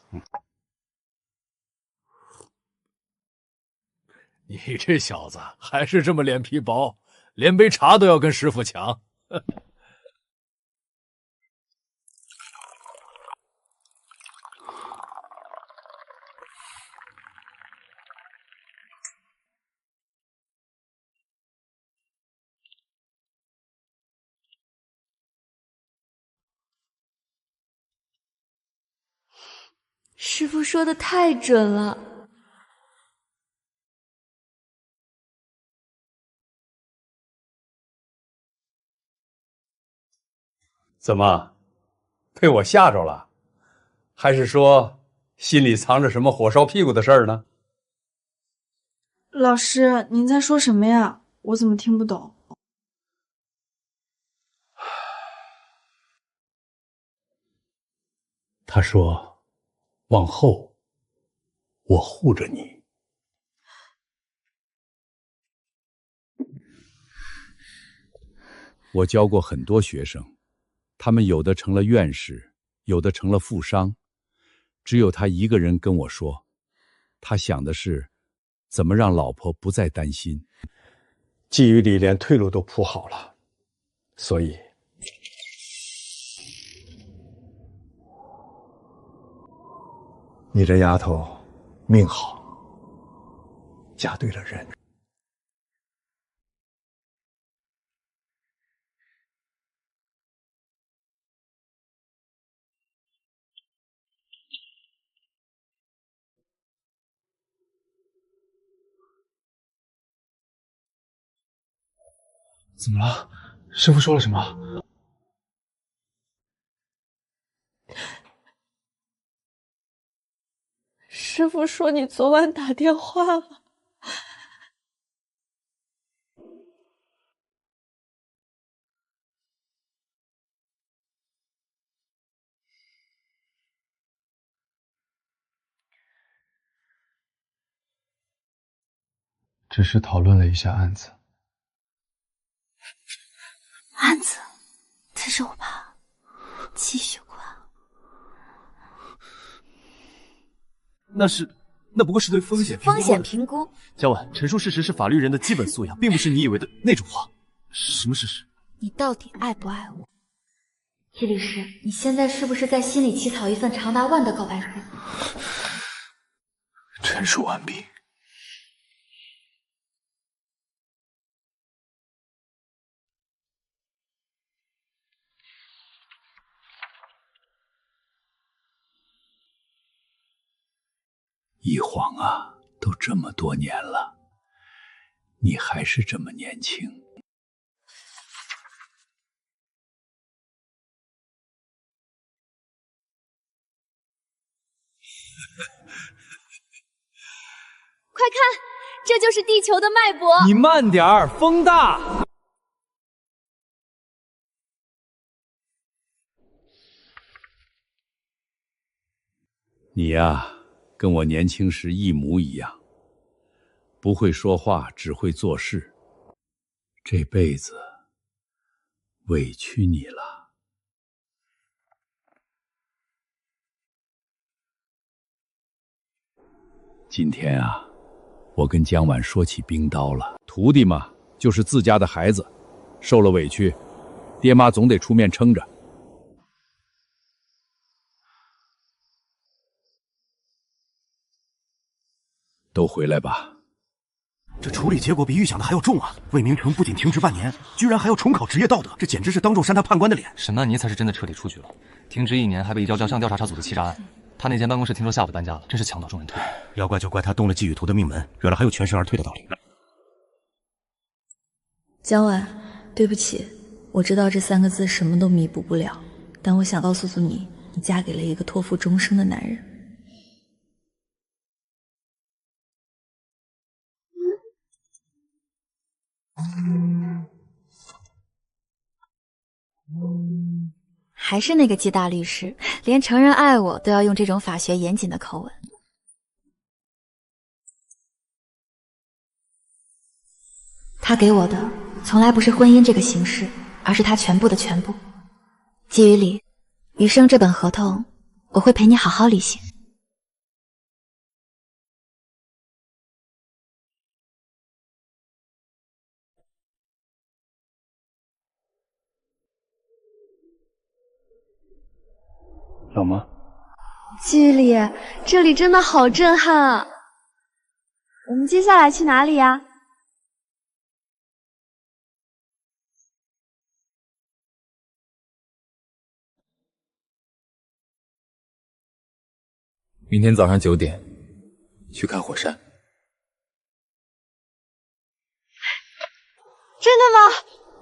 Speaker 7: 你这小子还是这么脸皮薄，连杯茶都要跟师傅抢。
Speaker 18: 师傅说的太准了。
Speaker 7: 怎么，被我吓着了？还是说心里藏着什么火烧屁股的事儿呢？
Speaker 9: 老师，您在说什么呀？我怎么听不懂？
Speaker 7: 他说，往后我护着你。我教过很多学生，他们有的成了院士，有的成了富商，只有他一个人跟我说，他想的是怎么让老婆不再担心。
Speaker 17: 季雨里连退路都铺好了，所以你这丫头命好，嫁对了人。
Speaker 21: 怎么了？师傅说了什么？
Speaker 18: 师傅说你昨晚打电话了。
Speaker 21: 只是讨论了一下案子。
Speaker 18: 案子，他是我爸，继续管。
Speaker 20: 那不过是对风险
Speaker 12: 评估。
Speaker 20: 嘉婉，陈述事实是法律人的基本素养，并不是你以为的那种话。什么事实？
Speaker 12: 你到底爱不爱我？季律师，你现在是不是在心里起草一份长达万的告白书？
Speaker 21: 陈述完毕。
Speaker 7: 一晃啊，都这么多年了，你还是这么年轻。
Speaker 18: 快看，这就是地球的脉搏。
Speaker 20: 你慢点儿，风大。
Speaker 7: 你呀，跟我年轻时一模一样，不会说话，只会做事。这辈子委屈你了。今天啊，我跟江婉说起冰刀了。徒弟嘛，就是自家的孩子，受了委屈，爹妈总得出面撑着。都回来吧。
Speaker 3: 这处理结果比预想的还要重啊！魏明成不仅停职半年，居然还要重考职业道德，这简直是当众扇他判官的脸。
Speaker 2: 沈曼妮才是真的彻底出局了，停职1年还被移交将相调查组的欺诈案。他那间办公室听说下午搬家了，真是墙倒众人推。
Speaker 3: 要怪就怪他动了季雨图的命门，原来还有全身而退的道理。
Speaker 12: 江婉，对不起，我知道这3个字什么都弥补不了，但我想告诉你，你嫁给了一个托付终生的男人。
Speaker 4: 还是那个季大律师，连承认爱我都要用这种法学严谨的口吻。他给我的从来不是婚姻这个形式，而是他全部的全部。季雨里，余生这本合同，我会陪你好好履行。
Speaker 21: 冷吗？
Speaker 18: 季雨里，这里真的好震撼啊！我们接下来去哪里呀？
Speaker 2: 明天早上9点去看火山。
Speaker 18: 真的吗？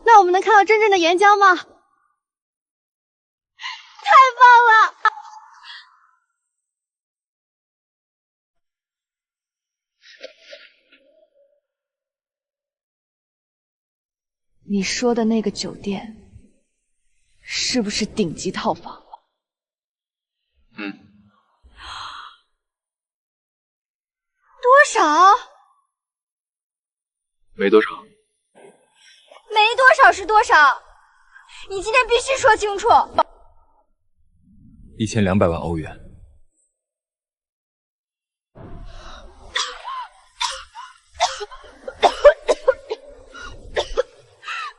Speaker 18: 那我们能看到真正的岩浆吗？太棒了！你说的那个酒店，是不是顶级套房？多少？
Speaker 2: 没多少。
Speaker 18: 没多少是多少？你今天必须说清楚。
Speaker 2: 1200万欧元。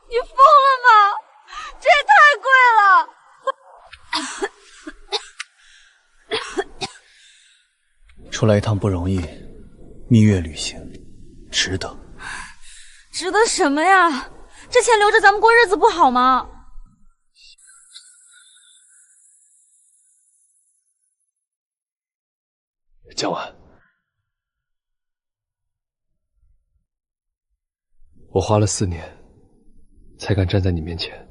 Speaker 18: 你疯了吗？这也太贵了！
Speaker 17: 出来一趟不容易，蜜月旅行值得。
Speaker 18: 值得什么呀？这钱留着咱们过日子不好吗？
Speaker 21: 江晚，我花了4年，才敢站在你面前，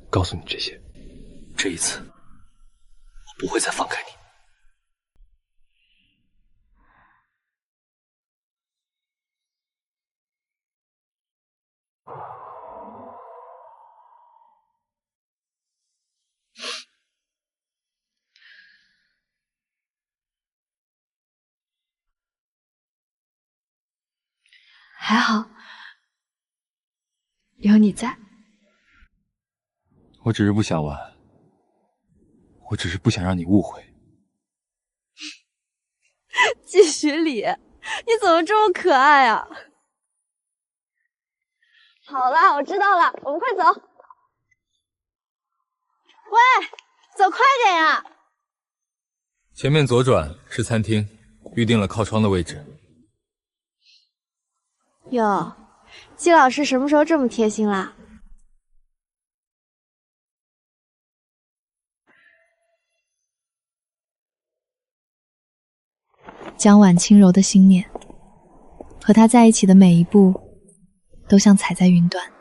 Speaker 21: 告诉你这些。这一次，我不会再放开你。
Speaker 18: 还好，有你在。
Speaker 2: 我只是不想玩，我只是不想让你误会。
Speaker 18: 季许礼，你怎么这么可爱啊？好啦，我知道了，我们快走。喂，走快点呀！
Speaker 2: 前面左转是餐厅，预定了靠窗的位置。
Speaker 18: 哟，季老师什么时候这么贴心啦？
Speaker 6: 江晚轻柔的心念，和他在一起的每一步，都像踩在云端。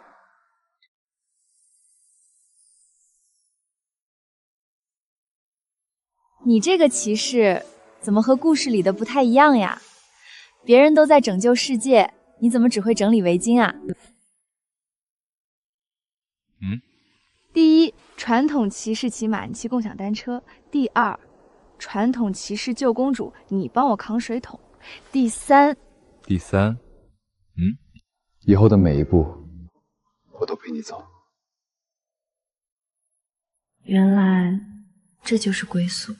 Speaker 10: 你这个骑士怎么和故事里的不太一样呀？别人都在拯救世界，你怎么只会整理围巾啊？第一，传统骑士骑马，你骑共享单车；第二，传统骑士救公主，你帮我扛水桶；第三，
Speaker 14: 以后的每一步，我都陪你走。
Speaker 6: 原来这就是归宿。